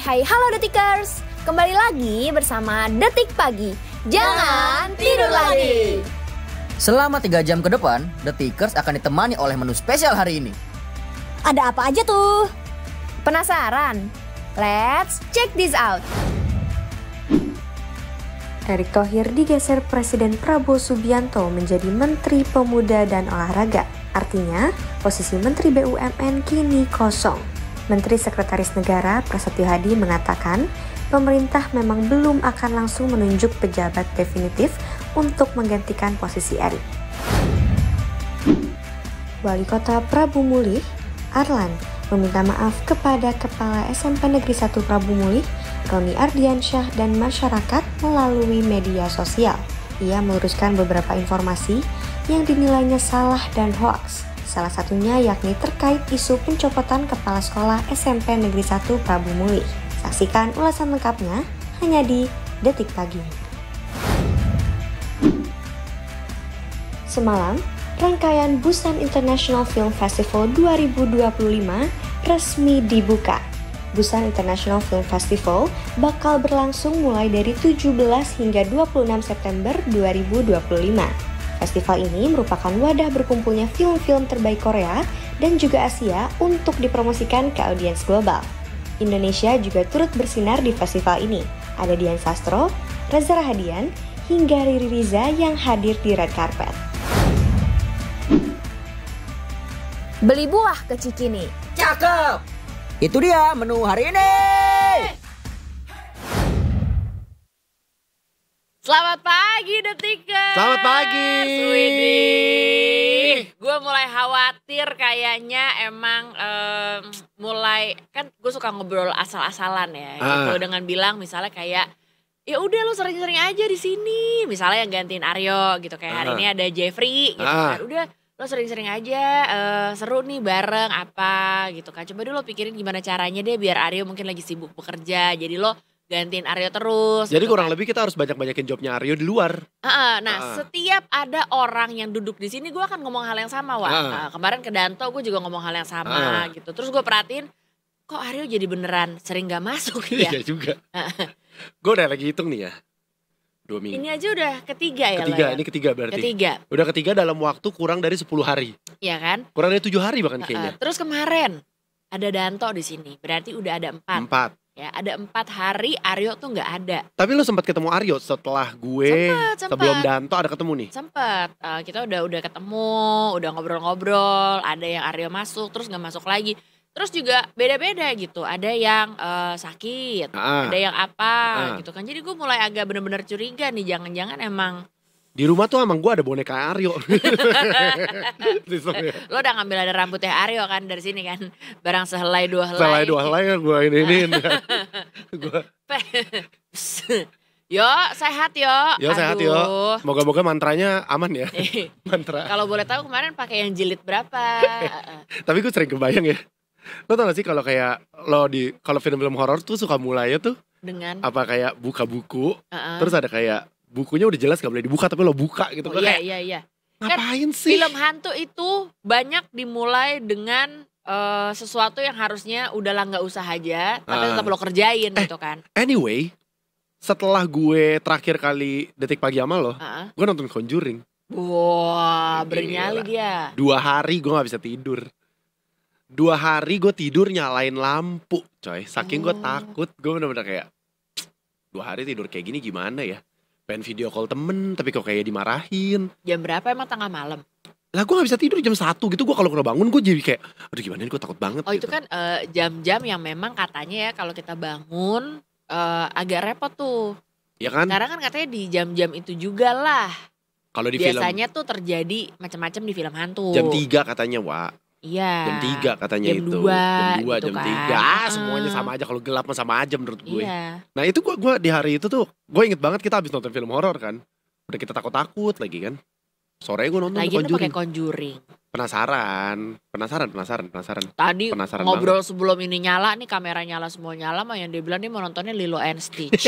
Hai halo Detikers, kembali lagi bersama Detik Pagi. Jangan tidur lagi. Selama 3 jam ke depan, Detikers akan ditemani oleh menu spesial hari ini. Ada apa aja tuh? Penasaran? Let's check this out. Erick Thohir digeser Presiden Prabowo Subianto menjadi Menteri Pemuda dan Olahraga. Artinya, posisi Menteri BUMN kini kosong. Menteri Sekretaris Negara Prasetyo Hadi mengatakan, pemerintah memang belum akan langsung menunjuk pejabat definitif untuk menggantikan posisi Erick. Wali Kota Prabu Mulih, Arlan, meminta maaf kepada Kepala SMP Negeri 1 Prabu Mulih, Roni Ardiansyah dan masyarakat melalui media sosial. Ia meluruskan beberapa informasi yang dinilainya salah dan hoaks. Salah satunya yakni terkait isu pencopotan Kepala Sekolah SMP Negeri 1 Prabu Mulih. Saksikan ulasan lengkapnya hanya di Detik Pagi. Semalam, rangkaian Busan International Film Festival 2025 resmi dibuka. Busan International Film Festival bakal berlangsung mulai dari 17 hingga 26 September 2025. Festival ini merupakan wadah berkumpulnya film-film terbaik Korea dan juga Asia untuk dipromosikan ke audiens global. Indonesia juga turut bersinar di festival ini. Ada Dian Sastro, Reza Rahadian, hingga Riri Riza yang hadir di red carpet. Beli buah ke Cikini. Cakep! Itu dia menu hari ini! Selamat pagi Detikers. Selamat pagi. Widih, gue mulai khawatir kayaknya emang mulai kan gue suka ngobrol asal-asalan ya gitu dengan bilang misalnya kayak ya udah lu sering-sering aja di sini, misalnya yang gantiin Aryo gitu kayak hari ini ada Jeffrey gitu kan, udah lo sering-sering aja seru nih bareng apa gitu kan, coba dulu pikirin gimana caranya deh biar Aryo mungkin lagi sibuk bekerja jadi lo gantiin Aryo terus. Jadi gitu kurang kan. lebih kita harus banyak-banyakin jobnya Aryo di luar. Setiap ada orang yang duduk di sini gue akan ngomong hal yang sama, Wak. Kemarin ke Danto gue juga ngomong hal yang sama gitu. Terus gue perhatiin, kok Aryo jadi beneran sering gak masuk ya? Iya juga. Gue udah lagi hitung nih ya. 2 minggu. Ini aja udah ketiga ya Ketiga, lo ya? ini ketiga berarti. Ketiga. Udah ketiga dalam waktu kurang dari 10 hari. Iya kan? Kurang dari 7 hari bahkan kayaknya. Terus kemarin ada Danto di sini, berarti udah ada 4. 4. Ya, ada 4 hari Aryo tuh nggak ada. Tapi lo sempat ketemu Aryo setelah gue Sempet. sebelum Danto ada ketemu nih? Sempet, kita udah ketemu, udah ngobrol-ngobrol, ada yang Aryo masuk, terus nggak masuk lagi. Terus juga beda-beda gitu, ada yang sakit, ada yang apa gitu kan. Jadi gue mulai agak bener-bener curiga nih, jangan-jangan emang Di rumah tuh emang gue ada boneka Aryo. lo udah ngambil ada rambutnya Aryo kan dari sini kan, barang sehelai 2 helai. Sehelai 2 helai kan gue ini. Yo sehat yo. Yo sehat yo. Moga-moga mantranya aman ya. Mantra. Kalau boleh tahu kemarin pakai yang jilid berapa? Tapi gue sering kebayang ya. Lo tau gak sih kalau kayak kalau film-film horor tuh suka mulainya tuh dengan apa kayak buka buku, terus ada kayak bukunya udah jelas gak boleh dibuka tapi lo buka gitu kan. Iya. Ngapain Kan sih? film hantu itu banyak dimulai dengan sesuatu yang harusnya udahlah nggak usah aja, tapi tetap lo kerjain gitu kan. Anyway, setelah gue terakhir kali Detik Pagi sama lo, gue nonton Conjuring. Wah, bernyali dia. 2 hari gue gak bisa tidur. 2 hari gue tidur nyalain lampu coy. Saking gue takut, gue bener-bener kayak 2 hari tidur kayak gini gimana ya. Pengen video call temen tapi kok kayak dimarahin. Jam berapa emang tengah malam? Lah gue gak bisa tidur jam 1 gitu. Gue kalau udah bangun gue jadi kayak aduh gimana ini gue takut banget. Oh gitu. itu kan jam-jam yang memang katanya ya kalau kita bangun agak repot tuh. Ya kan? Karena kan katanya di jam-jam itu juga lah. Kalau di biasanya tuh terjadi macam-macam di film hantu. Jam 3 katanya Wak. Iya. Jam 3 katanya jam itu. 2, jam 2, gitu jam kan. 3. Semuanya sama aja. Kalau gelap mah sama aja menurut gue. Iya. Nah itu gue di hari itu tuh gue inget banget kita habis nonton film horor kan. Udah kita takut-takut lagi kan. Sore gue nonton Lagi itu pakai Conjuring. Conjuring. Penasaran. Tadi Penasaran ngobrol sebelum ini nyala nih, kamera nyala semua nyala mah yang dia bilang dia mau nontonnya Lilo and Stitch.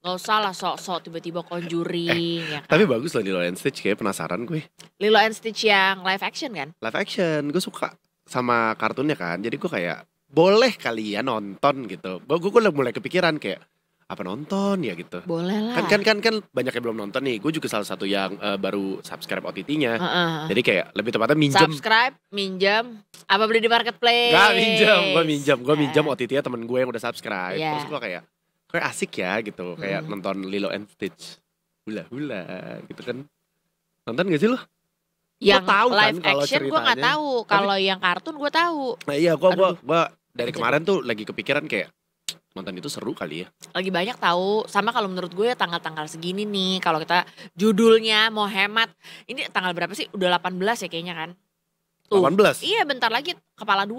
Gak usah lah sok-sok tiba-tiba Conjuring ya kan? Tapi bagus lah Lilo and Stitch, kayak penasaran gue. Lilo and Stitch yang live action kan? Live action, gue suka sama kartunnya kan. Jadi gue kayak boleh kali ya nonton gitu. Gue udah mulai kepikiran kayak apa nonton ya gitu. Boleh lah. Kan banyak yang belum nonton nih. Gue juga salah satu yang baru subscribe OTT-nya. Jadi kayak lebih tepatnya minjem. Subscribe, minjem, apa beli di marketplace? Gak minjem, gue minjem OTT-nya temen gue yang udah subscribe. Yeah. Terus gue kayak asik ya gitu, kayak nonton Lilo and Stitch, hula gitu kan. Nonton gak sih lo? Yang tahu kan live kalau action gue nggak ceritanya. tahu, kalau yang kartun gue tahu. Nah iya, gue dari Jadi. kemarin tuh lagi kepikiran kayak nonton itu seru kali ya. Lagi banyak tahu, sama kalau menurut gue tanggal-tanggal segini nih, kalau kita judulnya mau hemat, ini tanggal berapa sih? Udah 18 ya kayaknya kan? 18? Iya bentar lagi kepala 2.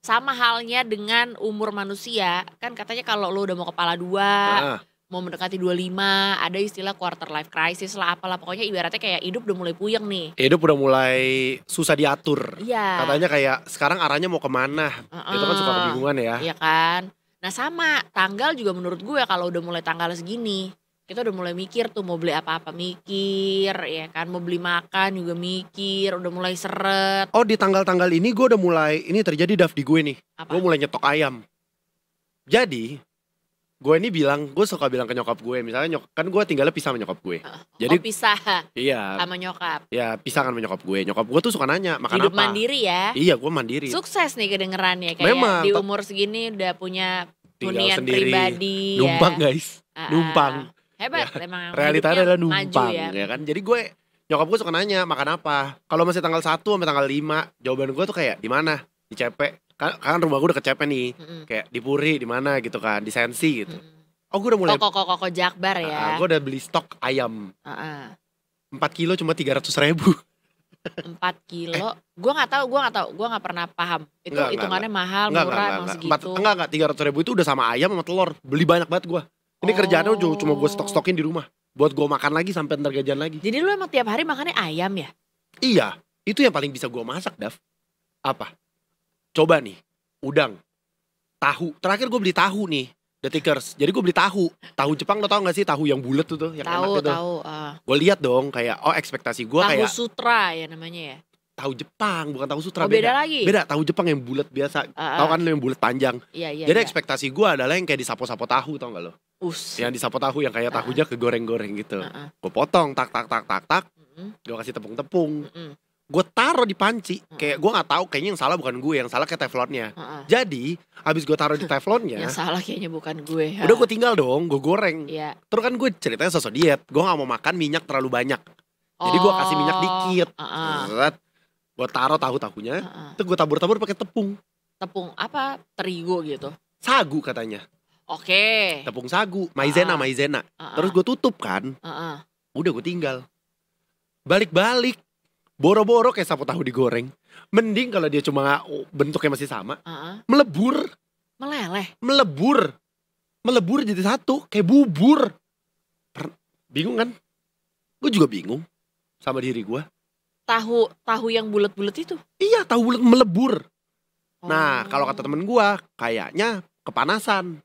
Sama halnya dengan umur manusia, kan katanya kalau lo udah mau kepala 2, mau mendekati 25, ada istilah quarter life crisis lah apalah. Pokoknya ibaratnya kayak hidup udah mulai puyeng nih. Hidup udah mulai susah diatur. Iya. Katanya kayak sekarang arahnya mau kemana. Itu kan suka kebingungan ya. Iya kan. Nah sama, tanggal juga menurut gue kalau udah mulai tanggal segini, kita udah mulai mikir tuh mau beli apa-apa mikir, ya kan, mau beli makan juga mikir, udah mulai seret. Oh di tanggal-tanggal ini gue udah mulai, ini terjadi Daf di gue nih. Apa? Gue mulai nyetok ayam. Jadi gue ini gue suka bilang ke nyokap gue, misalnya kan gue tinggalnya pisah sama nyokap gue. Jadi pisah iya, sama nyokap. ya pisah kan sama nyokap gue. Nyokap gue tuh suka nanya makan Hidup apa. mandiri ya. Iya gue mandiri. Sukses nih kedengerannya, kayak Memang, di umur segini udah punya tinggal hunian sendiri. pribadi Numpang ya. guys, numpang. Hebat Ya, emang. Realitanya hidupnya adalah maju numpang ya. ya kan. Jadi gue nyokap gue suka nanya makan apa. Kalau masih tanggal 1 sampai tanggal 5, jawaban gue tuh kayak di mana? Di Cepe. Kan rumah gue udah ke Cepe nih. Kayak di Puri di mana gitu kan, di Sensi gitu. Oh gue udah mulai Koko Jakbar ya. gue udah beli stok ayam 4 4 kilo cuma 300.000. kilo. Gue nggak tahu, gue nggak pernah paham. Itu Enggak, hitungannya mahal, Enggak, murah, emang segitu. Enggak 300.000 itu udah sama ayam sama telur. Beli banyak banget gue. Ini kerjaannya cuma gue stok-stokin di rumah. Buat gue makan lagi sampai ntar gajian lagi. Jadi lu emang tiap hari makannya ayam ya? Iya, itu yang paling bisa gue masak, Dav. Apa? Coba nih, udang, tahu. Terakhir gue beli tahu nih, The Tickers. Jadi gue beli tahu. Tahu Jepang lo tau gak sih tahu yang bulat tuh yang enak gitu. Tahu. Gue lihat dong kayak ekspektasi gue Tahu kayak sutra ya namanya ya. tahu Jepang bukan tahu sutra. Oh beda lagi. Beda, tahu Jepang yang bulat biasa. Tahu kan lo yang bulat panjang. Iya. Jadi ekspektasi gue adalah yang kayak disapo-sapo tahu, tau gak lo? Yang disapo tahu yang kayak tahunya kegoreng-goreng gitu. Gue potong tak. Gue kasih tepung-tepung. Gue taruh di panci. Kayak gue nggak tahu, kayaknya yang salah bukan gue, yang salah kayak teflonnya. Jadi habis gue taruh di teflonnya, Yang salah kayaknya bukan gue. udah gue tinggal dong, gue goreng. Iya. Terus kan gue ceritanya sosok diet, gue nggak mau makan minyak terlalu banyak. Jadi gue kasih minyak dikit. Gue taruh tahu-tahunya, terus gue tabur-tabur pakai tepung. Tepung apa? Terigu gitu. Sagu katanya. Oke. Tepung sagu, maizena. Terus gue tutup kan. Udah gue tinggal. Balik-balik. Boro-boro kayak sapo tahu digoreng. Mending kalau dia cuma bentuknya masih sama. Melebur. Meleleh. Melebur jadi satu. Kayak bubur. Bingung kan? Gue juga bingung sama diri gue. Tahu yang bulat-bulat itu? Iya, tahu bulat melebur. Nah, kalau kata temen gue, kayaknya kepanasan.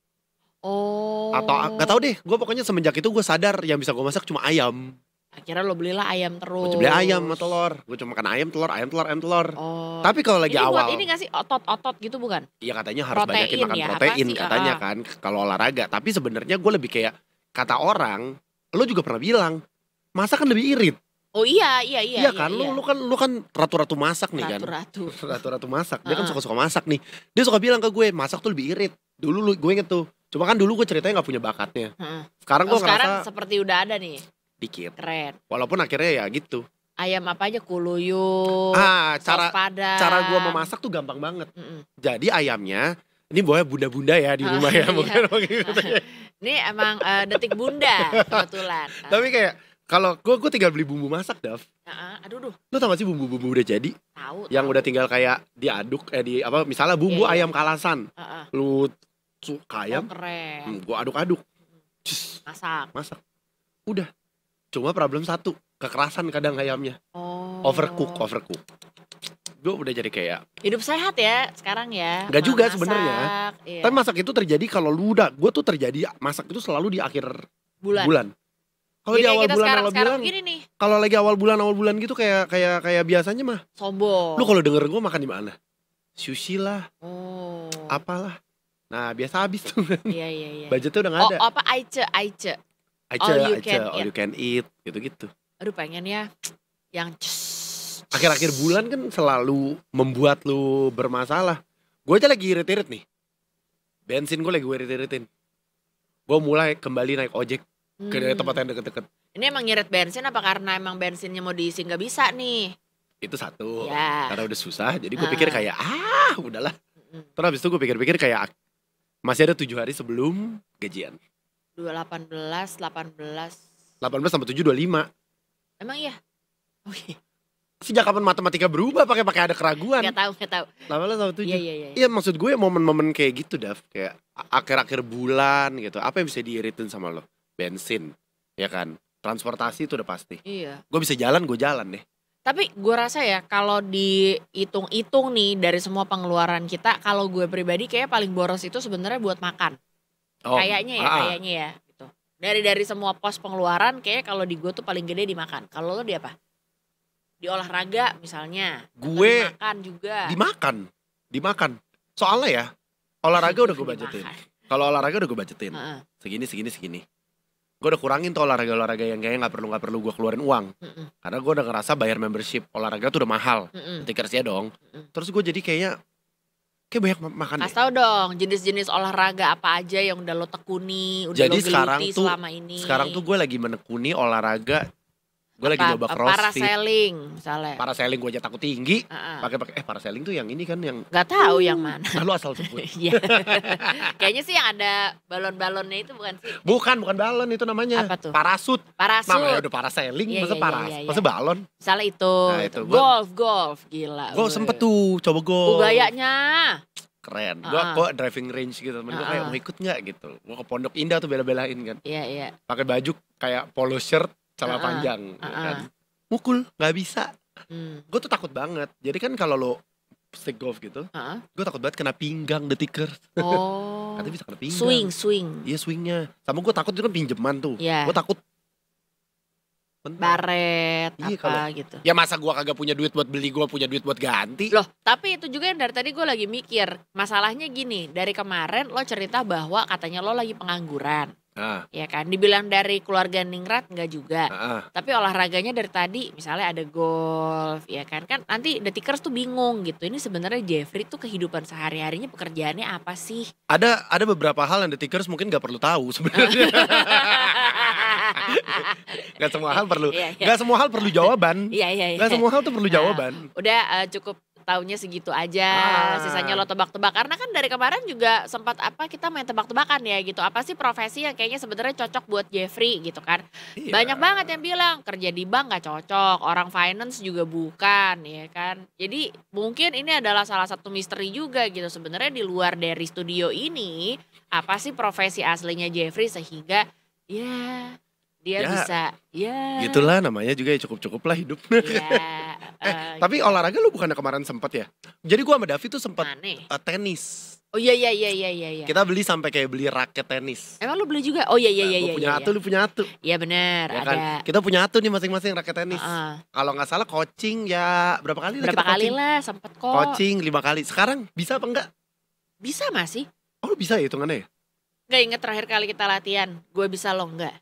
Atau gak tahu deh, gue pokoknya semenjak itu gue sadar yang bisa gue masak cuma ayam. Akhirnya lo belilah ayam terus. Gue beli ayam sama telur. Gue cuma makan ayam telur. Tapi kalau lagi ini awal, buat ini gak sih otot-otot gitu bukan? iya katanya harus Protein banyakin makan ya, apa protein sih? katanya kan kalau olahraga. Tapi sebenarnya gue lebih kayak kata orang, lo juga pernah bilang masak kan lebih irit. Oh iya Kan lu kan ratu-ratu masak nih kan. Ratu-ratu masak. Dia kan suka-suka masak nih. Dia suka bilang ke gue masak tuh lebih irit. Dulu gue inget tuh. Cuma kan dulu gue ceritanya gak punya bakatnya. Sekarang gue sekarang ngerasa seperti udah ada nih. dikit. Keren. Walaupun akhirnya ya gitu. Ayam apa aja kuluyuk, Cara gue padang. memasak tuh gampang banget. Jadi ayamnya ini boleh bunda-bunda ya di rumah ya, bukan gitu. Ini emang detik bunda kebetulan. Tapi kayak kalau gue tinggal beli bumbu masak, Dav. Aduh. Lo tau gak sih bumbu-bumbu udah jadi? Tahu. Yang udah tinggal kayak diaduk misalnya bumbu ayam kalasan. Lu ayam, keren. gue aduk-aduk. Masak. Udah. Cuma problem satu, kekerasan kadang ayamnya. Overcook. Gue udah jadi kayak hidup sehat ya sekarang ya. Enggak juga sebenarnya. Iya. Tapi masak itu terjadi kalau lu gue tuh terjadi masak itu selalu di akhir bulan. Kalau di awal bulan kalau lagi awal bulan gitu kayak biasanya mah sombong. lu kalau denger gue makan di mana? sushi lah, Oh. apalah. Nah biasa habis tuh. Iya. Budgetnya udah nggak ada. Oh, apa Aice. All you can all you can eat, gitu-gitu. Aduh pengen ya yang Akhir-akhir bulan kan selalu membuat lu bermasalah. Gue aja lagi irit-irit nih. Bensin gue lagi irit-iritin. Gue mulai kembali naik ojek ke tempat yang deket-deket. Ini emang ngirit bensin apa karena emang bensinnya mau diisi nggak bisa nih? Itu satu. Ya. Karena udah susah, jadi gue pikir kayak udahlah. Terus habis itu gue pikir-pikir kayak masih ada 7 hari sebelum gajian. 18. 18 sama 7 25. Emang iya? Oke. Sejak kapan matematika berubah pakai ada keraguan? Gak tahu. 18 sama 7. Iya. Iya maksud gue momen-momen kayak gitu Dav. Kayak akhir-akhir bulan gitu. Apa yang bisa diiritin sama lo? Bensin, ya kan? Transportasi itu udah pasti. Iya. Gue bisa jalan, gue jalan deh. Tapi gue rasa ya kalau dihitung-hitung nih dari semua pengeluaran kita, kalau gue pribadi kayak paling boros itu sebenarnya buat makan. Kayaknya ya gitu. Dari semua pos pengeluaran kayak kalau di gue tuh paling gede di makan. Kalau lo di apa? Di olahraga misalnya. Gue di makan juga. Dimakan. Soalnya ya, olahraga udah gue budgetin. Kalau olahraga udah gue budgetin. Segini. Gue udah kurangin tuh olahraga yang kayaknya nggak perlu gue keluarin uang. Karena gue udah ngerasa bayar membership olahraga tuh udah mahal. Tikersnya dong. Terus gue jadi kayak banyak makan. Kasih tau dong jenis-jenis olahraga apa aja yang udah lo tekuni, udah jadi lo geluti selama ini. Sekarang tuh gue lagi menekuni olahraga. Gue lagi nyoba crossfit. Parasailing misalnya. Parasailing gue aja takut tinggi. Pakai parasailing tuh yang ini kan yang. Gak tahu yang mana. Lu asal sebut. Iya. Kayaknya sih yang ada balon-balonnya itu bukan sih? Bukan balon itu namanya. Apa tuh? Parasut. Namanya udah parasailing, iya, masa balon? Misalnya itu. Nah, itu golf, gila. Gue sempet tuh coba golf. Gayanya. Keren. Gue driving range gitu. Temen gue kayak mau ikut nggak gitu. Gue ke Pondok Indah tuh bela-belain kan. Iya. Pakai baju kayak polo shirt. Celana panjang kan. Mukul gak bisa. Gue tuh takut banget. Jadi kan kalau lo stick golf gitu, gue takut banget kena pinggang detikers. Oh. Katanya bisa kena pinggang. Swing. Iya swingnya. Sama gue takut itu kan pinjeman tuh. Yeah. Gue takut baret gitu. Ya masa gue kagak punya duit buat beli, gue punya duit buat ganti. Loh tapi itu juga yang dari tadi gue lagi mikir. Masalahnya gini, dari kemarin lo cerita bahwa katanya lo lagi pengangguran. Ya kan, dibilang dari keluarga ningrat enggak juga. Tapi olahraganya dari tadi misalnya ada golf, ya kan nanti detikers tuh bingung gitu. Ini sebenarnya Jeffrey tuh kehidupan sehari-harinya pekerjaannya apa sih? Ada beberapa hal yang detikers mungkin nggak perlu tahu sebenarnya. Gak semua hal perlu, gak semua hal perlu jawaban. Iya. Gak semua hal tuh perlu jawaban. Udah cukup taunya segitu aja, sisanya lo tebak-tebak. Karena kan dari kemarin juga sempat kita main tebak-tebakan ya gitu. Apa sih profesi yang kayaknya sebenarnya cocok buat Jeffrey gitu kan. Iya. Banyak banget yang bilang kerja di bank gak cocok, orang finance juga bukan ya kan. Jadi mungkin ini adalah salah satu misteri juga gitu. Sebenarnya di luar dari studio ini, apa sih profesi aslinya Jeffrey sehingga dia bisa gitulah namanya juga ya cukup-cukup lah hidup. Tapi olahraga lu bukannya kemarin sempet ya? Jadi gua sama Davi tuh sempet tenis. Oh iya. Kita beli sampai kayak beli raket tenis. Emang lu beli juga? Oh iya. Gua punya atu, lu punya atu. Iya benar, ya ada. Kan? Kita punya atu nih masing-masing raket tenis. Kalau nggak salah coaching ya berapa kali lah sempet kok. Coaching 5 kali. Sekarang bisa apa enggak? Bisa masih. Oh lu bisa ya hitungannya ya? Gak inget terakhir kali kita latihan, gue bisa lo enggak?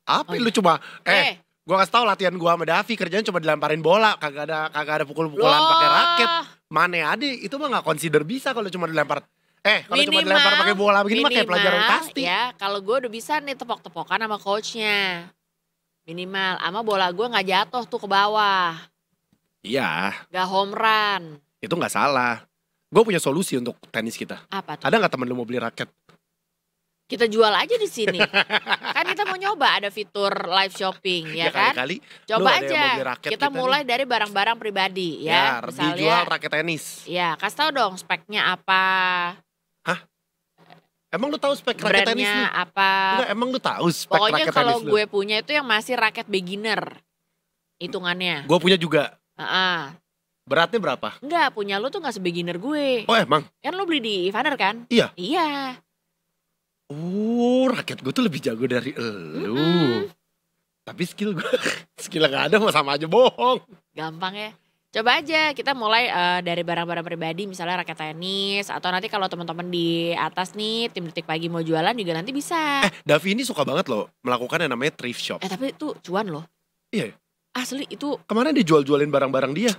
Apa lu cuma gua kasih tau latihan gua sama Davi kerjanya cuma dilemparin bola, kagak ada pukul-pukulan pakai raket. Mana ada itu mah nggak consider bisa kalau cuma dilempar. Kalau cuma dilempar pakai bola begini mah kayak pelajaran pasti. Ya, kalau gua udah bisa nih tepok-tepokan sama coachnya. Minimal, sama bola gua nggak jatuh tuh ke bawah. Iya. Gak home run. Itu nggak salah. Gue punya solusi untuk tenis kita. Apa tuh? Ada nggak temen lu mau beli raket? Kita jual aja di sini. Kan kita mau nyoba ada fitur live shopping ya kan? Kali-kali coba aja. Kita mulai dari barang-barang pribadi ya. Misalnya dijual raket tenis. Ya, kasih tahu dong speknya apa. Hah? Emang lu tahu spek raket tenis lu? Apa? Enggak, emang lu tahu spek pokoknya raket tenis lu? Pokoknya kalau gue punya itu yang masih raket beginner. Hitungannya. Gue punya juga. Beratnya berapa? Enggak, punya lu tuh gak sebeginner gue. Oh emang? Kan lu beli di Evander kan? Iya. Iya. Raket gue tuh lebih jago dari elu. Tapi skillnya gak ada, sama aja bohong. Gampang ya. Coba aja kita mulai dari barang-barang pribadi, misalnya raket tenis, atau nanti kalau teman-teman di atas nih tim Detik Pagi mau jualan juga nanti bisa. Davi ini suka banget loh melakukan yang namanya thrift shop. Tapi itu cuan loh. Iya. Asli itu. Kemarin dia jual-jualin barang-barang dia.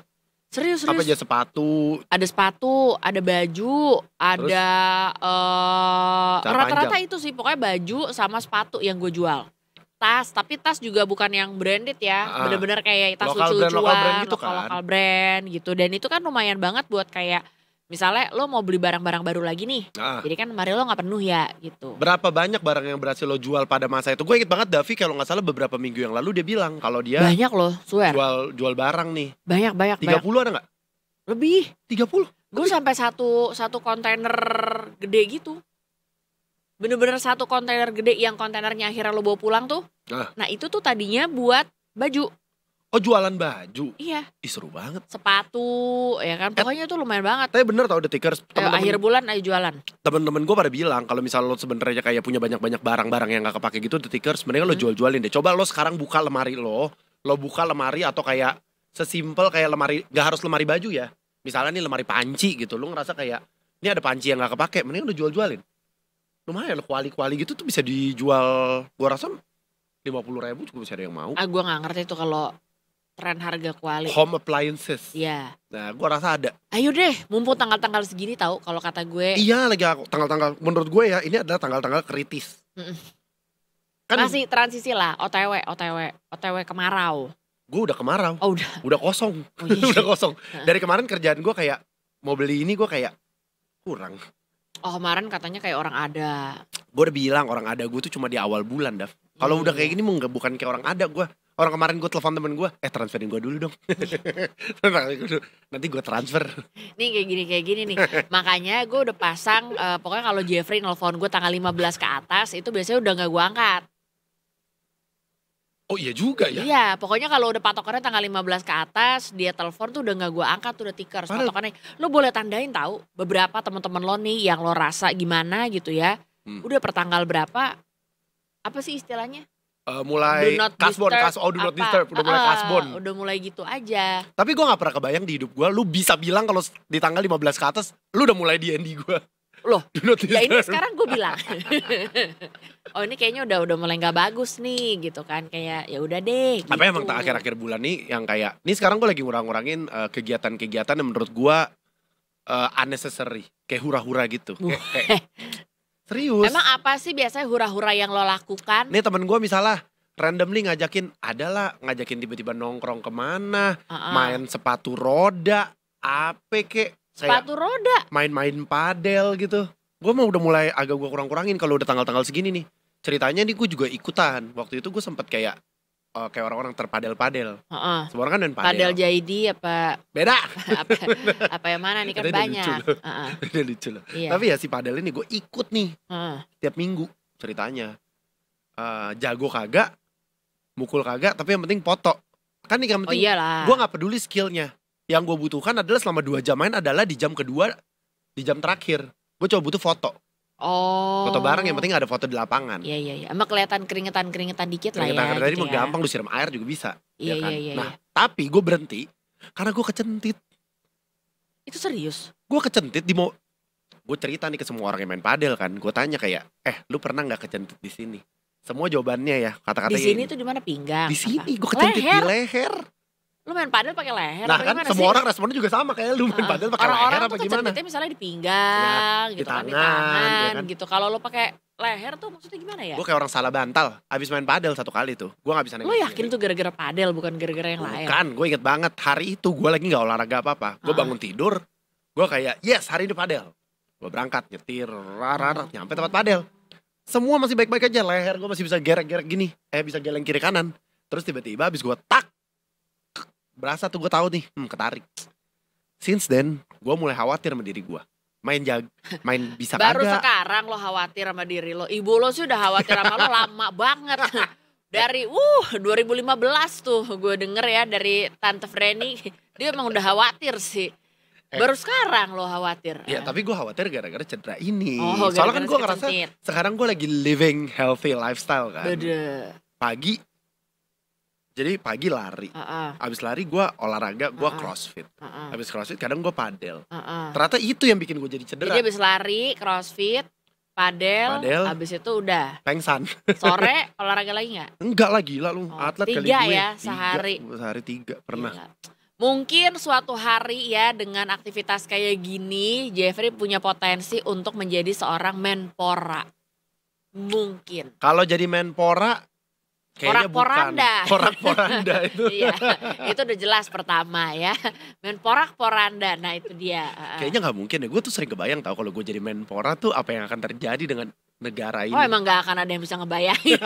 Serius. Apa aja sepatu. Ada sepatu, ada baju, ada rata-rata itu sih pokoknya baju sama sepatu yang gue jual. Tas, tapi tas juga bukan yang branded ya, bener-bener kayak tas lucu-lucuan, gitu kan? lokal brand gitu. Dan itu kan lumayan banget buat kayak misalnya lo mau beli barang-barang baru lagi nih, jadi kan lemari lo gak penuh ya gitu. Berapa banyak barang yang berhasil lo jual pada masa itu? Gue inget banget Davi kalau gak salah beberapa minggu yang lalu dia bilang kalau dia banyak loh, swear. Jual barang nih. Banyak. 30 ada gak? Lebih. 30? Gue sampai satu kontainer gede gitu. Bener-bener satu kontainer gede yang kontainernya akhirnya lo bawa pulang tuh. Nah itu tuh tadinya buat baju. Oh jualan baju? Iya. Ih seru banget. Sepatu ya kan, pokoknya tuh lumayan banget. Tapi bener tau Detikers, akhir bulan ayo jualan. Temen-temen gue pada bilang kalau misal lo sebenarnya kayak punya banyak-banyak barang-barang yang gak kepake gitu Detikers, mendingan lo jual-jualin deh. Coba lo sekarang buka lemari lo buka lemari atau kayak sesimpel kayak lemari, gak harus lemari baju ya. Misalnya nih lemari panci gitu, lo ngerasa kayak ini ada panci yang gak kepake, mendingan lo jual-jualin. Lumayan kuali-kuali gitu tuh bisa dijual, gue rasa 50.000 juga bisa ada yang mau. Gue gak ngerti tuh kalau tren harga kuali. Home appliances. Iya. Nah gue rasa ada. Ayo deh, mumpung tanggal-tanggal segini tahu kalau kata gue. Iya lagi tanggal-tanggal, menurut gue ya ini adalah tanggal-tanggal kritis. Kan masih transisi lah, OTW kemarau. Gue udah kemarau. Oh udah kosong. Udah kosong. Dari kemarin kerjaan gue kayak mau beli ini gue kayak kurang. Oh kemarin katanya kayak orang ada. Gue udah bilang orang ada gue tuh cuma di awal bulan Dav. Kalau udah kayak gini bukan kayak orang ada gue. Orang kemarin gue telepon temen gue, transferin gue dulu dong. Nanti gue transfer. Nih kayak gini nih. Makanya gue udah pasang, pokoknya kalau Jeffrey nelfon gue tanggal 15 ke atas, itu biasanya udah gak gue angkat. Oh iya juga ya? Iya, pokoknya kalau udah patokannya tanggal 15 ke atas, dia telepon tuh udah gak gue angkat, tuh udah Detikers. Patokannya, lo boleh tandain tahu beberapa teman-teman lo nih yang lo rasa gimana gitu ya. Udah pertanggal berapa, apa sih istilahnya? Mulai kasbon, do not disturb, udah mulai kasbon. Udah mulai gitu aja. Tapi gue gak pernah kebayang di hidup gue, lu bisa bilang kalau di tanggal 15 ke atas, lu udah mulai DND gue. Loh, ya ini sekarang gue bilang. Oh ini kayaknya udah mulai gak bagus nih gitu kan. Kayak ya udah deh gitu. Tapi emang akhir-akhir bulan nih yang kayak, nih sekarang gue lagi ngurang-ngurangin kegiatan-kegiatan yang menurut gue unnecessary. Kayak hura-hura gitu. Kayak serius. Emang apa sih biasanya hura-hura yang lo lakukan? Nih temen gue misalnya randomly ngajakin, ngajakin tiba-tiba nongkrong kemana, main sepatu roda, apa kek. Sepatu roda? Main-main padel gitu. Gue mau udah mulai agak gue kurang-kurangin kalau udah tanggal-tanggal segini nih. Ceritanya nih gue juga ikutan. Waktu itu gue sempet kayak orang-orang terpadel-padel. Semua orang kan main padel. Padel jadi apa? Beda. apa yang mana nih kan banyak. Udah lucu loh. Iya. Tapi ya si padel ini gue ikut nih. Tiap minggu ceritanya. Jago kagak, mukul kagak, tapi yang penting foto. Kan nih yang penting gue gak peduli skillnya. Yang gue butuhkan adalah selama 2 jam main adalah di jam kedua, di jam terakhir. Gue coba butuh foto. Foto bareng yang penting ada foto di lapangan. Iya. Emang kelihatan keringetan dikit lah ya. Keringetan tadi gitu mau gampang lu siram air juga bisa. Iya, ya kan? iya. Nah tapi gue berhenti karena gue kecentit. Itu serius? Gue kecentit gue cerita nih ke semua orang yang main padel kan. Gue tanya kayak, lu pernah nggak kecentit di sini? Semua jawabannya ya kata-kata di sini tuh di mana pinggang? Di sini gue kecentit di leher. Lu main padel pakai leher? Nah kan semua orang responnya juga sama kayak lu main padel pakai leher apa gimana? Orang-orang tuh kecentitnya misalnya di pinggang, ya, gitu di kan, tangan, di tangan ya kan? gitu. Kalau lu pakai leher tuh maksudnya gimana ya? Gue kayak orang salah bantal. Abis main padel 1 kali tuh, gue gak bisa nengok. Lu yakin tuh gara-gara padel bukan gara-gara yang lain? Bukan, gue inget banget hari itu gue lagi gak olahraga apa-apa. Gue bangun tidur, gue kayak yes hari ini padel. Gue berangkat nyetir, nyampe tempat padel. Semua masih baik-baik aja, leher gue masih bisa gerek-gerek gini, bisa geleng kiri kanan. Terus tiba-tiba abis gue tak, berasa tuh gue tahu nih, ketarik. Since then, gue mulai khawatir sama diri gue. Main bisa baru kagak. Sekarang lo khawatir sama diri lo. Ibu lo sih udah khawatir sama lo lama banget. Dari 2015 tuh gue denger ya dari Tante Freni. Dia emang udah khawatir sih. Baru sekarang lo khawatir. Ya tapi gue khawatir gara-gara cedera ini. gara-gara Soalnya kan gue ngerasa sekarang gue lagi living healthy lifestyle kan. Bede. Pagi Jadi pagi lari. Abis lari gue olahraga, gue crossfit. Abis crossfit kadang gue padel. Ternyata itu yang bikin gue jadi cedera. Jadi abis lari, crossfit, padel, abis itu udah pengsan. Sore olahraga lagi gak? Enggak lah, gila lu. Atlet kali gue. 3 ya sehari. Sehari 3 pernah. Gila. Mungkin suatu hari ya dengan aktivitas kayak gini Jeffrey punya potensi untuk menjadi seorang menpora. Mungkin. Kalau jadi menpora kayaknya Porak-poranda. bukan. Porak-poranda itu. Iya, itu udah jelas pertama ya. Menporak-poranda, nah itu dia. Kayaknya gak mungkin ya. Gue tuh sering kebayang tau kalau gue jadi menpora tuh apa yang akan terjadi dengan negara ini. Oh emang gak akan ada yang bisa ngebayangin.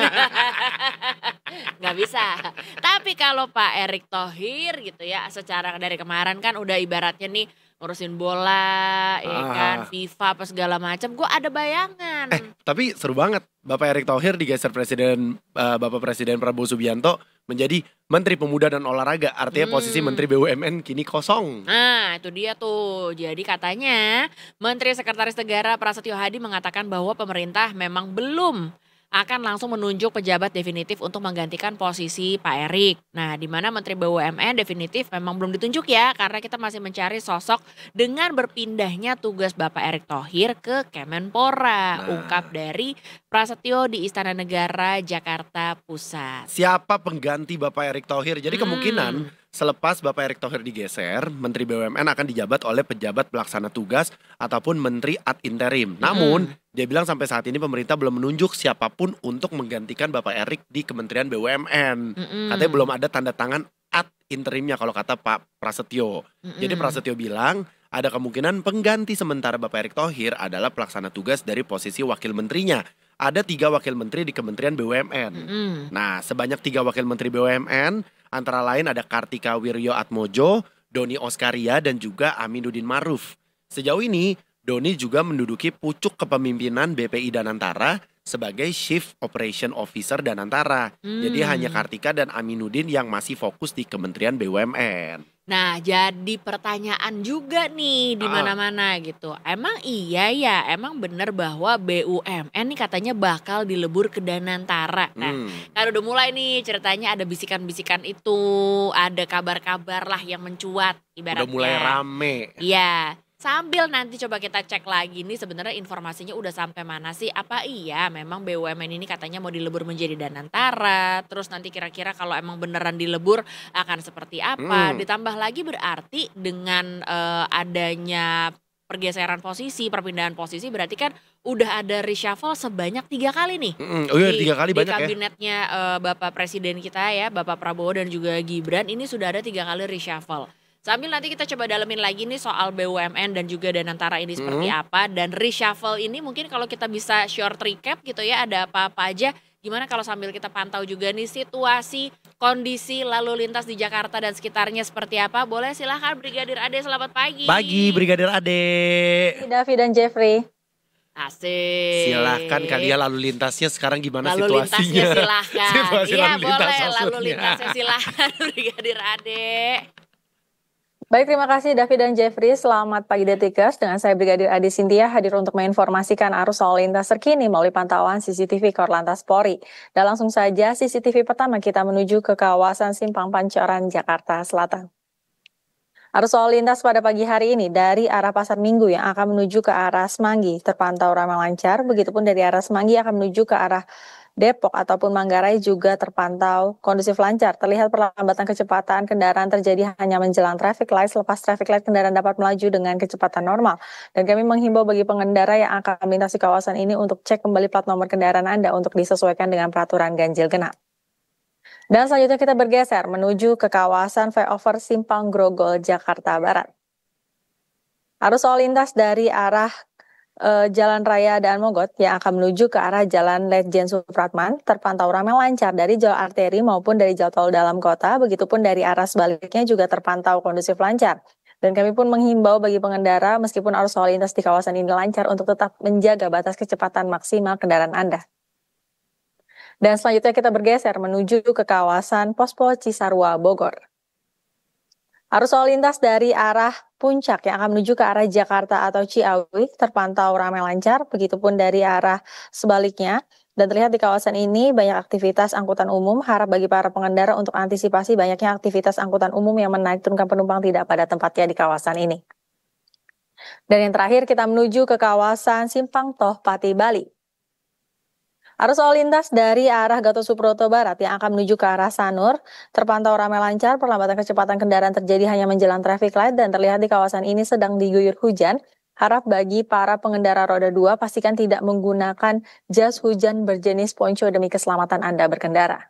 Gak bisa. Tapi kalau Pak Erick Thohir gitu ya, secara dari kemarin kan udah ibaratnya nih ngurusin bola, ya kan, FIFA apa segala macam, gue ada bayangan. Tapi seru banget, Bapak Erick Thohir digeser Bapak Presiden Prabowo Subianto menjadi Menteri Pemuda dan Olahraga. Artinya posisi Menteri BUMN kini kosong. Nah itu dia tuh. Jadi katanya Menteri Sekretaris Negara Prasetyo Hadi mengatakan bahwa pemerintah memang belum akan langsung menunjuk pejabat definitif untuk menggantikan posisi Pak Erick. Nah, di mana Menteri BUMN definitif memang belum ditunjuk ya, karena kita masih mencari sosok dengan berpindahnya tugas Bapak Erick Thohir ke Kemenpora. Ungkap dari Prasetyo di Istana Negara, Jakarta Pusat. Siapa pengganti Bapak Erick Thohir? Jadi kemungkinan selepas Bapak Erick Thohir digeser, Menteri BUMN akan dijabat oleh pejabat pelaksana tugas ataupun Menteri ad interim. Namun, dia bilang sampai saat ini pemerintah belum menunjuk siapapun untuk menggantikan Bapak Erick di Kementerian BUMN. Katanya belum ada tanda tangan ad interimnya kalau kata Pak Prasetyo. Jadi Prasetyo bilang ada kemungkinan pengganti sementara Bapak Erick Thohir adalah pelaksana tugas dari posisi wakil menterinya. Ada 3 wakil menteri di Kementerian BUMN. Nah, sebanyak 3 wakil menteri BUMN antara lain ada Kartika Wirjoatmojo, Doni Oskaria, dan juga Aminuddin Ma'ruf. Sejauh ini, Doni juga menduduki pucuk kepemimpinan BPI Danantara sebagai Chief Operation Officer Danantara. Jadi hanya Kartika dan Aminuddin yang masih fokus di Kementerian BUMN. Nah, jadi pertanyaan juga nih di mana-mana gitu. Emang iya ya, emang bener bahwa BUMN nih katanya bakal dilebur ke Danantara. Nah, kan udah mulai nih ceritanya ada bisikan-bisikan itu, ada kabar-kabar lah yang mencuat ibaratnya. Udah mulai rame. Iya. Sambil nanti coba kita cek lagi nih sebenarnya informasinya udah sampai mana sih. Apa iya memang BUMN ini katanya mau dilebur menjadi Danantara. Terus nanti kira-kira kalau emang beneran dilebur akan seperti apa. Ditambah lagi berarti dengan adanya pergeseran posisi, perpindahan posisi berarti kan udah ada reshuffle sebanyak 3 kali nih. Oh iya 3 kali banyak ya. Di kabinetnya Bapak Presiden kita ya, Bapak Prabowo dan juga Gibran ini sudah ada 3 kali reshuffle. Sambil nanti kita coba dalemin lagi nih soal BUMN dan juga Danantara ini seperti apa. Dan reshuffle ini mungkin kalau kita bisa short recap gitu ya, ada apa-apa aja. Gimana kalau sambil kita pantau juga nih situasi, kondisi lalu lintas di Jakarta dan sekitarnya seperti apa. Boleh silahkan Brigadir Ade, selamat pagi. Pagi Brigadir Ade. Davi dan Jeffrey. Asik. Silahkan kalian lalu lintasnya sekarang gimana lalu situasinya? Lintasnya silahkan. Situasi Iya lalu lintas boleh, lalu maksudnya. lintasnya silahkan Brigadir Ade. Baik, terima kasih Davi dan Jeffrey. Selamat pagi Detikers. Dengan saya Brigadir Ade Sintia hadir untuk menginformasikan arus lalu lintas terkini melalui pantauan CCTV Korlantas Polri. Dan langsung saja CCTV pertama kita menuju ke kawasan Simpang Pancoran, Jakarta Selatan. Arus lalu lintas pada pagi hari ini dari arah Pasar Minggu yang akan menuju ke arah Semanggi terpantau ramai lancar. Begitupun dari arah Semanggi akan menuju ke arah Depok ataupun Manggarai juga terpantau kondusif lancar. Terlihat perlambatan kecepatan kendaraan terjadi hanya menjelang traffic light. Selepas traffic light kendaraan dapat melaju dengan kecepatan normal. Dan kami menghimbau bagi pengendara yang akan melintasi kawasan ini untuk cek kembali plat nomor kendaraan Anda untuk disesuaikan dengan peraturan ganjil genap. Dan selanjutnya kita bergeser menuju ke kawasan flyover Simpang Grogol, Jakarta Barat. Arus lalu lintas dari arah Jalan Raya Daan Mogot yang akan menuju ke arah Jalan Ledjen Supratman terpantau ramai lancar dari jalur arteri maupun dari jalur tol dalam kota. Begitupun dari arah sebaliknya juga terpantau kondusif lancar. Dan kami pun menghimbau bagi pengendara meskipun arus lalu lintas di kawasan ini lancar untuk tetap menjaga batas kecepatan maksimal kendaraan Anda. Dan selanjutnya kita bergeser menuju ke kawasan Pospo Cisarua, Bogor. Arus lalu lintas dari arah Puncak yang akan menuju ke arah Jakarta atau Ciawi terpantau ramai lancar. Begitupun dari arah sebaliknya Dan terlihat di kawasan ini banyak aktivitas angkutan umum, harap bagi para pengendara untuk antisipasi banyaknya aktivitas angkutan umum yang menaik turunkan penumpang tidak pada tempatnya di kawasan ini. Dan yang terakhir kita menuju ke kawasan Simpang Toh Pati, Bali. Arus lalu lintas dari arah Gatot Subroto Barat yang akan menuju ke arah Sanur terpantau ramai lancar, perlambatan kecepatan kendaraan terjadi hanya menjelang traffic light dan terlihat di kawasan ini sedang diguyur hujan. Harap bagi para pengendara roda 2 pastikan tidak menggunakan jas hujan berjenis poncho demi keselamatan Anda berkendara.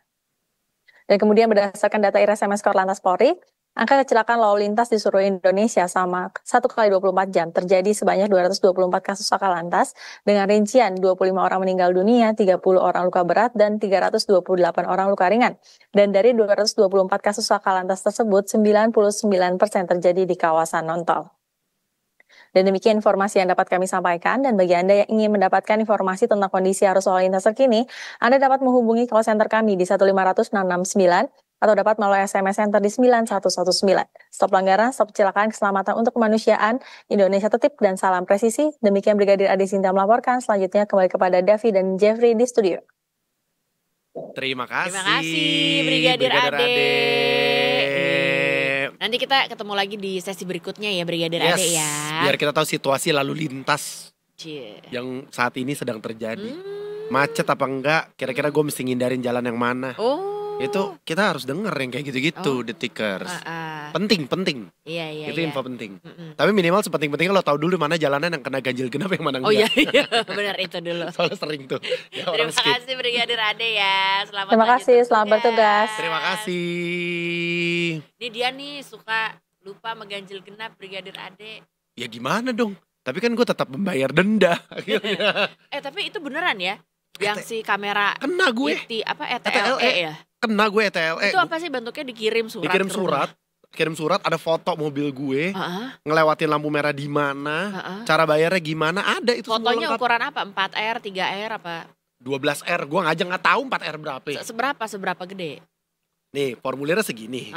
Dan kemudian berdasarkan data IRSMS Korlantas Polri, angka kecelakaan lalu lintas di seluruh Indonesia sama 1 kali 24 jam terjadi sebanyak 224 kasus laka lantas dengan rincian 25 orang meninggal dunia, 30 orang luka berat, dan 328 orang luka ringan. Dan dari 224 kasus laka lantas tersebut, 99% terjadi di kawasan non-tol. Dan demikian informasi yang dapat kami sampaikan, dan bagi Anda yang ingin mendapatkan informasi tentang kondisi arus lalu lintas terkini, Anda dapat menghubungi call center kami di 1500669 atau dapat melalui SMS Center di 9119. Stop pelanggaran, stop kecelakaan, keselamatan untuk kemanusiaan, Indonesia tertib dan salam presisi. Demikian Brigadir Ade Sinta melaporkan. Selanjutnya kembali kepada Davi dan Jeffrey di studio. Terima kasih. Terima kasih Brigadir Ade. Nanti kita ketemu lagi di sesi berikutnya ya Brigadir Ade ya. Biar kita tahu situasi lalu lintas Cie. yang saat ini sedang terjadi. Macet apa enggak, kira-kira gue mesti ngindarin jalan yang mana. Itu kita harus denger yang kayak gitu-gitu, Detikers. Penting. Iya. Itu info penting. Tapi minimal sepenting-pentingnya lo tahu dulu mana jalanan yang kena ganjil genap yang mana enggak. Oh iya, benar itu dulu. Soalnya sering tuh. Ya, Terima kasih Brigadir Ade ya. Terima kasih, selamat bertugas. Terima kasih. Ini dia nih suka lupa mengganjil genap Brigadir Ade. Ya gimana dong? Tapi kan gue tetap membayar denda akhirnya. Tapi itu beneran ya? Yang si kamera kena gue. ETLE ya? Kena gue ETLE. Itu apa sih bentuknya dikirim surat? Kirim surat, ada foto mobil gue, ngelewatin lampu merah di mana, cara bayarnya gimana, ada itu semua fotonya lengkap. Ukuran apa? 4R, 3R apa? 12R, gue aja nggak tahu 4R berapa. Seberapa gede? Nih, formulirnya segini.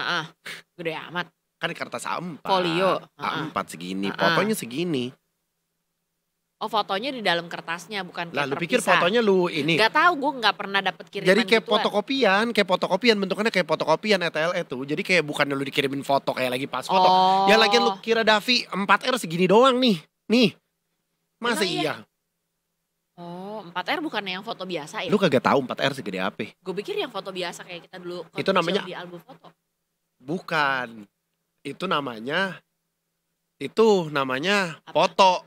Gede amat. Kan kertas A4. Folio. A4 segini, fotonya segini. Oh, fotonya di dalam kertasnya, bukan kayak Lah, lu pikir terpisah. fotonya lu ini? Gak tahu, gue gak pernah dapet kiriman. Jadi kayak gituan. fotokopian, bentukannya kayak fotokopian ETLE tuh. Jadi kayak bukannya lu dikirimin foto kayak lagi pas foto. Ya lagian lu kira Davi 4R segini doang nih. Nih. Masa iya? Oh, 4R bukannya yang foto biasa ya? Lu kagak tahu 4R segede apa? Gue pikir yang foto biasa kayak kita dulu. Itu namanya di album foto. Bukan. Itu namanya foto.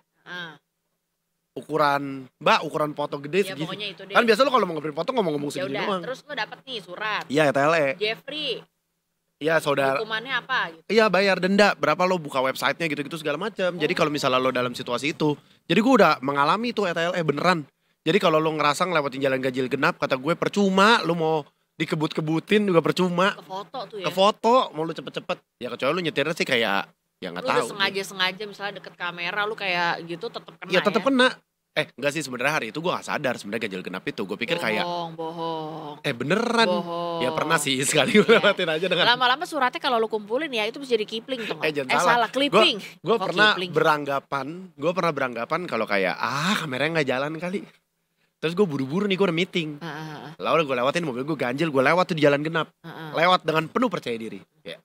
Ukuran foto gede ya, segini. pokoknya itu deh. Kan biasa lu kalau mau ngambil foto ngomong-ngomong segini doang. Terus lu dapet nih surat. Iya, ETLE. Jeffrey. Iya, saudara. Hukumannya apa gitu? Iya, bayar denda. Berapa lo buka websitenya gitu-gitu segala macam. Jadi kalau misalnya lo dalam situasi itu. Jadi gue udah mengalami tuh ETLE beneran. Jadi kalau lo ngerasa ngelewatin jalan ganjil genap, kata gue percuma. Lo mau dikebut-kebutin juga percuma. Ke foto tuh ya? Ke foto, mau lo cepet-cepet. Ya kecuali lo nyetirnya sih kayak, ya gak tahu. Lu udah sengaja misalnya deket kamera lu kayak gitu tetep kena ya? Tetep kena. Enggak sih, sebenarnya hari itu gue gak sadar sebenarnya ganjil genap itu. Gue pikir bohong. Beneran. Bohong. Ya pernah sih sekali gue lewatin aja dengan. Lama-lama suratnya kalau lu kumpulin ya itu bisa jadi kipling tuh. Salah clipping. Gue pernah beranggapan kalau kayak kameranya gak jalan kali. Terus gue buru-buru nih, gue udah meeting. Lalu gue lewatin mobil gue ganjil, gue lewat tuh di jalan genap. Lewat dengan penuh percaya diri. Kayak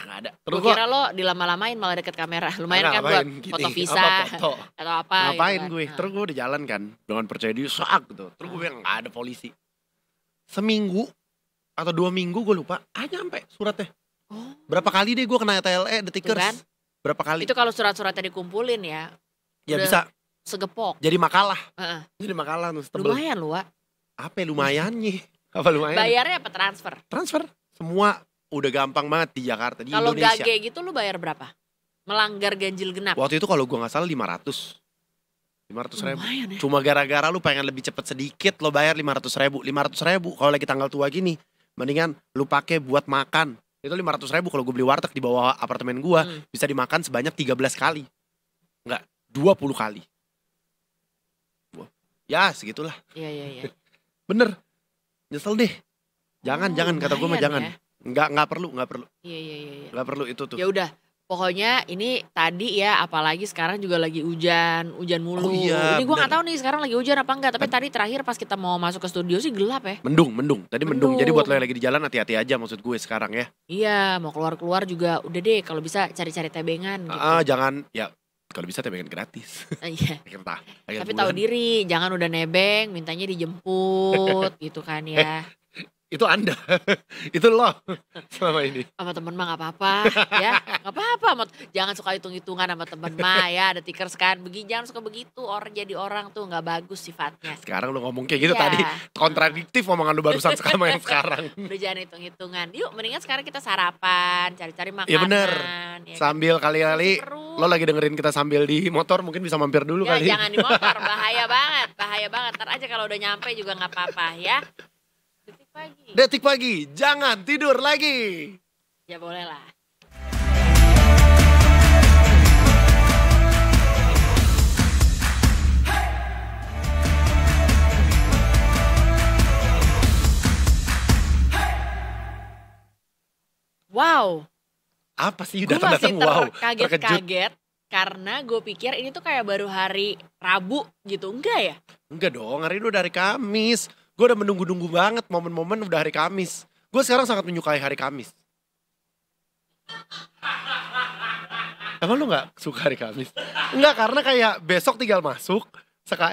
gak ada. Terus gue kira lo dilama-lamain malah deket kamera. Lumayan kan buat foto visa atau apa. Ngapain gitu gue? Terus gue udah jalan kan dengan percaya diri gitu. Terus gue bilang gak ada polisi. Seminggu atau 2 minggu gue lupa. Nyampe suratnya. Berapa kali deh gue kena ETLE Detikers. Kan? Berapa kali? Itu kalau surat-suratnya dikumpulin ya. Ya bisa. Segepok. Jadi makalah. Jadi makalah. Lumayan lu, Wak. Apa lumayannya? Apa lumayan? Bayarnya apa transfer? Transfer. Semua udah gampang banget di Jakarta, di kalo Indonesia. Kalau gage gitu lu bayar berapa? Melanggar ganjil genap. Waktu itu kalau gue gak salah 500 ribu. Ya? Cuma gara-gara lu pengen lebih cepet sedikit, lo bayar 500 ribu. Kalau lagi tanggal tua gini, mendingan lu pakai buat makan. Itu 500 ribu kalau gue beli warteg di bawah apartemen gue, bisa dimakan sebanyak 13 kali. Enggak, 20 kali. Ya segitulah. Iya. Bener. Nyesel deh. Jangan kata gue mah jangan. Ya? Enggak perlu. Iya. Enggak perlu itu tuh. Ya udah, Pokoknya ini tadi ya, apalagi sekarang juga lagi hujan mulu. Oh iya, Ini gue nggak bener. tahu nih sekarang lagi hujan apa enggak. Tapi tadi terakhir pas kita mau masuk ke studio sih gelap ya. Mendung. Tadi mendung. Jadi buat lo Mendung. yang lagi di jalan hati-hati aja maksud gue sekarang ya. Iya, mau keluar juga udah deh kalau bisa cari-cari tebengan gitu. Jangan ya kalau bisa tebengan gratis. Iya. Akhir Tapi tahu bulan. diri, jangan udah nebeng, mintanya dijemput gitu kan ya. Itu Anda. Itu lo selama ini. Sama temen mah gak apa-apa ya, gak apa-apa. Jangan suka hitung-hitungan sama temen mah ya, ada tikers kan. Jangan suka begitu, orang jadi orang tuh gak bagus sifatnya. Sekarang lo ngomong kayak gitu Iya. tadi kontradiktif omongan lo barusan sama yang sekarang. Udah jangan hitung-hitungan. Yuk mendingan sekarang kita sarapan, cari-cari makanan. Iya bener. Ya kan? Sambil kali-kali Seru. lo lagi dengerin kita sambil di motor mungkin bisa mampir dulu Ya kali. jangan di motor, bahaya banget. Ntar aja kalau udah nyampe juga gak apa-apa ya. Detik pagi. Detik pagi, jangan tidur lagi. Ya boleh lah. Wow, Apa sih gue masih datang-datang wow, terkejut. terkaget-kaget karena gue pikir ini tuh kayak baru hari Rabu gitu, enggak ya? Enggak dong, hari ini udah hari Kamis. Gue udah menunggu-nunggu banget momen-momen udah hari Kamis. Gue sekarang sangat menyukai hari Kamis. Emang lu gak suka hari Kamis? Enggak, karena kayak besok tinggal masuk,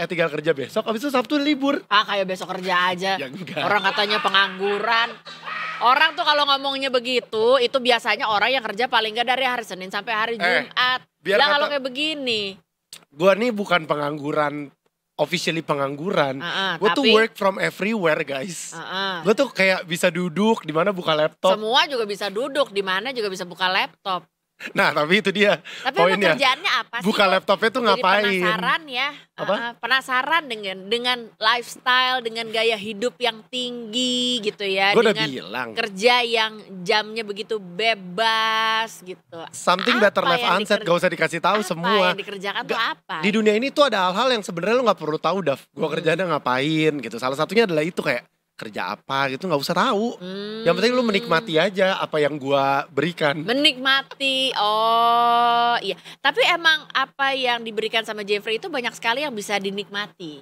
tinggal kerja besok, habis itu Sabtu libur. Kayak besok kerja aja. Ya enggak. Orang katanya pengangguran. Orang tuh kalau ngomongnya begitu, itu biasanya orang yang kerja paling gak dari hari Senin sampai hari Jumat. biar Lah kata- kalau kayak begini. Gue nih bukan pengangguran, officially pengangguran. Gue tuh tapi work from everywhere guys. Gue tuh kayak bisa duduk, di mana buka laptop. semua juga bisa duduk, di mana juga bisa buka laptop. Nah tapi itu dia Tapi emang poinnya. kerjaannya apa sih? Buka Kok laptopnya tuh jadi ngapain? penasaran ya. Apa? Penasaran dengan lifestyle, dengan gaya hidup yang tinggi gitu ya. Gue udah dengan bilang. kerja yang jamnya begitu bebas gitu. Something Apa better left yang unsaid, gak usah dikasih tahu Apa semua. yang dikerjakan tuh Gak- apa? Di dunia ini tuh ada hal-hal yang sebenarnya lo gak perlu tahu, Dav. Gue kerjanya ngapain gitu. Salah satunya adalah itu kayak kerja apa gitu, gak usah tahu. Yang penting lu menikmati aja apa yang gue berikan. Menikmati, oh iya. Tapi emang apa yang diberikan sama Jeffrey itu banyak sekali yang bisa dinikmati.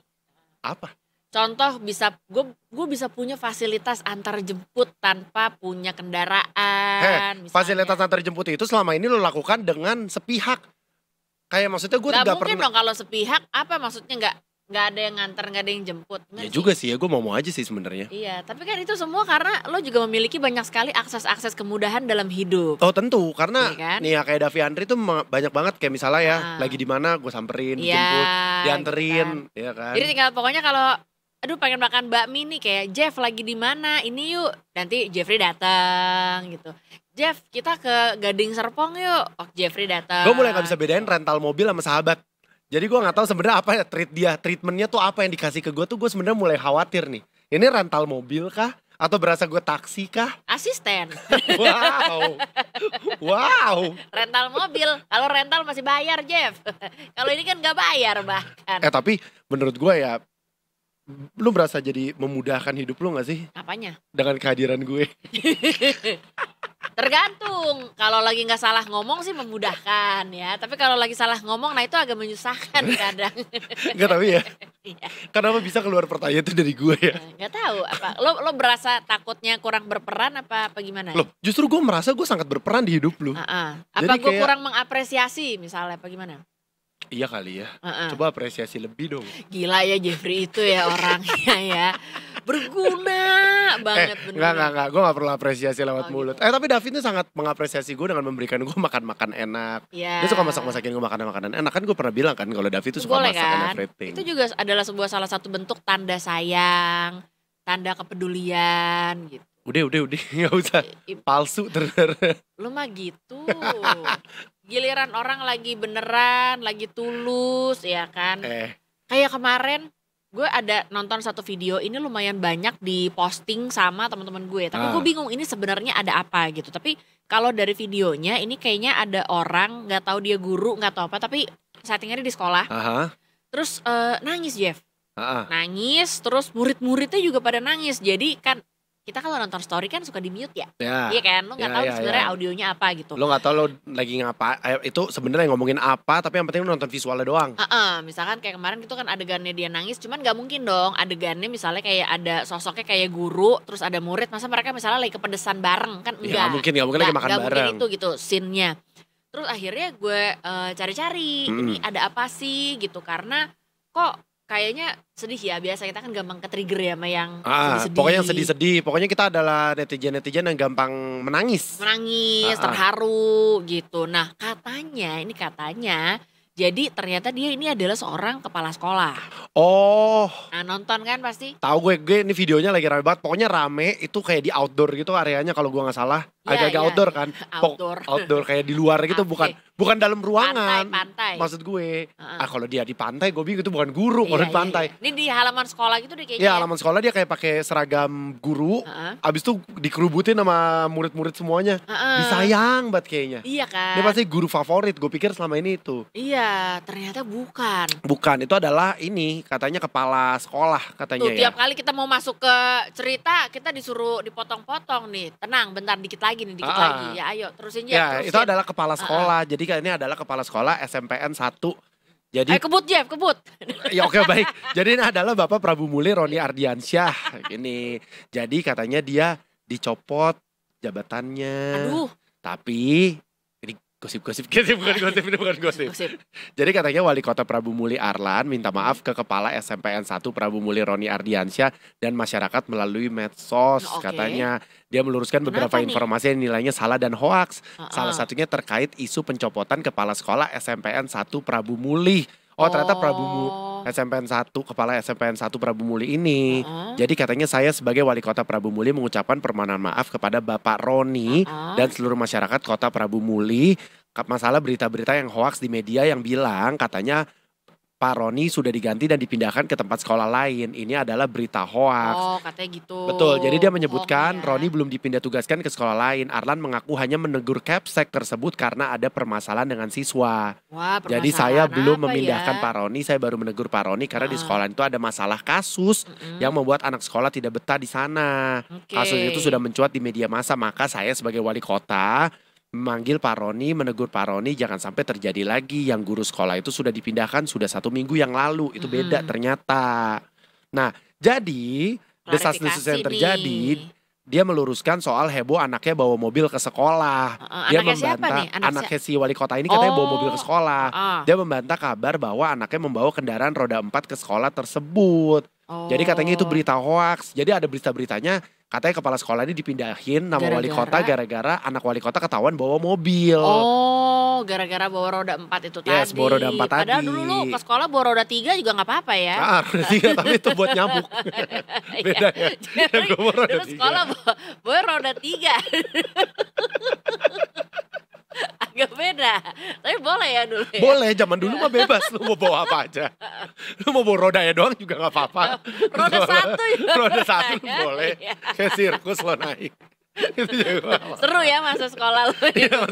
Apa? Contoh gue bisa punya fasilitas antar jemput tanpa punya kendaraan. misalnya. Fasilitas antar jemput itu selama ini lo lakukan dengan sepihak. Kayak maksudnya gue Nggak gak mungkin pernah. dong kalau sepihak, apa maksudnya nggak ada yang nganter, nggak ada yang jemput. Ya Ngerti? juga sih ya, gue mau aja sih sebenarnya. Iya, tapi kan itu semua karena lo juga memiliki banyak sekali akses-akses kemudahan dalam hidup. Oh tentu, karena Iya kan? nih ya kayak Davi Andri tuh banyak banget kayak misalnya ya Ah. lagi di mana gue samperin, Iya, dijemput, gitu dianterin, kan. ya kan. Jadi tinggal pokoknya kalau aduh pengen makan bakmi nih, kayak Jeff lagi di mana ini yuk, nanti Jeffrey datang gitu. Jeff kita ke Gading Serpong yuk, Jeffrey datang. Gue mulai gak bisa bedain rental mobil sama sahabat. Jadi gue nggak tahu sebenarnya apa ya treatmentnya tuh apa yang dikasih ke gue tuh, gue sebenarnya mulai khawatir nih. Ini rental mobil kah? Atau berasa gue taksi kah? Asisten, Wow, wow. rental mobil. Kalau rental masih bayar Jeff. Kalau ini kan nggak bayar bahkan. Tapi menurut gue ya, lu berasa jadi memudahkan hidup lu gak sih? Apanya? Dengan kehadiran gue. Tergantung. Kalau lagi nggak salah ngomong sih memudahkan ya. Tapi kalau lagi salah ngomong, nah itu agak menyusahkan kadang. Enggak tapi ya, Iya. kenapa bisa keluar pertanyaan itu dari gue ya? Nggak tahu apa. Lo berasa takutnya kurang berperan apa gimana? Loh, justru gue merasa gue sangat berperan di hidup lu. Apa Jadi gue kayak- kurang mengapresiasi misalnya apa gimana? Iya kali ya. Heeh. Coba apresiasi lebih dong. Gila ya Jeffrey itu ya orangnya ya. Berguna banget bener. Enggak. Gue gak perlu apresiasi lewat Oh, mulut. gitu. Tapi David ini sangat mengapresiasi gue dengan memberikan gue makan-makan enak. Ya. Dia suka masakin gue makanan-makanan enak. Kan gue pernah bilang kan kalau David itu suka Boleh masak and kan? everything. Itu juga adalah salah satu bentuk tanda sayang, tanda kepedulian gitu. Udah. Gak usah palsu terus. Lu mah gitu. Giliran orang lagi beneran, lagi tulus ya kan. Kayak kemarin gue ada nonton satu video, ini lumayan banyak diposting sama teman-teman gue. Tapi gue bingung ini sebenarnya ada apa gitu. Tapi kalau dari videonya ini kayaknya ada orang, nggak tahu dia guru, nggak tahu apa, tapi settingannya di sekolah. Aha. Terus nangis Jeff. Aha. Nangis, terus murid-muridnya juga pada nangis. Jadi kan kita kalau nonton story kan suka di mute ya. Ya. Iya kan, lu nggak tahu sebenarnya audionya apa gitu. Lo nggak tahu lo lagi ngapa. Itu sebenarnya ngomongin apa, tapi yang penting lo nonton visualnya doang. Misalkan kayak kemarin itu kan adegannya dia nangis, cuman nggak mungkin dong adegannya misalnya kayak ada sosoknya kayak guru, terus ada murid, masa mereka misalnya lagi kepedesan bareng kan enggak. Nggak mungkin lagi makan bareng. Nggak mungkin itu gitu scene-nya. Terus akhirnya gue cari-cari ini ada apa sih gitu, karena kok kayaknya sedih ya, biasa kita kan gampang ke-trigger ya sama yang sedih-sedih. Pokoknya yang sedih-sedih, pokoknya kita adalah netizen-netizen yang gampang menangis. Terharu gitu. Nah katanya, jadi ternyata dia ini adalah seorang kepala sekolah. Oh. Nah nonton kan pasti? Tahu gue ini videonya lagi rame banget. Pokoknya rame itu kayak di outdoor gitu areanya kalau gue nggak salah. Agak-agak outdoor kan. Outdoor kayak di luar gitu, bukan dalam ruangan. Pantai. Maksud gue. Kalau dia di pantai gue bingung itu bukan guru kalau di pantai. Ini di halaman sekolah gitu deh kayaknya. Iya, halaman sekolah dia kayak pakai seragam guru. Abis itu dikerubutin sama murid-murid semuanya. Disayang banget kayaknya. Iya kan. Dia pasti guru favorit. Gue pikir selama ini itu. Iya, ternyata bukan. Bukan, itu adalah ini katanya kepala sekolah katanya. Tuh, tiap kali kita mau masuk ke cerita kita disuruh dipotong-potong nih. Tenang, bentar dikit lagi. Ya ayo terusin Jeff. Ya, terusin. itu adalah kepala sekolah. Jadi ini adalah kepala sekolah SMPN 1. Jadi kebut Jeff, kebut. Ya oke baik. Jadi ini adalah Bapak Prabu Muli Roni Ardiansyah. Ini. Jadi katanya dia dicopot jabatannya. Aduh. Tapi ini gosip. Ini bukan gosip. Jadi katanya Wali Kota Prabu Muli Arlan minta maaf ke Kepala SMPN 1 Prabu Muli Roni Ardiansyah dan masyarakat melalui medsos. Katanya dia meluruskan beberapa informasi yang nilainya salah dan hoaks. Salah satunya terkait isu pencopotan Kepala Sekolah SMPN 1 Prabu Muli. Ternyata SMPN 1, Kepala SMPN 1 Prabu Muli ini. Jadi katanya saya sebagai Wali Kota Prabu Muli mengucapkan permohonan maaf kepada Bapak Roni dan seluruh masyarakat Kota Prabu Muli masalah berita-berita yang hoaks di media yang bilang katanya Pak Roni sudah diganti dan dipindahkan ke tempat sekolah lain. Ini adalah berita hoaks. Katanya gitu. Betul, jadi dia menyebutkan Roni belum dipindah tugaskan ke sekolah lain. Arlan mengaku hanya menegur Capsek tersebut karena ada permasalahan dengan siswa. Jadi saya belum memindahkan Pak Roni, saya baru menegur Pak Roni karena di sekolah itu ada masalah kasus yang membuat anak sekolah tidak betah di sana. Kasus itu sudah mencuat di media massa, maka saya sebagai wali kota memanggil Pak Roni, menegur Pak Roni jangan sampai terjadi lagi. Yang guru sekolah itu sudah dipindahkan sudah 1 minggu yang lalu. Itu beda ternyata. Nah jadi desas-desus yang terjadi, dia meluruskan soal heboh anaknya bawa mobil ke sekolah. Dia membantah anaknya si wali kota ini katanya bawa mobil ke sekolah. Dia membantah kabar bahwa anaknya membawa kendaraan roda 4 ke sekolah tersebut. Jadi katanya itu berita hoaks. Jadi ada berita-beritanya katanya kepala sekolah ini dipindahin nama wali kota gara-gara anak wali kota ketahuan bawa mobil. Gara-gara bawa roda 4 itu tadi. Yes, bawa roda 4 tadi. Padahal dulu lu ke sekolah bawa roda 3 juga gak apa-apa ya. Roda 3 tapi itu buat nyamuk. Beda ya. Dulu sekolah bawa roda 3. Agak beda. Tapi boleh ya dulu ya? Boleh, zaman dulu mah bebas. Lu mau bawa apa aja. Lu mau bawa rodanya doang juga gak apa-apa. Roda 1 juga. Roda 1 boleh. Kayak sirkus lo naik. Itu juga seru ya masa sekolah lu. Iya,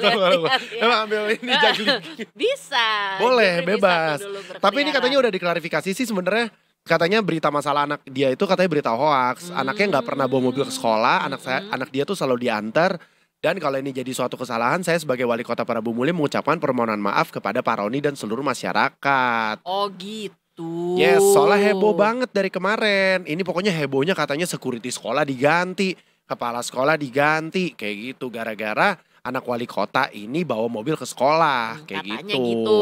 emang ambil ini juggling. Bisa. Boleh, bebas. Tapi ini katanya udah diklarifikasi sih sebenarnya. Katanya berita masalah anak dia itu katanya berita hoaks. Anaknya nggak pernah bawa mobil ke sekolah. Anak dia tuh selalu diantar. Dan kalau ini jadi suatu kesalahan, saya sebagai wali kota Prabu Muli mengucapkan permohonan maaf kepada Pak Roni dan seluruh masyarakat. Oh gitu. Yes, soalnya heboh banget dari kemarin. Ini pokoknya hebohnya katanya security sekolah diganti, kepala sekolah diganti, kayak gitu. Gara-gara anak wali kota ini bawa mobil ke sekolah, kayak katanya gitu,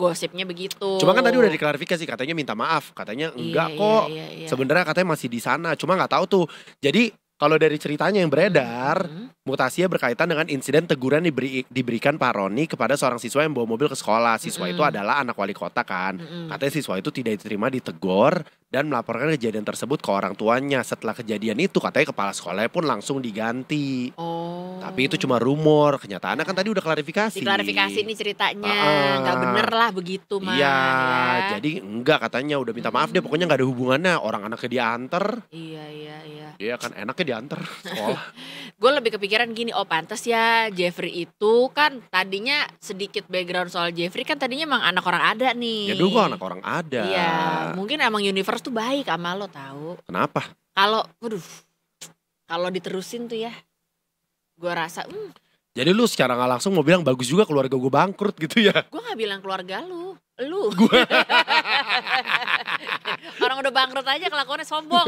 gosipnya begitu. Cuma kan tadi udah diklarifikasi, katanya minta maaf, katanya enggak kok. Sebenarnya katanya masih di sana, cuma nggak tahu tuh. Jadi kalau dari ceritanya yang beredar, mutasinya berkaitan dengan insiden teguran diberikan Pak Roni kepada seorang siswa yang bawa mobil ke sekolah. Siswa itu adalah anak wali kota kan. Katanya siswa itu tidak diterima, ditegur dan melaporkan kejadian tersebut ke orang tuanya. Setelah kejadian itu katanya kepala sekolahnya pun langsung diganti. Tapi itu cuma rumor, kenyataannya kan tadi udah klarifikasi. Diklarifikasi nih ceritanya, nggak bener lah begitu mah. Iya, jadi enggak katanya udah minta maaf deh, pokoknya nggak ada hubungannya. Orang anaknya diantar. Iya. Iya kan enaknya diantar sekolah. Gue lebih kepikiran gini, pantes ya Jeffrey itu kan tadinya sedikit background soal Jeffrey kan tadinya emang anak orang ada nih. Ya dulu anak orang ada. Iya, mungkin emang universe tuh baik sama lo tahu. Kenapa? Kalau, kalau diterusin tuh ya, gue rasa Jadi lu secara gak langsung mau bilang bagus juga keluarga gue bangkrut gitu ya? gue gak bilang keluarga lu. Orang udah bangkrut aja kelakuannya sombong,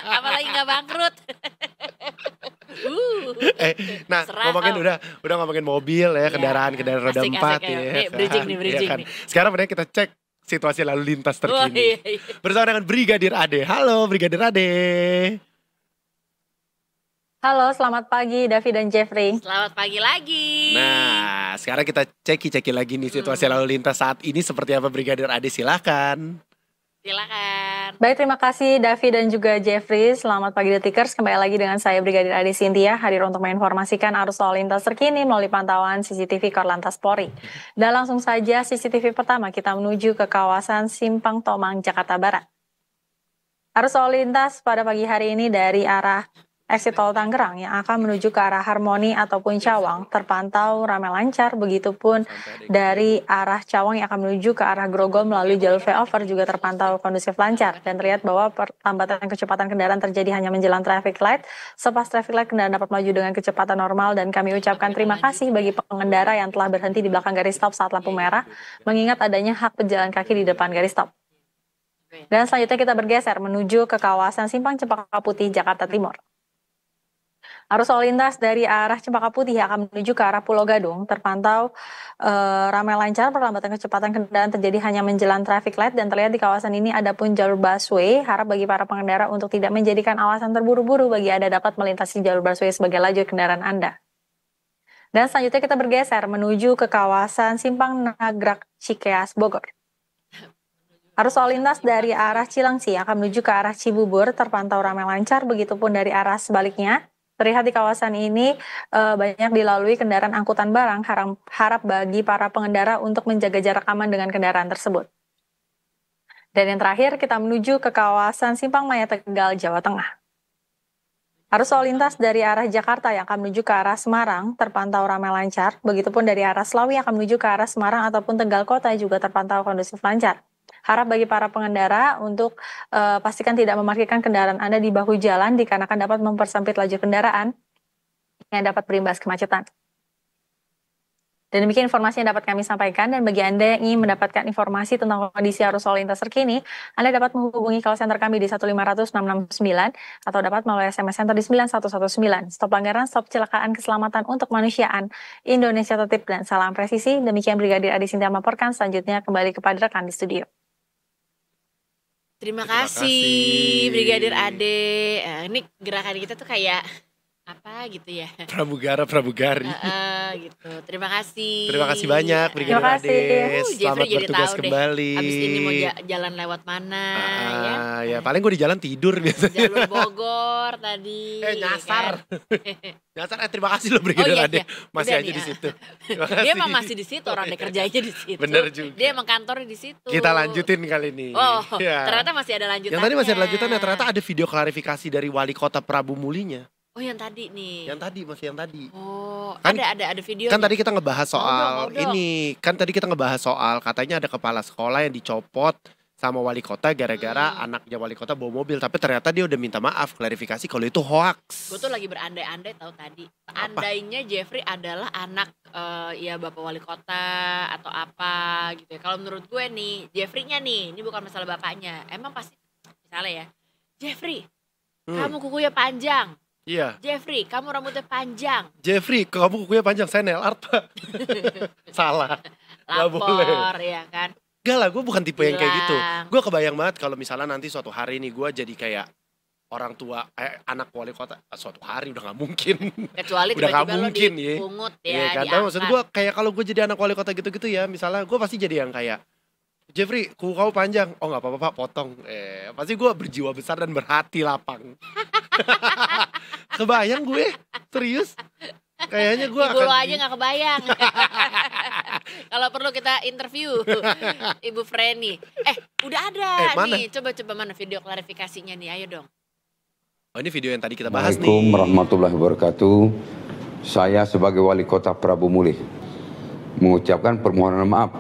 apalagi gak bangkrut. Nah Serah, ngomongin udah ngomongin mobil ya, kendaraan roda asik, 4 asik, ya. nih, bridging kan? nih. Sekarang mending kita cek situasi lalu lintas terkini. Iya. Bersama dengan Brigadir Ade. Halo Brigadir Ade. Halo, selamat pagi Davi dan Jeffrey. Selamat pagi lagi. Nah, sekarang kita ceki lagi nih situasi lalu lintas saat ini seperti apa Brigadir Ade, silakan. Silakan. Baik, terima kasih Davi dan juga Jeffrey. Selamat pagi Detikers, kembali lagi dengan saya Brigadir Ade Cynthia, hadir untuk menginformasikan arus lalu lintas terkini melalui pantauan CCTV Korlantas Polri. Dan langsung saja CCTV pertama kita menuju ke kawasan Simpang Tomang, Jakarta Barat. Arus lalu lintas pada pagi hari ini dari arah exit tol Tangerang yang akan menuju ke arah Harmoni ataupun Cawang terpantau ramai lancar, begitupun dari arah Cawang yang akan menuju ke arah Grogol melalui jalur flyover juga terpantau kondusif lancar, dan terlihat bahwa perlambatan kecepatan kendaraan terjadi hanya menjelang traffic light. Sepas traffic light kendaraan dapat maju dengan kecepatan normal, dan kami ucapkan terima kasih bagi pengendara yang telah berhenti di belakang garis stop saat lampu merah, mengingat adanya hak pejalan kaki di depan garis stop. Dan selanjutnya kita bergeser menuju ke kawasan Simpang Cempaka Putih, Jakarta Timur. Arus lalu lintas dari arah Cempaka Putih yang akan menuju ke arah Pulau Gadung terpantau ramai lancar, perlambatan kecepatan kendaraan terjadi hanya menjelang traffic light, dan terlihat di kawasan ini ada pun jalur busway. Harap bagi para pengendara untuk tidak menjadikan alasan terburu-buru bagi Anda dapat melintasi jalur busway sebagai lajur kendaraan Anda. Dan selanjutnya kita bergeser menuju ke kawasan Simpang Nagrak Cikeas, Bogor. Arus lalu lintas dari arah Cilengsi akan menuju ke arah Cibubur terpantau ramai lancar, begitupun dari arah sebaliknya. Terlihat di kawasan ini banyak dilalui kendaraan angkutan barang. Harap bagi para pengendara untuk menjaga jarak aman dengan kendaraan tersebut. Dan yang terakhir kita menuju ke kawasan Simpang Maya Tegal, Jawa Tengah. Arus lalu lintas dari arah Jakarta yang akan menuju ke arah Semarang terpantau ramai lancar. Begitupun dari arah Slawi yang akan menuju ke arah Semarang ataupun Tegal Kota juga terpantau kondusif lancar. Harap bagi para pengendara untuk pastikan tidak memarkirkan kendaraan Anda di bahu jalan dikarenakan dapat mempersempit laju kendaraan yang dapat berimbas kemacetan. Dan demikian informasi yang dapat kami sampaikan, dan bagi Anda yang ingin mendapatkan informasi tentang kondisi arus lalu lintas terkini, Anda dapat menghubungi call center kami di 1500669 atau dapat melalui SMS center di 9119. Stop pelanggaran, stop kecelakaan, keselamatan untuk kemanusiaan. Indonesia tertib dan salam presisi. Demikian Brigadir Ade Cynthia melaporkan, selanjutnya kembali kepada rekan di studio. Terima kasih Brigadir Ade. Ini gerakan kita tuh kayak apa gitu ya? Pramugari. Gitu. Terima kasih. Terima kasih banyak Brigadir Ade. Selamat jadi bertugas tahu kembali. Deh, abis ini mau jalan lewat mana ya paling gue di jalan tidur biasanya. Jalur Bogor tadi. Nyasar. Kan? Nyasar, terima kasih loh Brigadir Ade. Masih udah aja nih, di situ. Dia emang masih di situ, orang dia kerjanya di situ. Bener juga. Dia emang kantornya di situ. Kita lanjutin kali ini. Ternyata masih ada lanjutannya. Yang tadi masih ada lanjutannya, ternyata ada video klarifikasi dari Wali Kota Prabu Mulinya. Oh, yang tadi nih. Yang tadi. Oh, kan, ada video. Kan tadi kita ngebahas soal Ngobrol. ini. Kan tadi kita ngebahas soal katanya ada kepala sekolah yang dicopot sama wali kota gara-gara anaknya wali kota bawa mobil, tapi ternyata dia udah minta maaf, klarifikasi kalau itu hoax. Gue tuh lagi berandai-andai tahu tadi. Andainya Jeffrey adalah anak ya bapak wali kota atau apa gitu ya. Kalau menurut gue nih, Jeffrey-nya nih, ini bukan masalah bapaknya. Emang pasti misalnya ya, Jeffrey, kamu kukunya panjang. Iya. Jeffrey, kamu rambutnya panjang. Jeffrey, kamu kukunya panjang, saya nail art Pak. Salah. Lapor ya kan. Gak lah, gue bukan tipe yang kayak gitu. Gue kebayang banget kalau misalnya nanti suatu hari nih gue jadi kayak orang tua, anak wali kota. Suatu hari udah gak mungkin. Kecuali udah tiba-tiba lo dipungut ya, kan? Tapi maksud gue kayak kalau gue jadi anak wali kota gitu-gitu ya, misalnya gue pasti jadi yang kayak, Jeffrey, kuku kamu panjang. Oh gak apa-apa Pak, potong. Pasti gue berjiwa besar dan berhati lapang. Kebayang gue, serius. Kayaknya gue Ibu lo aja gak kebayang. Kalau perlu kita interview Ibu Freni. Udah ada nih. Coba-coba mana video klarifikasinya nih, ayo dong. Oh, ini video yang tadi kita bahas nih. Assalamualaikum warahmatullahi wabarakatuh. Saya sebagai wali kota Prabu Mulih mengucapkan permohonan maaf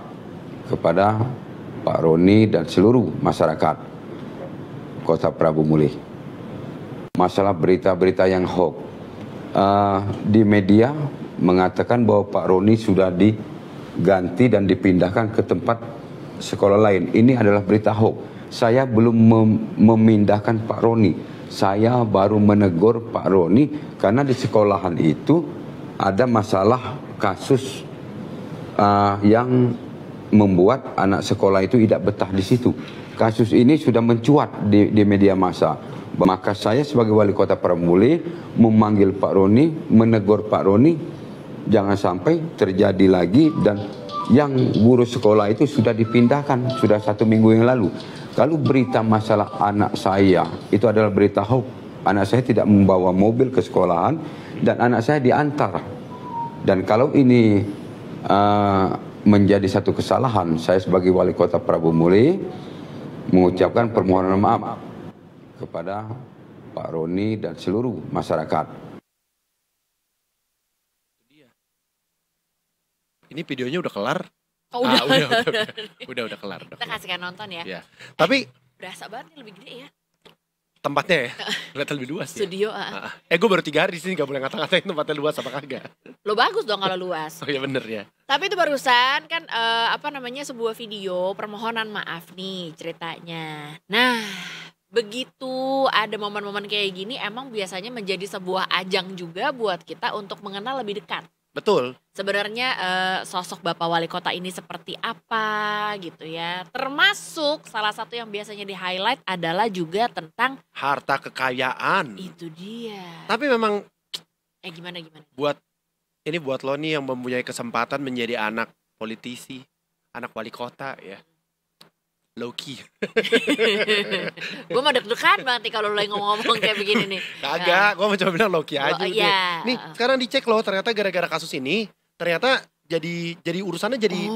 kepada Pak Roni dan seluruh masyarakat Kota Prabu Mulih. masalah berita-berita yang hoax. Di media mengatakan bahwa Pak Roni sudah diganti dan dipindahkan ke tempat sekolah lain. Ini adalah berita hoax. Saya belum memindahkan Pak Roni. Saya baru menegur Pak Roni karena di sekolahan itu ada masalah kasus yang membuat anak sekolah itu tidak betah di situ. Kasus ini sudah mencuat di media massa. Maka saya sebagai wali kota Pramuli memanggil Pak Roni, menegur Pak Roni, jangan sampai terjadi lagi, dan yang guru sekolah itu sudah dipindahkan, sudah 1 minggu yang lalu. Kalau berita masalah anak saya itu adalah berita hoax. Anak saya tidak membawa mobil ke sekolahan dan anak saya diantar. Dan kalau ini menjadi satu kesalahan, saya sebagai wali kota Prabu Muli mengucapkan permohonan maaf kepada Pak Roni dan seluruh masyarakat. Ini videonya udah kelar. Oh, udah. Udah kelar. Kita kasihkan nonton ya. Ya. Tapi berasa banget nih, lebih gede ya. Tempatnya ya, kelihatan lebih luas ya. Studio. Gue baru 3 hari di sini, gak boleh ngata-ngatain tempatnya luas apa kagak. Lo bagus dong kalau luas. Oh iya bener ya. Tapi itu barusan kan sebuah video permohonan maaf nih ceritanya. Nah, begitu ada momen-momen kayak gini emang biasanya menjadi sebuah ajang juga buat kita untuk mengenal lebih dekat. Betul. Sebenarnya sosok Bapak Wali Kota ini seperti apa gitu ya. Termasuk salah satu yang biasanya di-highlight adalah juga tentang harta kekayaan. Itu dia. Tapi memang gimana? Buat lo nih yang mempunyai kesempatan menjadi anak politisi, anak wali kota ya. Low key. Gue mah deg-degan banget nih kalau lo ngomong-ngomong kayak begini nih. Kagak, gue coba bilang low key aja. Iya. Nih sekarang dicek loh, ternyata gara-gara kasus ini ternyata jadi urusannya jadi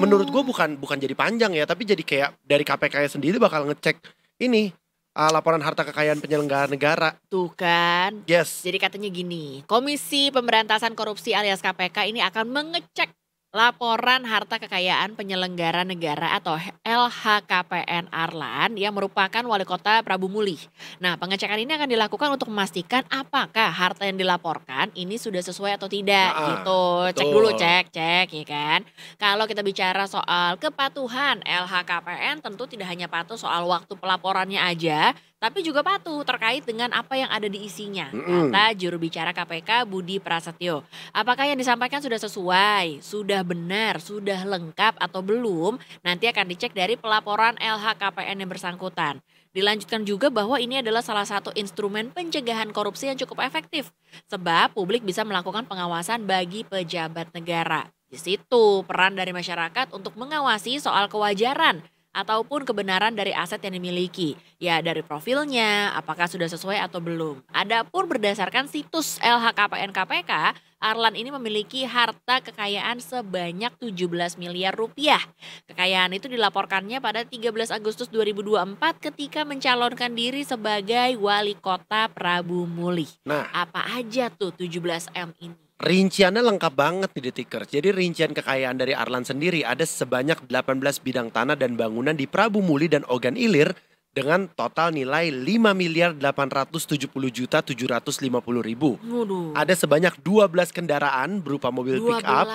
menurut gue bukan jadi panjang ya, tapi jadi kayak dari KPK sendiri bakal ngecek ini laporan harta kekayaan penyelenggara negara. Tuh kan. Yes. Jadi katanya gini, Komisi Pemberantasan Korupsi alias KPK ini akan mengecek laporan harta kekayaan penyelenggara negara atau LHKPN Arlan yang merupakan wali kota Prabu Muli. Nah, pengecekan ini akan dilakukan untuk memastikan apakah harta yang dilaporkan ini sudah sesuai atau tidak gitu. Betul. Cek dulu, cek ya kan. Kalau kita bicara soal kepatuhan LHKPN tentu tidak hanya patuh soal waktu pelaporannya aja, tapi juga patuh terkait dengan apa yang ada di isinya. Kata juru bicara KPK Budi Prasetyo. Apakah yang disampaikan sudah sesuai, sudah benar, sudah lengkap atau belum? Nanti akan dicek dari pelaporan LHKPN yang bersangkutan. Dilanjutkan juga bahwa ini adalah salah satu instrumen pencegahan korupsi yang cukup efektif. Sebab publik bisa melakukan pengawasan bagi pejabat negara. Di situ peran dari masyarakat untuk mengawasi soal kewajaran ataupun kebenaran dari aset yang dimiliki. Ya dari profilnya, apakah sudah sesuai atau belum. Adapun berdasarkan situs LHKPN KPK, Arlan ini memiliki harta kekayaan sebanyak 17 miliar rupiah. Kekayaan itu dilaporkannya pada 13 Agustus 2024 ketika mencalonkan diri sebagai wali kota Prabu Muli. Nah, apa aja tuh 17M ini? Rinciannya lengkap banget di Detikers. Jadi rincian kekayaan dari Arlan sendiri ada sebanyak 18 bidang tanah dan bangunan di Prabu Muli dan Ogan Ilir dengan total nilai 5.870.750.000. Ada sebanyak 12 kendaraan berupa mobil pick up,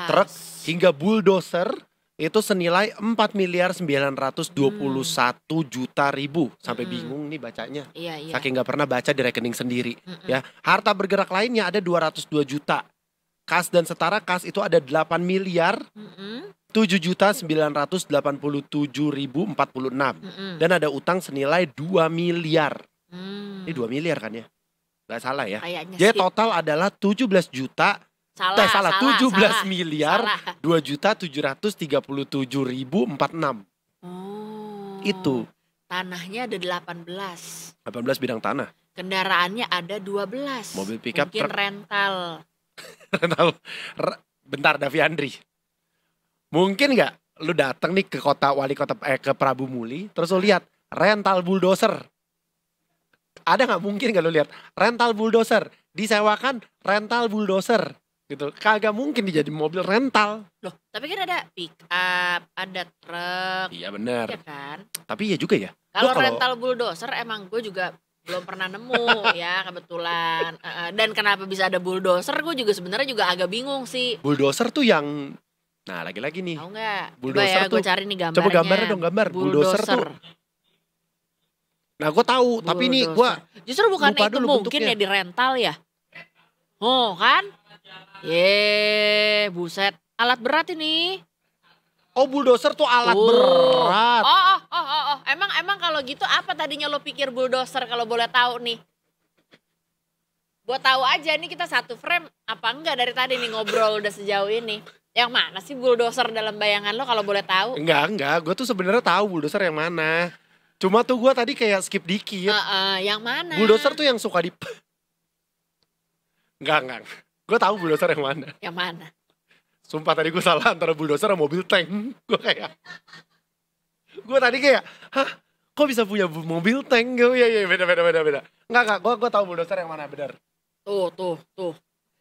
truk hingga bulldozer itu senilai 4.921.000.000. Sampai bingung nih bacanya. Iya. Saking gak pernah baca di rekening sendiri. Ya, harta bergerak lainnya ada 202 juta. Kas dan setara kas itu ada 8 miliar 7.987.046. Dan ada utang senilai 2 miliar. Ini 2 miliar kan ya? Gak salah ya. Jadi total adalah 17 juta. Salah, 17 miliar 2.737.046. Itu. Tanahnya ada 18 bidang tanah. Kendaraannya ada 12. Mobil pickup, mungkin rental. Bentar Davi Andri. Mungkin nggak lu datang nih ke wali kota ke Prabu Muli, terus lu lihat rental bulldozer. Ada nggak mungkin nggak lu lihat rental bulldozer disewakan rental bulldozer gitu? Kagak mungkin dijadi mobil rental. Loh, tapi kan ada pick up, ada truk. Iya benar. Iya kan? Tapi iya juga ya. Kalau rental bulldozer emang gue juga belum pernah nemu ya kebetulan. Dan kenapa bisa ada bulldozer gue juga sebenarnya juga agak bingung sih. Bulldozer tuh yang, nah lagi-lagi nih. Tahu nggak? Coba Bulldozer ya tuh, gue cari nih gambarnya. coba gambarnya dong, gambar. Bulldozer tuh. Nah gue tahu, tapi ini gue justru bukan lupa itu dulu mungkin bentuknya. ya di rental ya. Oh kan? Buset. Alat berat ini. Oh bulldozer tuh alat Oh. berat. Oh. Emang kalau gitu apa tadinya lo pikir bulldozer kalau boleh tahu nih? Gue tahu aja nih kita satu frame apa enggak dari tadi nih ngobrol udah sejauh ini. Yang mana sih bulldozer dalam bayangan lo kalau boleh tahu? Enggak, gue tuh sebenarnya tahu bulldozer yang mana. Cuma tuh gue tadi kayak skip dikit. Yang mana? Bulldozer tuh yang suka di... Enggak. Gue tahu bulldozer yang mana. Yang mana? Sumpah tadi gue salah antara bulldozer sama mobil tank. Gue tadi kayak, hah? Kok bisa punya mobil tank? Iya, beda. Enggak, gue tahu bulldozer yang mana, benar. Tuh.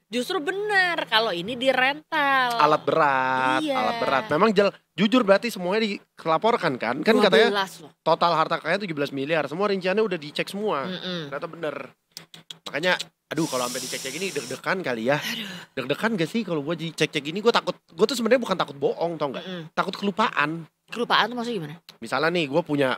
Justru benar kalau ini di rental. Alat berat, Iya. alat berat. Memang jujur berarti semuanya dikelaporkan kan? Kan 12 katanya loh. total harta kekayaan 17 miliar. Semua rinciannya udah dicek semua. Mm-mm. Ternyata bener. Makanya, aduh kalau sampai dicek-cek gini deg-degan kali ya. Deg-degan gak sih kalau gue dicek-cek gini? Gue tuh sebenarnya bukan takut bohong, tau nggak? Takut kelupaan. Kelupaan tuh maksudnya gimana? Misalnya nih gue punya,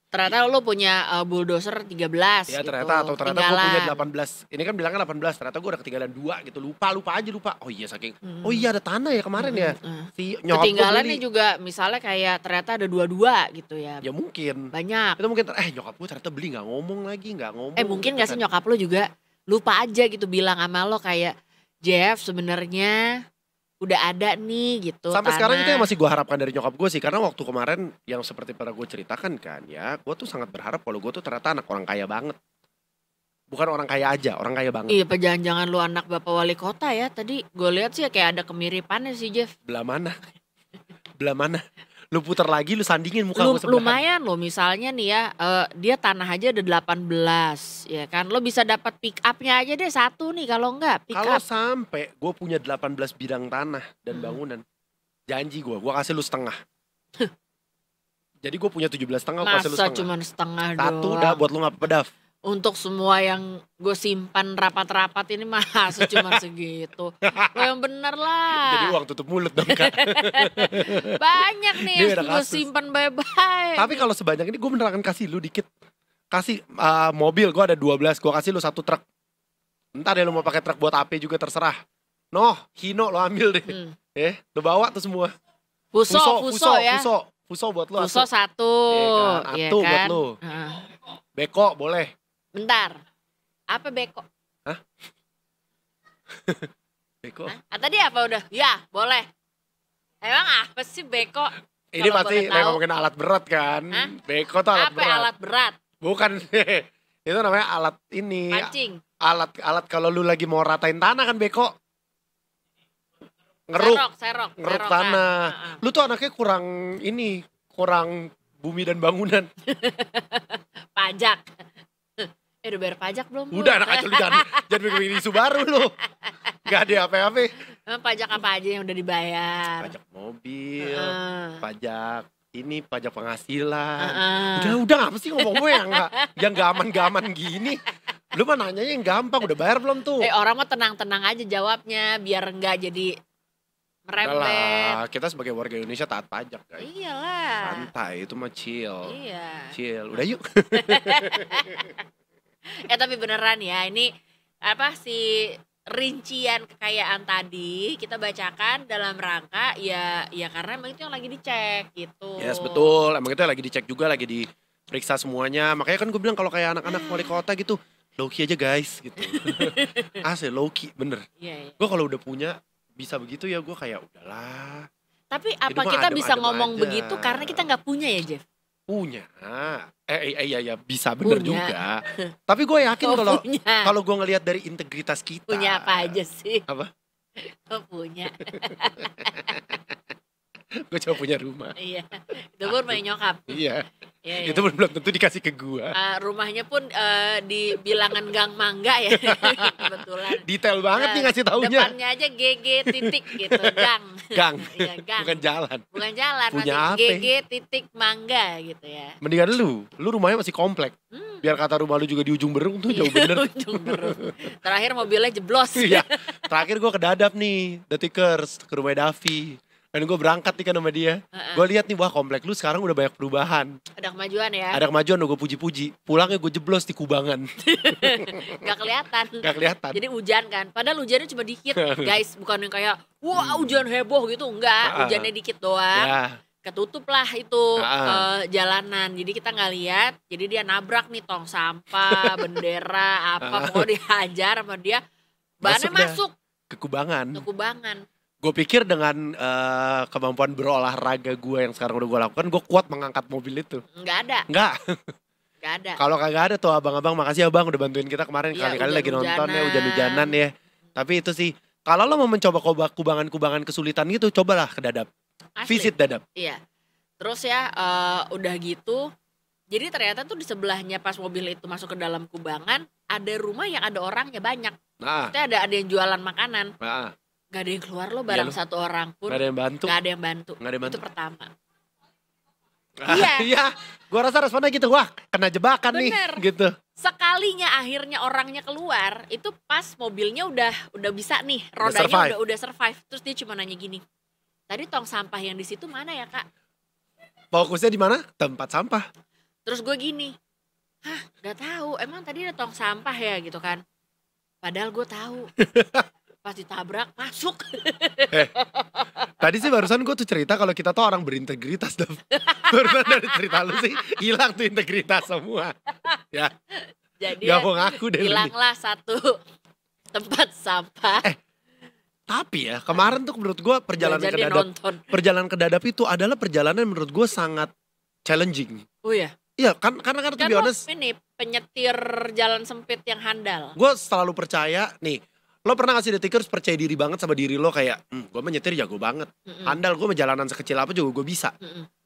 Ternyata lo punya bulldozer 13 ya gitu. ternyata atau ternyata gue punya Ketinggalan. 18. Ini kan bilangnya 18, ternyata gue udah ketinggalan 2 gitu. Lupa aja. Oh iya saking. Oh iya ada tanah ya kemarin ya. Si nyokap gue Ketinggalannya beli. juga misalnya kayak ternyata ada 22 gitu ya. Ya mungkin. Banyak. Itu mungkin nyokap gue ternyata beli nggak ngomong. Mungkin gitu gak sih nyokap lo juga lupa aja gitu bilang sama lo kayak Jeff sebenarnya udah ada nih gitu. Sampai tanah. sekarang itu yang masih gue harapkan dari nyokap gue sih. Karena waktu kemarin yang seperti pernah gue ceritakan kan ya. Gue tuh sangat berharap kalau gue tuh ternyata anak orang kaya banget. Bukan orang kaya aja, orang kaya banget. Iya, jangan lu anak bapak wali kota ya. Tadi gue lihat sih kayak ada kemiripannya sih Jeff. Belah mana? Lu putar lagi, lu sandingin muka gue sebelahan. Lumayan loh misalnya nih ya, dia tanah aja ada 18 ya kan. Lo bisa dapat pick upnya aja deh satu nih kalau enggak pick Kalau up. sampai gue punya 18 bidang tanah dan bangunan, janji gue kasih lu setengah. Jadi gue punya 17,5, gue kasih lu Masa setengah. cuma setengah Satu doang. udah buat lu gak pedaf. Untuk semua yang gue simpan rapat-rapat ini masa cuma segitu. Lo yang bener Jadi lah. uang tutup mulut dong kan. Banyak nih Ini yang ada gue kasus. simpan bye-bye. Tapi kalau sebanyak ini gue bener akan kasih lu dikit. Kasih mobil, gue ada 12, gue kasih lu satu truk. Entar deh lu mau pakai truk buat AP juga terserah. Hino lo ambil deh. Lu bawa tuh semua. Fuso ya. Fuso buat lu. Fuso satu. Iya kan, atu buat lu. Beko boleh. Bentar. Apa beko? Beko. Tadi apa udah? Ya, boleh. Emang apa sih beko? Ini Kalau pasti boleh tahu. ngomongin alat berat kan. Hah? Beko tuh alat Apa berat. alat berat? Bukan. Itu namanya alat ini. Pancing. Alat kalau lu lagi mau ratain tanah kan beko. Serok Ngeruk kan. tanah. Lu tuh anaknya kurang bumi dan bangunan. Pajak. Udah bayar pajak belum? Bu? Udah anak aja lu jangan bikin isu baru lu. Gak ada apa-apa. Emang pajak apa aja yang udah dibayar? Pajak mobil, Heeh. pajak penghasilan. Heeh. Udah apa sih ngomong gue yang gak aman gini. Lu mah nanyanya yang gampang, udah bayar belum tuh? Orang mah tenang-tenang aja jawabnya biar enggak jadi merembet. Udahlah, kita sebagai warga Indonesia taat pajak guys. Iyalah. Santai, itu mah chill. Iya. Chill, udah yuk. Tapi beneran ya, ini apa sih rincian kekayaan tadi kita bacakan dalam rangka ya karena emang itu yang lagi dicek gitu. Yes betul, emang itu lagi dicek juga, lagi diperiksa semuanya. Makanya kan gue bilang kalau kayak anak-anak wali kota gitu, low key aja guys gitu. Asli low key, bener. Iya. Gue kalau udah punya bisa begitu ya gue kayak udahlah. Tapi apa Hidup mah kita bisa adem-adem ngomong aja. begitu karena kita nggak punya ya Jeff? Punya. Iya bisa bener Punya. juga. Tapi gue yakin Oh, kalau gue ngelihat dari integritas kita. Punya apa aja sih? Apa? Oh, punya. Gue cuma punya rumah. Iya. Itu pun punya nyokap. Iya. Iya, iya. Itu belum tentu dikasih ke gua. Rumahnya pun di bilangan Gang Mangga ya. Kebetulan. Detail banget nih ngasih taunya. Depannya aja GG titik gitu, gang. Gang. Iya, gang. Bukan jalan. Bukan jalan, Punya nanti apa? GG titik Mangga gitu ya. Mendingan lu rumahnya masih komplek. Biar kata rumah lu juga di ujung Berung tuh jauh bener. Ujung Berung. Terakhir mobilnya jeblos. Iya. Terakhir gue ke Dadap nih, Detikers, ke rumah Davi. Dan gue berangkat nih kan sama dia. Gue lihat nih, wah komplek lu sekarang udah banyak perubahan. Ada kemajuan ya. Ada kemajuan, gue puji-puji. Pulangnya gue jeblos di Kubangan. Gak kelihatan. Gak kelihatan. Jadi hujan kan. Padahal hujannya cuma dikit. Guys, bukan yang kayak wah hujan heboh gitu. Enggak, hujannya dikit doang. Ya. Ketutup lah itu jalanan. Jadi kita nggak lihat. Jadi dia nabrak nih tong sampah, bendera, apa. Pokoknya dihajar sama dia. Bahannya masuk ke Kubangan. ke Kubangan. Gue pikir dengan kemampuan berolahraga gue yang sekarang udah gue lakukan, gue kuat mengangkat mobil itu. Nggak ada. Enggak. Nggak ada. Kalau kagak ada tuh abang-abang, makasih abang udah bantuin kita kemarin Iya, kali-kali lagi nonton ya, hujan-hujanan ya. Tapi itu sih, kalau lo mau mencoba kubangan-kubangan kesulitan gitu, cobalah ke Dadap. Asli. Visit Dadap. Iya. Terus ya udah gitu. Jadi ternyata tuh di sebelahnya pas mobil itu masuk ke dalam Kubangan, ada rumah yang ada orangnya banyak. Nah, Itu ada yang jualan makanan. nah. Gak ada yang keluar lo bareng Iya, lo. satu orang pun. Gak ada yang bantu. Gak ada yang bantu. Nggak ada yang bantu. Itu pertama. Iya. Iya. Gue rasa responnya gitu, wah kena jebakan Bener. nih. Gitu. Sekalinya akhirnya orangnya keluar, itu pas mobilnya udah bisa nih, Udah rodanya survive. udah survive. Terus dia cuma nanya gini, tadi tong sampah yang di situ mana ya kak? Fokusnya di mana? Tempat sampah. Terus gue gini, hah gak tahu, emang tadi ada tong sampah ya gitu kan? Padahal gue tahu. Pas ditabrak masuk. Tadi sih barusan gue tuh cerita kalau kita tuh orang berintegritas. Barusan dari cerita lu sih hilang tuh integritas semua. Ya. Jadi Gak mau ngaku deh lu nih. hilanglah satu tempat sampah. Tapi ya kemarin tuh menurut gue perjalanan ke Jajannya Dadap. nonton. Perjalanan ke Dadap itu adalah perjalanan yang menurut gue sangat challenging. Oh iya. Iya karena to Kan be lo honest, ini penyetir jalan sempit yang handal. gue selalu percaya nih. Lo pernah gak sih Detikers percaya diri banget sama diri lo kayak, gue menyetir jago banget. Handal gue jalanan sekecil apa juga gue bisa.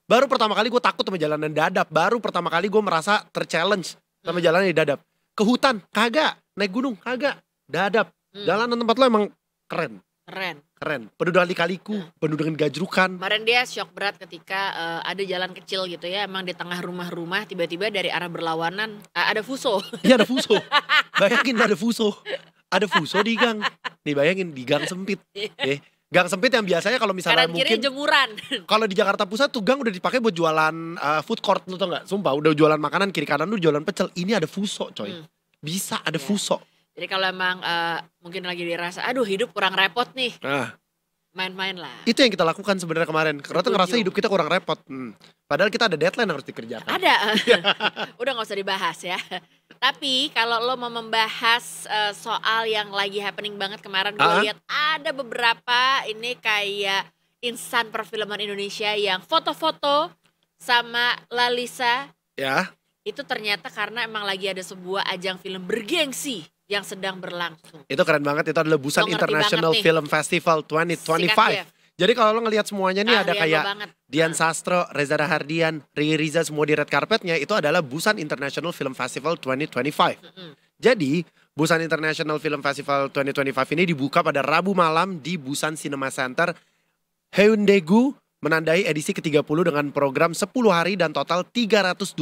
Baru pertama kali gue takut sama jalanan Dadap. Baru pertama kali gue merasa terchallenge sama jalanan di Dadap. Ke hutan, kagak. Naik gunung, kagak. Dadap. Jalanan tempat lo emang keren. Keren. Penuh dengan lika-liku, penuh dengan gajrukan. Kemarin dia shock berat ketika ada jalan kecil gitu ya. Emang di tengah rumah-rumah tiba-tiba dari arah berlawanan ada fuso. Iya ada fuso. Bayangin ada fuso. Ada fuso di gang. Nih bayangin di gang sempit. Gang sempit yang biasanya kalau misalnya Kanan kiri mungkin jemuran. kalau di Jakarta Pusat tuh gang udah dipakai buat jualan food court lu tau gak? Sumpah udah jualan makanan kiri kanan lu jualan pecel. Ini ada fuso coy. Bisa ada fuso. Jadi kalau emang mungkin lagi dirasa aduh hidup kurang repot nih. Nah, Main-main lah. itu yang kita lakukan sebenarnya kemarin. Karena tuh ngerasa hidup kita kurang repot. Padahal kita ada deadline yang harus dikerjakan. Ada. Udah gak usah dibahas ya. Tapi kalau lo mau membahas soal yang lagi happening banget kemarin, gue lihat ada beberapa ini kayak insan perfilman Indonesia yang foto-foto sama Lalisa. Ya. Itu ternyata karena emang lagi ada sebuah ajang film bergengsi yang sedang berlangsung. Itu keren banget. Itu adalah Busan Lo ngerti International banget nih. Film Festival 2025. Sikat ya. Jadi kalau lo ngelihat semuanya nih ada Ahlian lo kayak banget. Dian Sastro, Reza Rahardian, Riri Riza semua di red carpetnya itu adalah Busan International Film Festival 2025. Jadi Busan International Film Festival 2025 ini dibuka pada Rabu malam di Busan Cinema Center Haeundaegu, menandai edisi ke-30 dengan program 10 hari dan total 328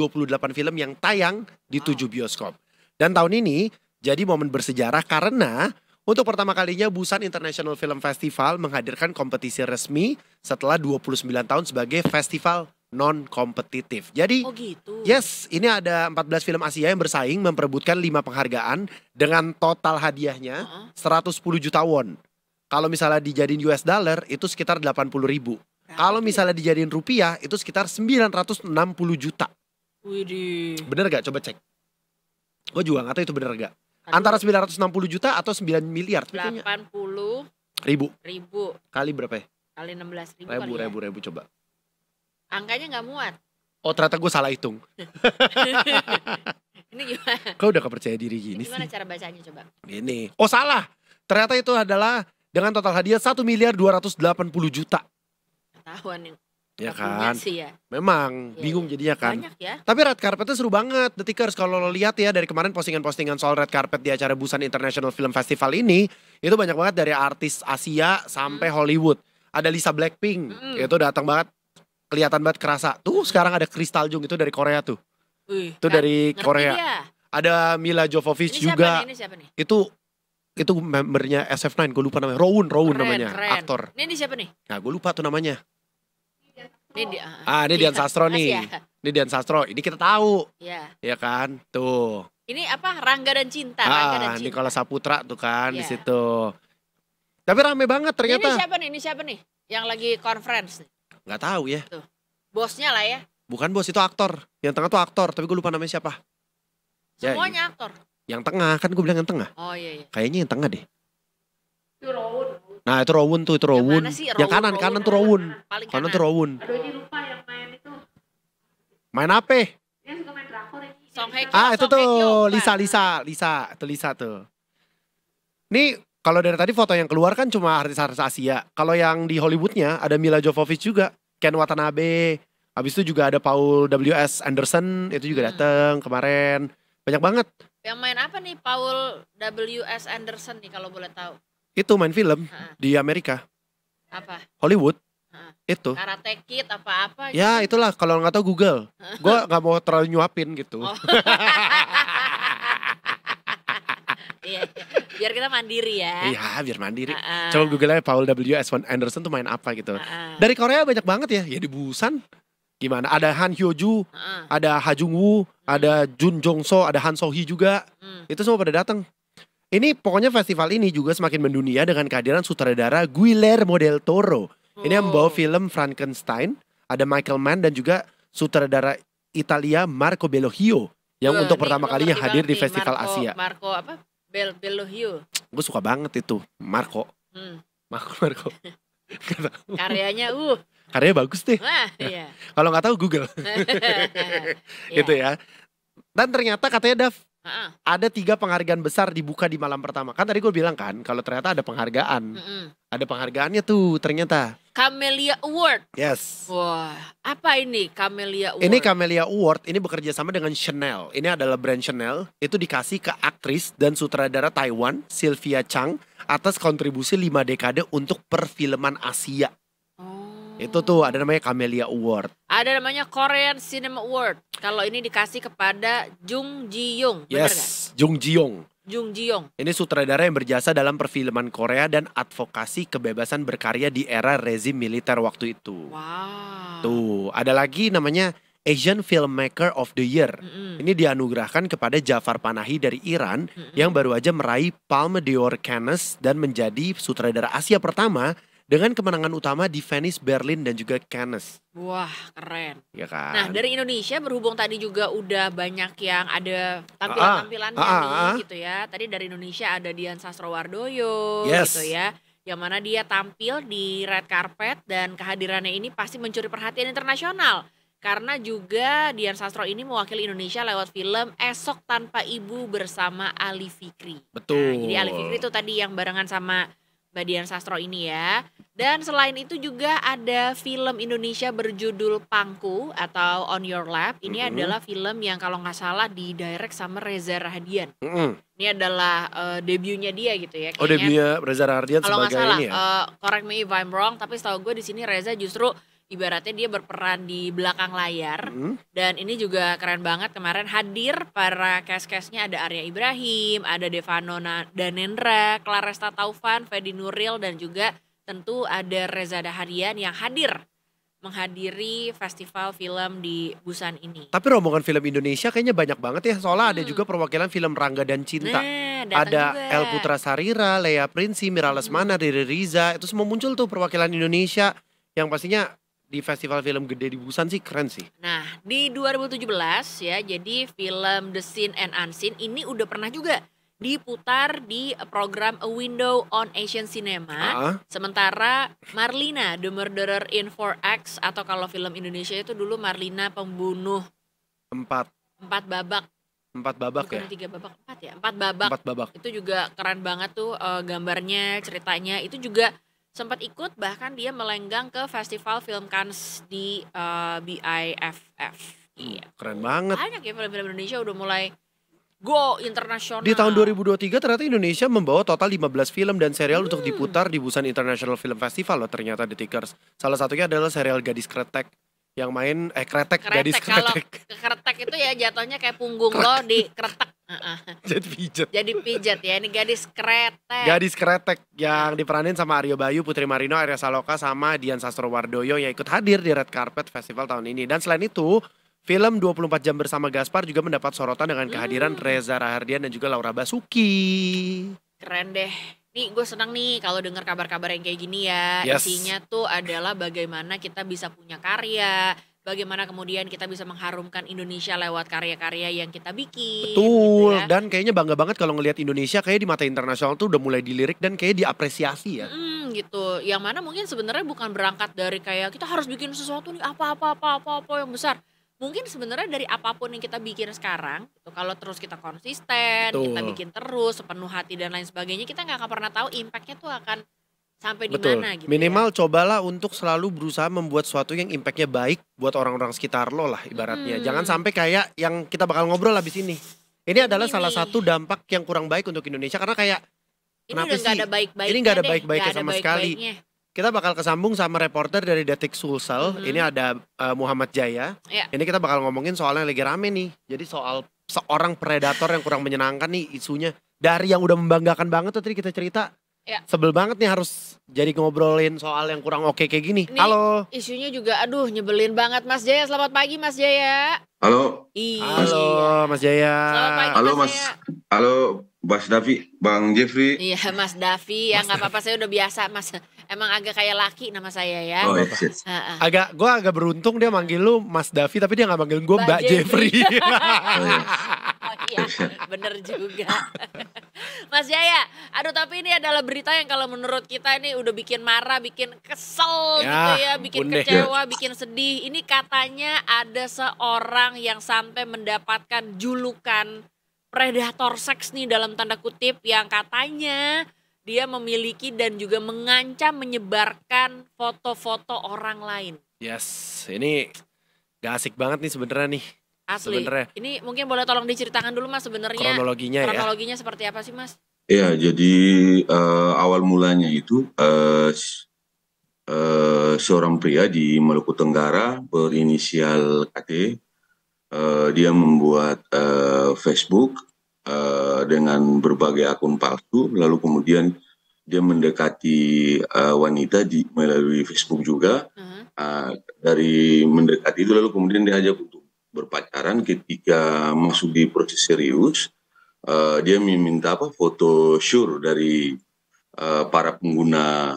film yang tayang di 7 bioskop. Dan tahun ini jadi momen bersejarah karena untuk pertama kalinya Busan International Film Festival menghadirkan kompetisi resmi setelah 29 tahun sebagai festival non-kompetitif. Jadi, Oh gitu. yes, ini ada 14 film Asia yang bersaing memperebutkan 5 penghargaan dengan total hadiahnya 110 juta won. Kalau misalnya dijadiin US dollar itu sekitar 80 ribu. Kalau misalnya dijadiin rupiah itu sekitar 960 juta. Widih. Bener gak? Coba cek. Gue juga gak tahu itu bener gak. Antara 960 juta atau 9 miliar. 80 Ribu. ribu Kali berapa ya? kali 16 ribu kali ya. Ribu coba. Angkanya gak muat. Oh ternyata gue salah hitung. Ini gimana? Kau udah kepercaya diri gini Gimana sih. cara bacanya coba? Ini. Oh salah. Ternyata itu adalah dengan total hadiah 1 miliar 280 juta. Ketahuan nih. Ya Gak punya kan? sih ya. Memang Iya, bingung iya. jadinya kan. Banyak ya. Tapi red carpetnya seru banget, The Tickers. Kalau lo lihat ya dari kemarin postingan-postingan soal red carpet di acara Busan International Film Festival ini, itu banyak banget dari artis Asia sampai Hollywood. Ada Lisa Blackpink, itu datang banget, kelihatan banget kerasa. Tuh sekarang ada Crystal Jung, itu dari Korea tuh. Wih, Itu kan dari ngerti Korea. dia. Ada Mila Jovovich Ini juga. siapa nih? Itu membernya SF9, gue lupa namanya. Rowoon Keren, namanya, keren. aktor. Ini siapa nih? Nah, gue lupa tuh namanya. Ini dia. Ini Dian Sastro nih. Asia. Ini Dian Sastro, ini kita tahu. Ya. Ya kan? Tuh. Ini apa? Rangga dan Cinta. Rangga dan Cinta. Nicholas Saputra tuh kan di Iya. situ. Tapi rame banget ternyata. Ini siapa nih? Yang lagi conference nih. Nggak tahu ya. Bosnya lah ya. Bukan bos, itu aktor. Yang tengah tuh aktor, tapi gue lupa namanya siapa. Ya, Semuanya aktor. Yang tengah, kan gue bilang yang tengah. Oh iya. Kayaknya yang tengah deh. Itu Rowoon. Nah itu Rowoon tuh, itu Rowoon. mana sih? Yang kanan tuh Rowoon. Paling Kanan kanan. tuh Rowoon. Aduh ini lupa yang main itu. Main apa? Dia suka main drakor ini. Song Hye Kyo. Itu Song Hye Kyo, tuh bukan? Lisa. Itu Lisa tuh. Nih kalau dari tadi foto yang keluar kan cuma artis-artis Asia. Kalau yang di Hollywoodnya ada Mila Jovovich juga, Ken Watanabe. Habis itu juga ada Paul W.S. Anderson, itu juga datang kemarin. Banyak banget. Yang main apa nih Paul W.S. Anderson nih kalau boleh tahu? Itu main film di Amerika, Apa? Hollywood. Itu. Karate Kid apa-apa Ya itulah kalau nggak tahu Google. Gue nggak mau terlalu nyuapin gitu. Oh. Iya, biar kita mandiri ya. Iya biar mandiri. Coba Google aja Paul W.S. Anderson tuh main apa gitu. Dari Korea banyak banget ya. Ya di Busan. Gimana? Ada Han Hyo-joo, ada Ha Jung-woo, ada Jun Jong-so, ada Han So-hee juga. Itu semua pada datang. Ini pokoknya festival ini juga semakin mendunia dengan kehadiran sutradara Guillermo del Toro. Ini yang membawa film Frankenstein, ada Michael Mann dan juga sutradara Italia Marco Bellocchio yang untuk pertama kalinya hadir di Festival Asia. Marco apa? Bellocchio. Gue suka banget itu, Marco. Marco. Karyanya Karyanya bagus deh. Wah, iya. Kalau nggak tahu Google. Gitu ya. Dan ternyata katanya Dav, ada 3 penghargaan besar dibuka di malam pertama. Kan tadi gue bilang kan kalau ternyata ada penghargaan. Ada penghargaannya tuh ternyata. Camellia Award. Yes. Wah, apa ini Camellia Award? Ini Camellia Award ini bekerja sama dengan Chanel. Ini adalah brand Chanel. Itu dikasih ke aktris dan sutradara Taiwan Sylvia Chang atas kontribusi 5 dekade untuk perfilman Asia. Itu tuh ada namanya Camellia Award. Ada namanya Korean Cinema Award. Kalau ini dikasih kepada Jung Ji Young. Bener Yes, Jung Ji Young. Jung Ji Young. Ini sutradara yang berjasa dalam perfilman Korea dan advokasi kebebasan berkarya di era rezim militer waktu itu. Wow. Tuh, ada lagi namanya Asian Filmmaker of the Year. Ini dianugerahkan kepada Jafar Panahi dari Iran yang baru aja meraih Palme d'Or Cannes dan menjadi sutradara Asia pertama dengan kemenangan utama di Venice, Berlin, dan juga Cannes. Wah, keren. Ya kan? Nah, dari Indonesia berhubung tadi juga udah banyak yang ada tampilan-tampilannya nih gitu ya. Tadi dari Indonesia ada Dian Sastrowardoyo gitu ya. Yang mana dia tampil di red carpet dan kehadirannya ini pasti mencuri perhatian internasional. Karena juga Dian Sastro ini mewakili Indonesia lewat film Esok Tanpa Ibu bersama Ali Fikri. Betul. Nah, jadi Ali Fikri itu tadi yang barengan sama Mbak Dian Sastro ini ya. Dan selain itu juga ada film Indonesia berjudul Pangku atau On Your Lap. Ini adalah film yang kalau nggak salah didirect sama Reza Rahadian. Ini adalah debutnya dia gitu ya. Oh, debutnya Reza Rahadian sebagai salah, ini ya? Correct me if I'm wrong, tapi setahu gue di sini Reza justru ibaratnya dia berperan di belakang layar. Dan ini juga keren banget, kemarin hadir para cast-castnya ada Arya Ibrahim, ada Devano Danendra, Claresta Taufan, Fedi Nuril, dan juga tentu ada Reza Rahadian yang hadir menghadiri festival film di Busan ini. Tapi rombongan film Indonesia kayaknya banyak banget ya. Soalnya ada juga perwakilan film Rangga dan Cinta. Ada juga. El Putra Sarira, Lea Prinsi, Mira Lesmana, Riri Riza. Itu semua muncul tuh perwakilan Indonesia. Yang pastinya di festival film gede di Busan sih keren sih. Nah di 2017 ya, jadi film The Seen and Unseen ini udah pernah juga diputar di program A Window on Asian Cinema. Sementara Marlina, The Murderer in 4X, atau kalau film Indonesia itu dulu Marlina Pembunuh 4 babak. 4 babak. Bukan ya? 3 babak, 4 ya? 4 babak. 4 babak. Itu juga keren banget tuh gambarnya, ceritanya. Itu juga sempat ikut, bahkan dia melenggang ke Festival Film Cannes di BIFF. Iya. Keren banget. Banyak ya film-film Indonesia udah mulai go internasional. Di tahun 2023 ternyata Indonesia membawa total 15 film dan serial untuk diputar di Busan International Film Festival loh ternyata The Tickers. Salah satunya adalah serial Gadis Kretek yang main Gadis Kalau Kretek. kretek itu ya jatuhnya kayak punggung lo di kretek. Jadi pijat. Jadi pijat ya, ini Gadis Kretek. Gadis Kretek yang diperanin sama Aryo Bayu, Putri Marino, Arya Saloka sama Dian Sastrowardoyo yang ikut hadir di Red Carpet Festival tahun ini. Dan selain itu, film 24 Jam Bersama Gaspar juga mendapat sorotan dengan kehadiran Reza Rahardian dan juga Laura Basuki. Keren deh. Nih gue senang nih kalau dengar kabar-kabar yang kayak gini ya. Yes. Isinya tuh adalah bagaimana kita bisa punya karya, bagaimana kemudian kita bisa mengharumkan Indonesia lewat karya-karya yang kita bikin. Betul, Gitu ya. dan kayaknya bangga banget kalau ngelihat Indonesia kayak di mata internasional tuh udah mulai dilirik dan kayak diapresiasi ya. Gitu. Yang mana mungkin sebenarnya bukan berangkat dari kayak kita harus bikin sesuatu nih apa yang besar. Mungkin sebenarnya dari apapun yang kita bikin sekarang, gitu, kalau terus kita konsisten, Betul. kita bikin terus sepenuh hati dan lain sebagainya, kita nggak akan pernah tahu impactnya tuh akan sampai di Betul. mana gitu. Minimal cobalah untuk selalu berusaha membuat sesuatu yang impactnya baik buat orang-orang sekitar lo lah ibaratnya. Jangan sampai kayak yang kita bakal ngobrol habis ini. Ini adalah salah satu dampak yang kurang baik untuk Indonesia karena kayak Ini kenapa udah nggak sih? ada baik-baiknya. Ini nggak ada deh, baik-baiknya nggak ada sama sekali. baik-baiknya. Kita bakal kesambung sama reporter dari Detik Sulsel. Ini ada Muhammad Jaya. Ya. Ini kita bakal ngomongin soal yang lagi rame nih. Jadi soal seorang predator yang kurang menyenangkan nih isunya. Dari yang udah membanggakan banget tuh tadi kita cerita. Ya. Sebel banget nih harus jadi ngobrolin soal yang kurang oke kayak gini. Ini Halo. Isunya juga aduh nyebelin banget Mas Jaya. Selamat pagi Mas Jaya. Halo. Halo Mas Jaya. Selamat pagi Halo Mas Mas. Jaya. Halo Mas Davi, Bang Jeffrey. Iya Mas Davi, ya nggak apa-apa saya udah biasa Mas. Emang agak kayak laki nama saya ya. Oh iya. Shit. Gue agak beruntung dia manggil lu Mas Davi tapi dia gak manggil gue Mbak Jeffrey. Oh iya, bener juga. Mas Jaya, aduh tapi ini adalah berita yang kalau menurut kita ini udah bikin marah, bikin kesel gitu ya, bikin ampun deh. kecewa, bikin sedih. Ini katanya ada seorang yang sampai mendapatkan julukan predator seks nih dalam tanda kutip yang katanya dia memiliki dan juga mengancam menyebarkan foto-foto orang lain. Yes, ini gak asik banget nih sebenarnya nih. Asli. Sebenarnya. Ini mungkin boleh tolong diceritakan dulu Mas sebenarnya Kronologinya ya. kronologinya seperti apa sih Mas? Ya, jadi awal mulanya itu seorang pria di Maluku Tenggara berinisial KT, dia membuat Facebook dengan berbagai akun palsu, lalu kemudian dia mendekati wanita melalui Facebook juga. Dari mendekati itu lalu kemudian diajak untuk berpacaran. Ketika masuk di proses serius, dia meminta foto sure dari para pengguna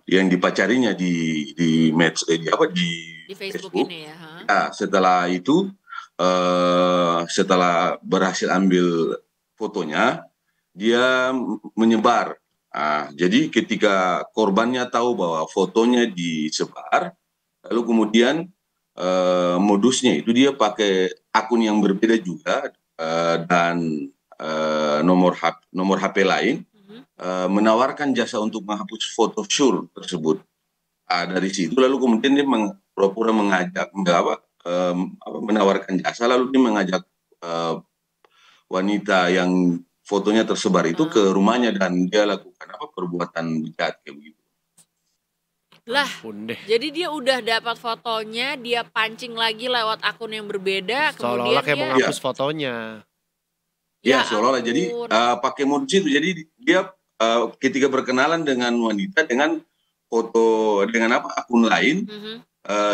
yang dipacarinya di Facebook ini ya. Nah, setelah itu setelah berhasil ambil fotonya, dia menyebar. Jadi ketika korbannya tahu bahwa fotonya disebar, lalu kemudian modusnya itu dia pakai akun yang berbeda juga dan nomor HP lain, menawarkan jasa untuk menghapus foto sure tersebut. Dari situ lalu kemudian dia pura-pura mengajak menawarkan jasa, lalu dia mengajak wanita yang fotonya tersebar itu ke rumahnya dan dia lakukan perbuatan jahat kayak begitu. Lah, jadi dia udah dapat fotonya, dia pancing lagi lewat akun yang berbeda, kemudian seolah-olah kayak dia menghapus fotonya. Ya, seolah-olah jadi pakai modus itu. Jadi dia ketika berkenalan dengan wanita dengan foto dengan akun lain,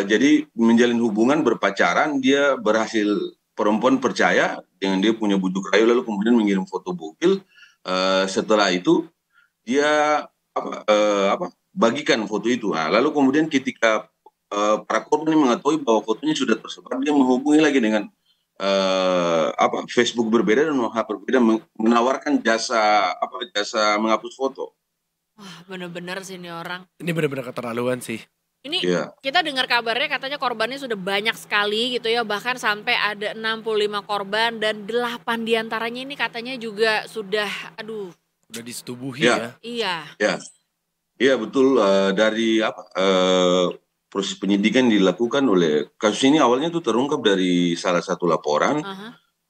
jadi menjalin hubungan berpacaran, dia berhasil perempuan percaya dengan dia punya bujuk rayu lalu kemudian mengirim foto bokil. Setelah itu dia bagikan foto itu. Lalu kemudian ketika para korban mengetahui bahwa fotonya sudah tersebar, dia menghubungi lagi dengan Facebook berbeda dan HP berbeda, menawarkan jasa menghapus foto. Wah, bener-bener sih ini orang. Ini bener-bener keterlaluan sih. Ini kita dengar kabarnya katanya korbannya sudah banyak sekali gitu ya, bahkan sampai ada 65 korban dan 8 diantaranya ini katanya juga sudah udah disetubuhi ya. Iya. Ya. Iya betul, dari proses penyidikan dilakukan oleh kasus ini awalnya itu terungkap dari salah satu laporan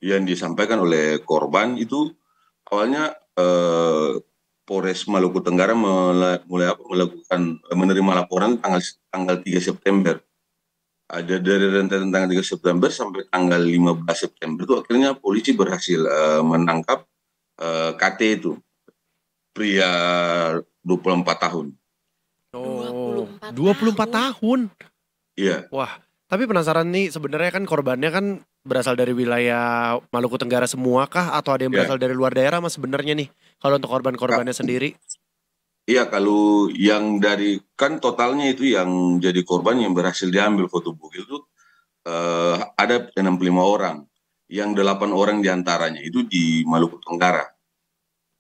yang disampaikan oleh korban itu awalnya Polres Maluku Tenggara menerima laporan tanggal 3 September. Ada dari rentetan tanggal 3 September sampai tanggal 15 September itu akhirnya polisi berhasil menangkap KT itu, pria 24 tahun. Oh, 24 tahun. Iya. Wah, tapi penasaran nih sebenarnya kan korbannya kan berasal dari wilayah Maluku Tenggara semua kah atau ada yang berasal dari luar daerah Mas sebenarnya nih kalau untuk korban-korbannya sendiri? Iya, kalau yang dari kan totalnya itu yang jadi korban yang berhasil diambil foto bugil itu ada 65 orang. Yang 8 orang diantaranya itu di Maluku Tenggara.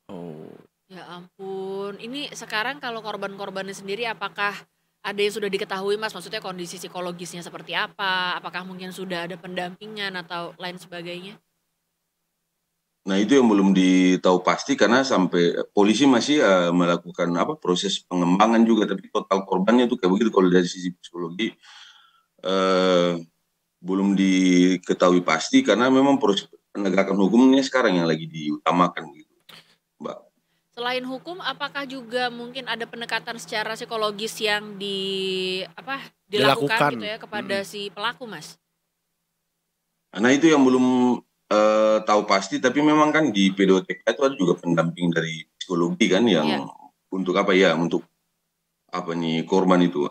Oh. Ya ampun, ini sekarang kalau korban-korbannya sendiri apakah ada yang sudah diketahui Mas? Maksudnya kondisi psikologisnya seperti apa? Apakah mungkin sudah ada pendampingan atau lain sebagainya? Nah itu yang belum ditahu pasti karena sampai polisi masih melakukan proses pengembangan juga, tapi total korbannya itu kayak begitu kalau dari sisi psikologi belum diketahui pasti karena memang proses penegakan hukumnya sekarang yang lagi diutamakan gitu, Mbak. Selain hukum, apakah juga mungkin ada pendekatan secara psikologis yang dilakukan gitu ya kepada si pelaku, Mas? Nah itu yang belum tahu pasti, tapi memang kan di PDOTK itu ada juga pendamping dari psikologi kan yang untuk korban itu.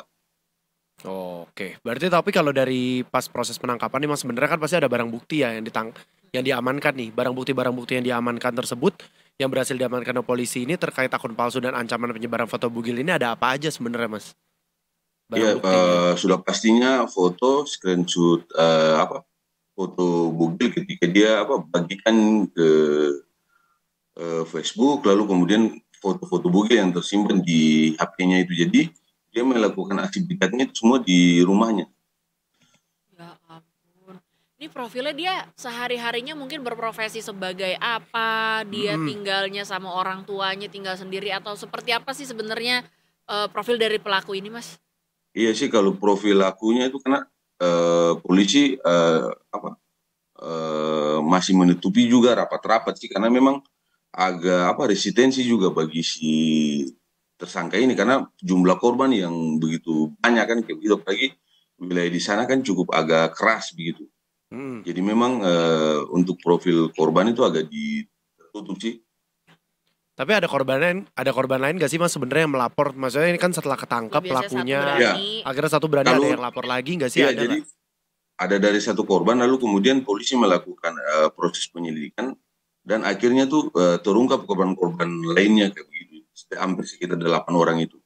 Oke, berarti tapi kalau dari pas proses penangkapan nih Mas sebenarnya kan pasti ada barang bukti ya yang diamankan nih. Barang bukti yang diamankan tersebut yang berhasil diamankan oleh polisi ini terkait akun palsu dan ancaman penyebaran foto bugil ini ada apa aja sebenarnya Mas? Iya, sudah pastinya foto, screenshot foto bugil ketika dia bagikan ke Facebook, lalu kemudian foto-foto bugil yang tersimpan di HP-nya itu. Jadi dia melakukan aktivitasnya itu semua di rumahnya. Ya ampun. Ini profilnya dia sehari-harinya mungkin berprofesi sebagai apa? Dia tinggalnya sama orang tuanya, tinggal sendiri atau seperti apa sih sebenarnya profil dari pelaku ini, Mas? Iya sih kalau profil pelakunya itu karena polisi masih menutupi juga rapat-rapat sih karena memang agak resistensi juga bagi si tersangka ini karena jumlah korban yang begitu banyak kan kayak begitu, apalagi wilayah di sana kan cukup agak keras begitu. Jadi memang untuk profil korban itu agak ditutup sih. Tapi ada korban lain gak sih Mas sebenarnya yang melapor? Maksudnya ini kan setelah ketangkap pelakunya, akhirnya satu berani ada yang lapor lagi gak sih? Iya, jadi ada dari satu korban lalu kemudian polisi melakukan proses penyelidikan dan akhirnya tuh terungkap korban-korban lainnya kayak begitu. Hampir sekitar 8 orang itu.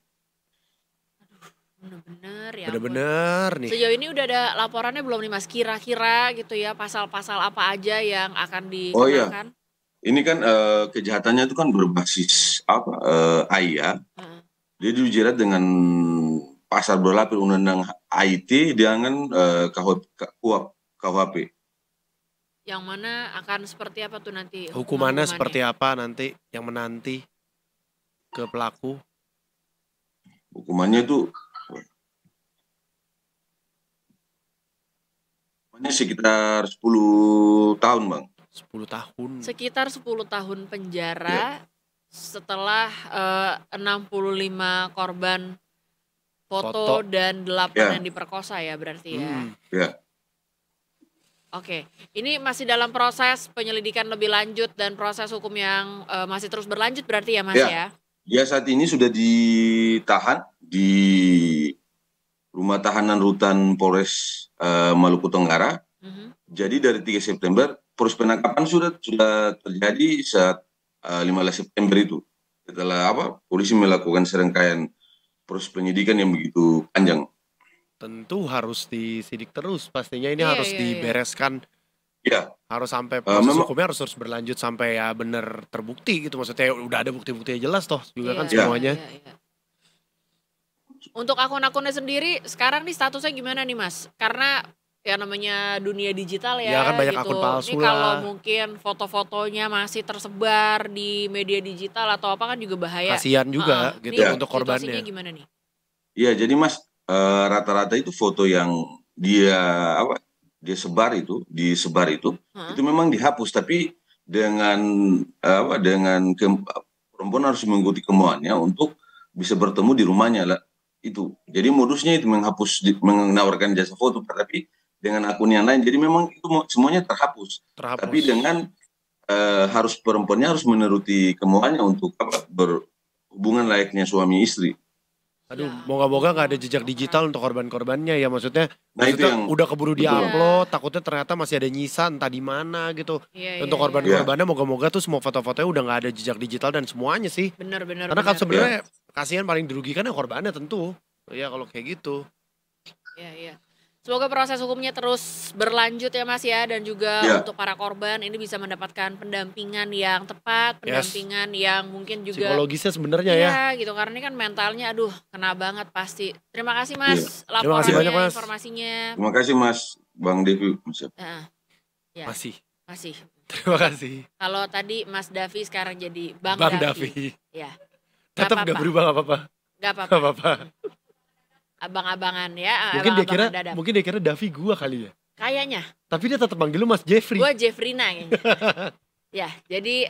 Bener-bener ya. Bener-bener nih. Sejauh ini udah ada laporannya belum nih Mas? Kira-kira gitu ya pasal-pasal apa aja yang akan dikenakan? Oh iya. Ini kan kejahatannya itu kan berbasis AI ya. Dia dijerat dengan pasal berlapis undang-undang IT dengan KUHP. Yang mana akan seperti apa tuh nanti? Hukumannya seperti apa nanti yang menanti ke pelaku? Hukumannya itu sekitar 10 tahun, Bang. 10 tahun. Sekitar 10 tahun penjara setelah 65 korban foto dan 8 yang diperkosa ya berarti ya. Iya. Oke, ini masih dalam proses penyelidikan lebih lanjut dan proses hukum yang masih terus berlanjut berarti ya Mas ya? Dia saat ini sudah ditahan di Rumah Tahanan Rutan Polres Maluku Tenggara. Jadi dari 3 September proses penangkapan sudah terjadi saat 15 September itu. Setelah polisi melakukan serangkaian proses penyidikan yang begitu panjang. Tentu harus disidik terus, pastinya ini harus dibereskan. Iya. Harus sampai proses hukumnya harus berlanjut sampai ya benar terbukti gitu. Maksudnya udah ada bukti-bukti jelas toh juga kan semuanya. Untuk akun-akunnya sendiri sekarang nih statusnya gimana nih Mas? Karena ya namanya dunia digital Ya kan banyak gitu. akun palsu Ini kalau lah. mungkin foto-fotonya masih tersebar di media digital atau apa kan juga bahaya. Kasihan juga gitu Nih, untuk situasinya korbannya. gimana nih? Iya, jadi Mas, rata-rata itu foto yang dia disebar itu itu memang dihapus, tapi dengan perempuan harus mengikuti kemauannya untuk bisa bertemu di rumahnya lah itu. Jadi modusnya itu menawarkan jasa foto, tapi dengan akun yang lain. Jadi memang itu semuanya terhapus. Tapi dengan perempuannya harus menuruti kemauannya untuk berhubungan layaknya suami istri. Aduh, moga-moga gak ada jejak digital untuk korban-korbannya ya, maksudnya itu yang udah keburu diupload, takutnya ternyata masih ada nyisa entah di mana gitu. Untuk korban-korbannya moga-moga tuh semua foto-fotonya udah gak ada jejak digital dan semuanya sih. Bener. Karena kan sebenarnya kasihan paling dirugikan ya korbannya tentu. Ya kalau kayak gitu. Iya. Semoga proses hukumnya terus berlanjut ya Mas ya, dan juga untuk para korban ini bisa mendapatkan pendampingan yang tepat, pendampingan yang mungkin juga psikologisnya sebenarnya ya. gitu, karena ini kan mentalnya aduh kena banget pasti. Terima kasih Mas laporannya, Terima kasih banyak, Mas. informasinya. Terima kasih Mas Bang Devi. Masih. Terima kasih. Kalau tadi Mas Davi sekarang jadi Bang Davi. Ya. Tetap gak berubah Gak apa-apa. apa-apa. Abang-abangan ya. Mungkin dia kira Davi gua kali ya. Kayaknya. Tapi dia tetap manggil lu Mas Jeffrey. Gua Jeffrina kayaknya. Ya, jadi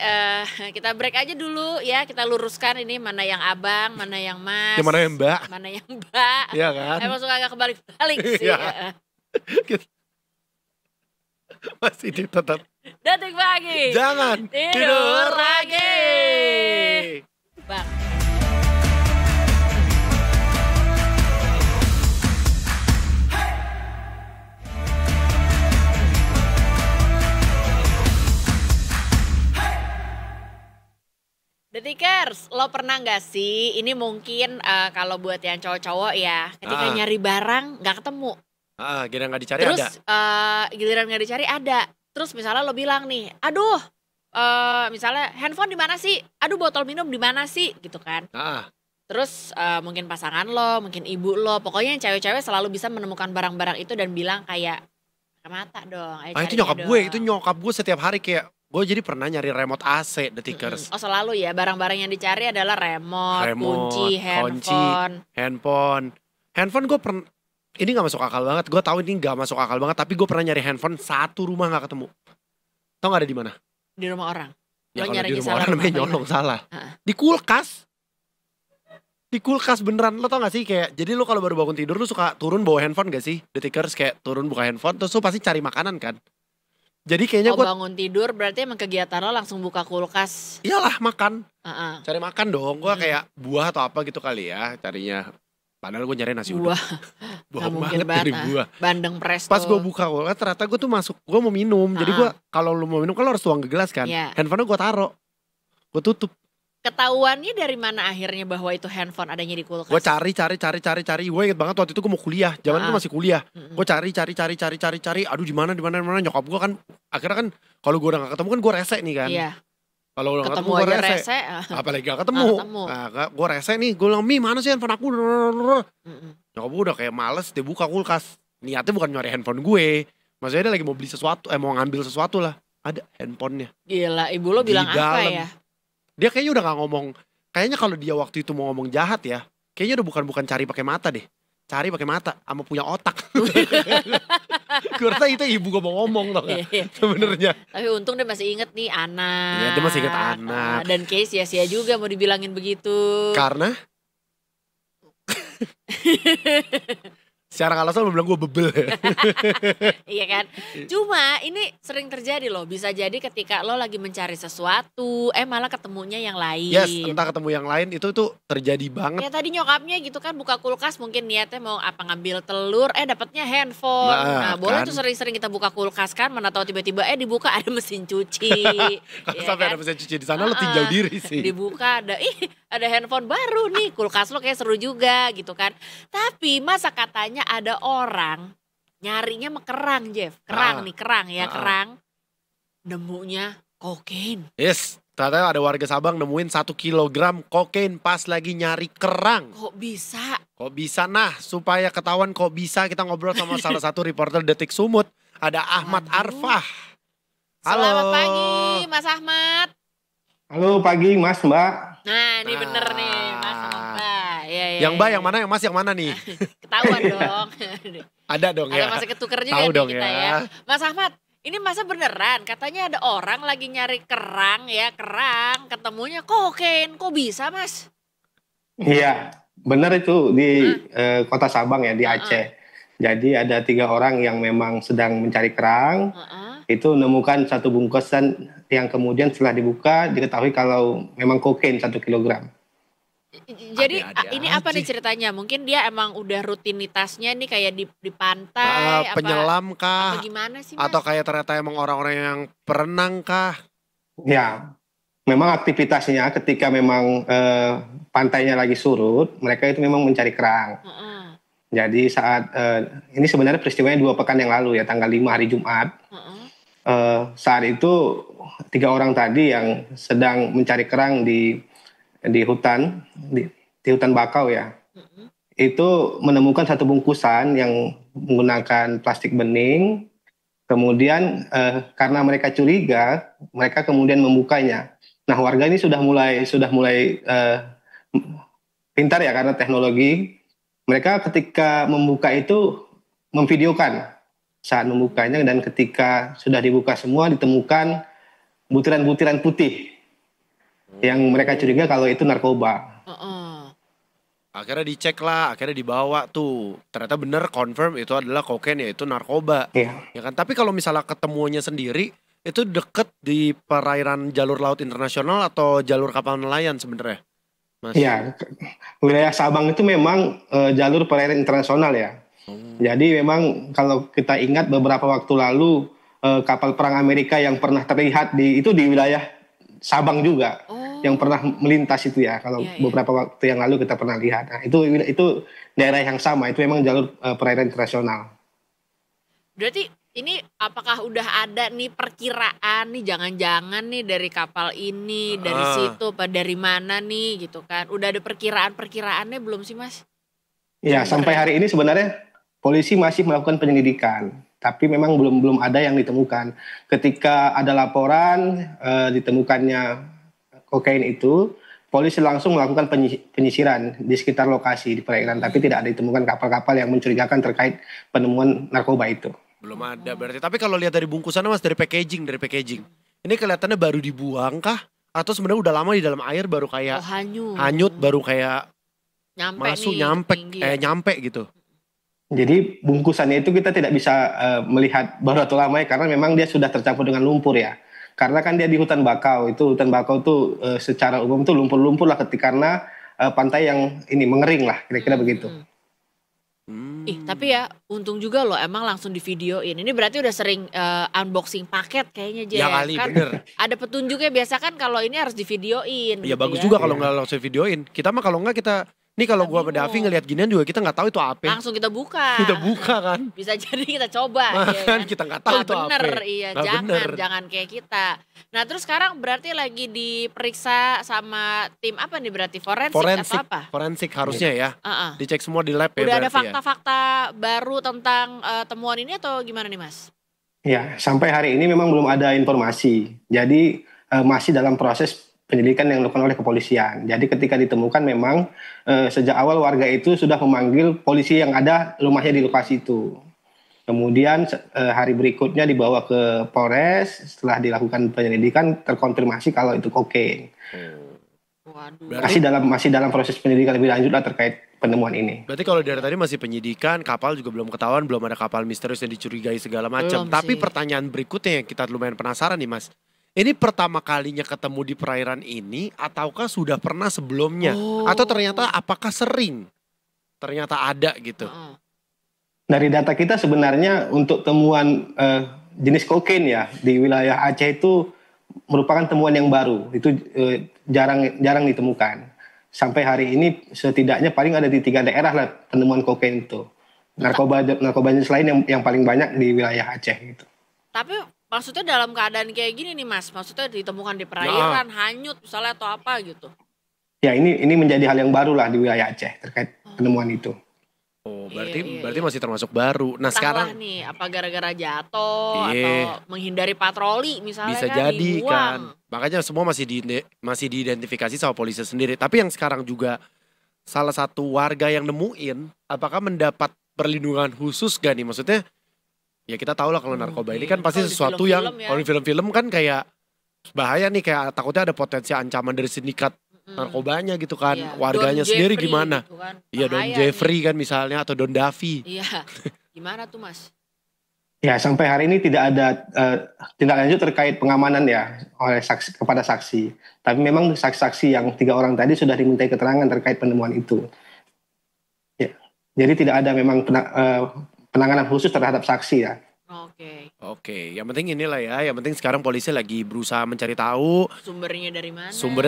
kita break aja dulu ya. Kita luruskan ini mana yang abang, mana yang mas. Mana yang mbak. Mana yang mbak. Iya kan. Emang suka agak kebalik-balik sih. Masih tetap. Detik Pagi. Jangan tidur lagi. Bang. Detikers, lo pernah gak sih, ini mungkin kalau buat yang cowok-cowok ya, ketika nyari barang gak ketemu. Giliran gak dicari terus, ada. Giliran gak dicari ada. Terus misalnya lo bilang nih, aduh misalnya handphone di mana sih? Aduh botol minum di mana sih? Gitu kan. Terus mungkin pasangan lo, mungkin ibu lo, pokoknya yang cewek-cewek selalu bisa menemukan barang-barang itu dan bilang kayak, ke mata dong. Itu nyokap gue setiap hari kayak, gue jadi pernah nyari remote AC Detikers. Oh selalu ya, barang-barang yang dicari adalah remote, kunci, handphone. Handphone gue pernah, ini gak masuk akal banget. Gue tahu ini gak masuk akal banget, tapi gue pernah nyari handphone satu rumah gak ketemu. Tau gak ada di mana? Di rumah orang. Ya kalau di rumah orang namanya nyolong, salah. Di kulkas. Di kulkas beneran. Lo tau gak sih kayak, jadi lo kalau baru bangun tidur lo suka turun bawa handphone gak sih? Detikers kayak turun buka handphone, terus lo pasti cari makanan kan? Jadi kayaknya bangun tidur berarti emang kegiatan lo langsung buka kulkas. Iyalah makan. Cari makan dong. Gue kayak buah atau apa gitu kali ya carinya. Padahal gue nyari nasi uduk. Buah banget dari buah. Bandeng presto. Pas gue buka kulkas ternyata gue tuh masuk. Gue mau minum. Jadi gue kalau lu mau minum kan lo harus tuang ke gelas kan. Handphonenya gue taruh. Gue tutup. Ketahuannya dari mana akhirnya bahwa itu handphone adanya di kulkas? Gue cari. Gue inget banget waktu itu gue mau kuliah. Zaman itu masih kuliah. Gue cari. Aduh di mana. Nyokap gue kan akhirnya kan kalau gue udah gak ketemu kan gue rese nih kan. Iya. Kalau udah ketemu gue rese. Apalagi gak ketemu. Nah, gue rese nih. Gue bilang, Mi mana sih handphone aku? Nyokap gue udah kayak males. Dia buka kulkas. Niatnya bukan nyari handphone gue. Maksudnya dia lagi mau beli sesuatu. Mau ngambil sesuatu lah. Ada handphonenya. Gila, ibu lo bilang apa ya? Dia kayaknya udah gak ngomong. Kayaknya kalau dia waktu itu mau ngomong jahat ya. Kayaknya udah bukan cari pakai mata deh. Cari pakai mata sama punya otak. Gue rasa itu ibu gue mau ngomong tau gak sebenarnya. Tapi untung dia masih inget nih anak. Iya dia masih inget anak. Dan kayak sia-sia juga mau dibilangin begitu. Karena secara gak langsung lo bilang gue bebel. Iya kan. Cuma ini sering terjadi loh. Bisa jadi ketika lo lagi mencari sesuatu, malah ketemunya yang lain. Yes, entah ketemu yang lain itu tuh terjadi banget. Ya tadi nyokapnya gitu kan buka kulkas mungkin niatnya mau apa ngambil telur, dapatnya handphone. Nah boleh tuh sering-sering kita buka kulkas kan, mana tahu tiba-tiba dibuka ada mesin cuci. Kalau sampai ada mesin cuci di sana lo tinjau diri sih. Dibuka ada handphone baru nih, kulkas lo kayak seru juga gitu kan. Tapi masa katanya ada orang nyarinya kerang, Jeff. Kerang. Nemunya kokain. Yes, ternyata ada warga Sabang nemuin 1 kilogram kokain pas lagi nyari kerang. Kok bisa? Kok bisa supaya ketahuan kok bisa kita ngobrol sama salah satu reporter Detik Sumut. Ada Ahmad Arfah. Halo. Selamat pagi Mas Ahmad. Halo pagi Mas, Mbak. Nah ini bener nih Mas sama Mbak. Ya, yang Mbak yang mana, yang Mas yang mana nih? Ketahuan dong. Ada dong ya. Ada masa ketuker juga Tahu nih dong kita ya. Mas Ahmad, ini masa beneran katanya ada orang lagi nyari kerang, ketemunya kokain. Kok bisa Mas? Iya, benar itu di Kota Sabang ya, di Aceh. Jadi ada 3 orang yang memang sedang mencari kerang. Itu menemukan satu bungkusan yang kemudian setelah dibuka diketahui kalau memang kokain 1 kilogram. Jadi ini apa nih ceritanya? Mungkin dia emang udah rutinitasnya nih kayak di pantai, penyelam kah? Apa gimana sih Mas? Atau kayak ternyata emang orang-orang yang berenang kah? Ya, memang aktivitasnya ketika memang pantainya lagi surut, mereka itu memang mencari kerang. Jadi saat ini sebenarnya peristiwanya 2 pekan yang lalu ya, tanggal 5 hari Jumat. Saat itu 3 orang tadi yang sedang mencari kerang di hutan, di hutan bakau ya, itu menemukan satu bungkusan yang menggunakan plastik bening. Kemudian karena mereka curiga, mereka kemudian membukanya. Nah warga ini sudah mulai pintar ya karena teknologi. Mereka ketika membuka itu memvideokan saat membukanya, dan ketika sudah dibuka semua ditemukan butiran-butiran putih yang mereka curiga kalau itu narkoba. Akhirnya dicek lah, akhirnya dibawa tuh. Ternyata bener confirm itu adalah kokain, yaitu narkoba. Iya. Ya kan? Tapi kalau misalnya ketemuannya sendiri, itu deket di perairan jalur laut internasional atau jalur kapal nelayan sebenarnya? Mas? Iya, wilayah Sabang itu memang jalur perairan internasional ya. Jadi memang kalau kita ingat beberapa waktu lalu kapal perang Amerika yang pernah terlihat di wilayah Sabang juga, yang pernah melintas itu ya. Kalau beberapa waktu yang lalu kita pernah lihat. Nah, itu daerah yang sama, itu memang jalur perairan internasional. Berarti ini apakah udah ada nih perkiraan nih, jangan-jangan nih dari kapal ini, dari situ, apa dari mana nih gitu kan? Udah ada perkiraannya belum sih Mas? Ya, sampai hari ini sebenarnya polisi masih melakukan penyelidikan, tapi memang belum ada yang ditemukan. Ketika ada laporan ditemukannya kokain itu, polisi langsung melakukan penyisiran di sekitar lokasi di perairan, tapi tidak ada ditemukan kapal-kapal yang mencurigakan terkait penemuan narkoba itu. Belum ada berarti. Tapi kalau lihat dari bungkusannya Mas, dari packaging. Ini kelihatannya baru dibuang kah? Atau sebenarnya udah lama di dalam air baru kayak hanyut baru kayak nyampe gitu. Jadi bungkusannya itu kita tidak bisa melihat baru atau lama ya, karena memang dia sudah tercampur dengan lumpur ya. Karena kan dia di hutan bakau, hutan bakau tuh secara umum tuh lumpur-lumpur lah karena pantai yang ini mengering lah, kira-kira begitu. Tapi ya untung juga loh emang langsung divideoin. Ini berarti udah sering unboxing paket kayaknya aja. Ya kali, kan bener. Ada petunjuknya, biasa kan kalau ini harus divideoin. Ya gitu bagus juga kalau nggak langsung videoin. Kita mah kalau nggak kita... Nih kalau gua sama Davi ngelihat ginian juga kita nggak tahu itu apa. Langsung kita buka. Kita buka kan. Bisa jadi kita coba. Ya kan? Kita nggak tahu itu apa. Iya, jangan kayak kita. Nah terus sekarang berarti lagi diperiksa sama tim apa nih berarti? Forensik atau apa? Forensik harusnya ya. Dicek semua di lab ya. Udah ada fakta-fakta baru tentang temuan ini atau gimana nih Mas? Ya, sampai hari ini memang belum ada informasi. Jadi masih dalam proses penyelidikan yang dilakukan oleh kepolisian. Jadi ketika ditemukan memang sejak awal warga itu sudah memanggil polisi yang ada rumahnya di lokasi itu. Kemudian hari berikutnya dibawa ke Polres, setelah dilakukan penyelidikan terkonfirmasi kalau itu kokain. Masih dalam proses penyelidikan lebih lanjut lah terkait penemuan ini. Berarti kalau dari tadi masih penyidikan, kapal juga belum ketahuan, belum ada kapal misterius yang dicurigai segala macam. Tapi pertanyaan berikutnya yang kita lumayan penasaran nih Mas. Ini pertama kalinya ketemu di perairan ini ataukah sudah pernah sebelumnya? Atau ternyata apakah sering? Ternyata ada gitu. Dari data kita sebenarnya untuk temuan jenis kokain ya di wilayah Aceh itu merupakan temuan yang baru. Itu jarang ditemukan. Sampai hari ini setidaknya paling ada di 3 daerah lah penemuan kokain itu. Narkoba jenis lain yang paling banyak di wilayah Aceh gitu. Tapi maksudnya dalam keadaan kayak gini nih Mas, maksudnya ditemukan di perairan, hanyut misalnya atau apa gitu? Ya ini menjadi hal yang baru lah di wilayah Aceh terkait penemuan itu. Oh, berarti masih termasuk baru. Nah, sekarang nih apa gara-gara jatuh atau menghindari patroli misalnya bisa kan jadi dibuang. kan. Makanya semua masih diidentifikasi sama polisi sendiri. Tapi yang sekarang juga salah satu warga yang nemuin, apakah mendapat perlindungan khusus gak nih? Maksudnya ya kita tahu lah kalau narkoba ini kan pasti sesuatu yang kalau di film-film kan kayak bahaya nih, kayak takutnya ada potensi ancaman dari sindikat narkobanya gitu kan. Warganya Don sendiri Jeffrey gimana? gitu kan. Iya, Don Jeffrey kan misalnya, atau Don Davi. Iya. Gimana tuh Mas? Ya, sampai hari ini tidak ada tindak lanjut terkait pengamanan ya oleh saksi kepada saksi. Tapi memang saksi-saksi yang 3 orang tadi sudah dimintai keterangan terkait penemuan itu. Ya. Jadi tidak ada memang penanganan khusus terhadap saksi ya. Oke, yang penting inilah ya, yang penting sekarang polisi lagi berusaha mencari tahu sumbernya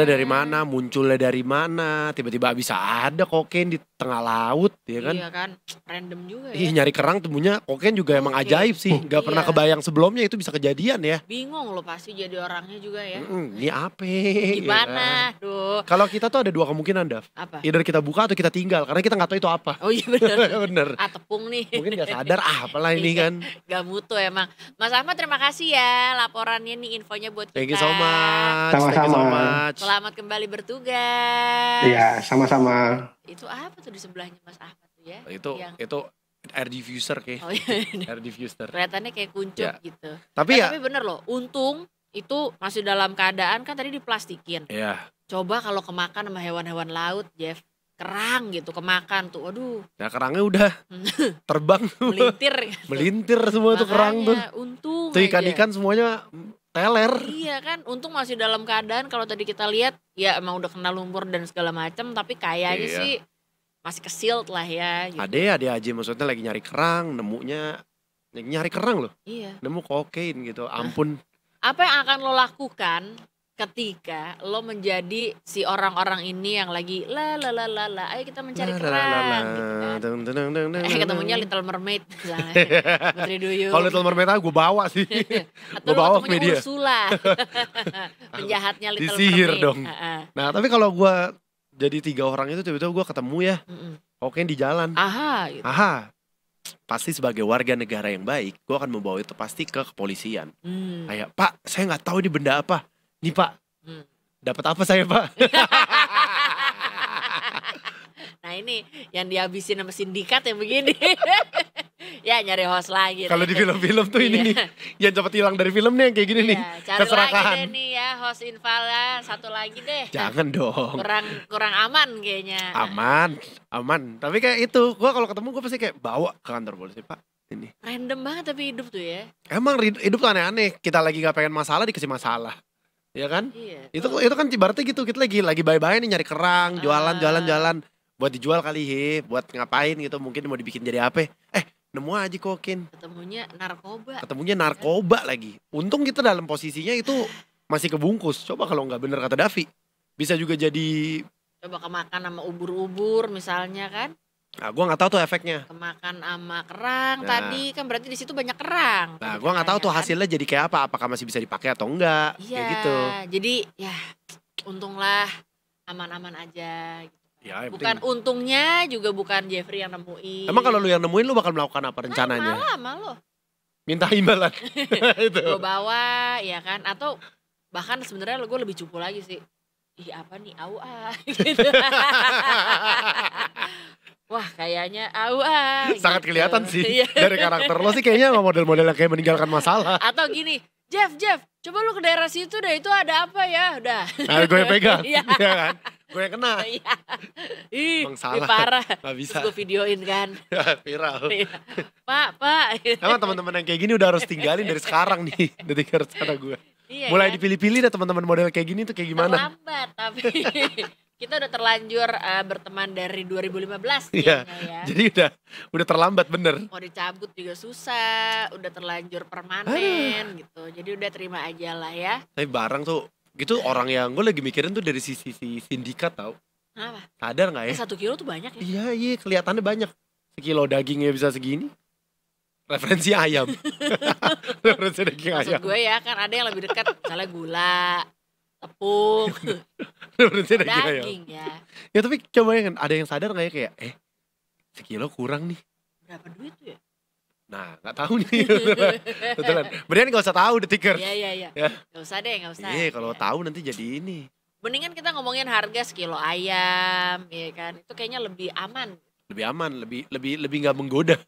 dari mana, munculnya dari mana, tiba-tiba bisa ada kokain di tengah laut, ya kan? Iya kan, random juga ya. Ih, nyari kerang temunya kokain juga emang ajaib sih, gak pernah kebayang sebelumnya itu bisa kejadian ya. Bingung lo pasti jadi orangnya juga ya. Ini apa? Gimana? Duh. Kalau kita tuh ada 2 kemungkinan, Dav. Apa? Either kita buka atau kita tinggal, karena kita nggak tahu itu apa. Oh iya benar. Bener. Tepung nih. Mungkin gak sadar apalah ini kan. Gak mutu emang. Mas Ahmad terima kasih ya laporannya nih, infonya buat kita. Thank you so much. Sama-sama. Selamat kembali bertugas. Iya, sama-sama. Itu apa tuh di sebelahnya Mas Ahmad tuh ya? Itu air diffuser kayak. Oh iya. Air diffuser. Kelihatannya kayak kuncup gitu. Tapi tapi bener loh, untung itu masih dalam keadaan kan tadi diplastikin. Iya. Coba kalau kemakan sama hewan-hewan laut, Jeff. Kerang gitu kemakan tuh, waduh. Ya kerangnya udah terbang melintir semua tuh kerang tuh. Untung tuh ikan-ikan semuanya teler. Iya kan, untung masih dalam keadaan. Kalau tadi kita lihat ya emang udah kena lumpur dan segala macam, tapi kayaknya sih masih kesilt lah ya gitu. Ade aja maksudnya lagi nyari kerang, nyari kerang loh. Iya. Nemu kokain gitu, ampun. Apa yang akan lo lakukan ketika lo menjadi si orang-orang ini yang lagi ayo kita mencari kerang gitu kan. Ketemunya Little Mermaid misalnya. Putri Duyung. Kalau Little Mermaid gue bawa sih. Atau gue bawa ketemunya media. Ursula. Penjahatnya Little Disihir Mermaid. dong. Nah tapi kalau gue jadi 3 orang itu tiba-tiba gue ketemu ya kokain di jalan. Gitu. Pasti sebagai warga negara yang baik, gue akan membawa itu pasti ke kepolisian. Kayak, Pak, saya nggak tahu ini benda apa. Nih Pak, dapat apa saya Pak? Nah ini yang dihabisin sama sindikat yang begini. Ya nyari host lagi. Kalau di film-film tuh ini nih, yang cepat hilang dari film nih yang kayak gini nih. Cari keserakahan. lagi deh nih ya host Invala, satu lagi deh. Jangan dong. Kurang aman kayaknya. Aman. Tapi kayak itu, gue kalau ketemu gue pasti kayak bawa ke kantor polisi Pak. Ini. Random banget tapi hidup tuh ya. Emang hidup tuh aneh-aneh. Kita lagi gak pengen masalah dikasih masalah. Ya kan? Iya. Itu kan ibaratnya gitu, kita lagi bye-bye nih nyari kerang, jualan buat dijual kali buat ngapain gitu, mungkin mau dibikin jadi apa? Nemu aja kokain. Ketemunya narkoba lagi. Untung kita dalam posisinya itu masih kebungkus. Coba kalau nggak bener kata Davi, bisa juga jadi. Coba kemakan sama ubur-ubur misalnya kan? Nah, gue nggak tahu tuh efeknya. Kemakan sama kerang tadi kan berarti di situ banyak kerang. Nah, gue nggak tahu tuh hasilnya jadi kayak apa. Apakah masih bisa dipakai atau enggak? Iya. Kayak gitu. Jadi ya untunglah aman-aman aja. Gitu. Ya, bukan untungnya juga bukan Jeffrey yang nemuin. Emang kalau lu yang nemuin lu bakal melakukan apa rencananya? Malah lo. Minta imbalan. Itu. Gue bawa ya kan, atau bahkan sebenarnya gue lebih cupu lagi sih. Ih apa nih gitu. Wah kayaknya sangat gitu. kelihatan sih dari karakter lo sih kayaknya nggak model-model yang kayak meninggalkan masalah. Atau gini, Jeff, coba lu ke daerah situ deh, itu ada apa ya, udah. Nah, gue yang pegang, ya kan? Gue yang kena. Ih, salah. Parah. Gak bisa. Terus gue videoin kan. Viral. Pak. Emang teman-teman yang kayak gini udah harus tinggalin dari sekarang nih, Detikers kata gue. Iya, mulai kan? Dipilih-pilih dah teman-teman model kayak gini tuh kayak gimana? Terlambat tapi kita udah terlanjur berteman dari 2015 ya. Jadi udah terlambat bener. Mau dicabut juga susah, udah terlanjur permanen gitu. Jadi udah terima aja lah ya. Tapi barang tuh gitu orang yang gue lagi mikirin tuh dari sisi sindikat tau. Kenapa? Sadar gak ya? 1 kilo tuh banyak ya? Iya kelihatannya banyak. Sekilo dagingnya bisa segini. Referensi ayam. Referensi daging ayam. Maksud gue ya kan ada yang lebih dekat, misalnya gula, tepung, referensi daging ayam. ya. Ya tapi coba ya kan ada yang sadar gak ya kayak sekilo kurang nih. Berapa duit tuh ya? Nah, nggak tahu nih. Betulan. Beneran nggak usah tahu Detikers. Iya. Ya. Nggak usah deh, nggak usah. Iya, kalau tahu nanti jadi ini. Mendingan kita ngomongin harga sekilo ayam, ya kan? Itu kayaknya lebih aman. Lebih aman, lebih nggak menggoda.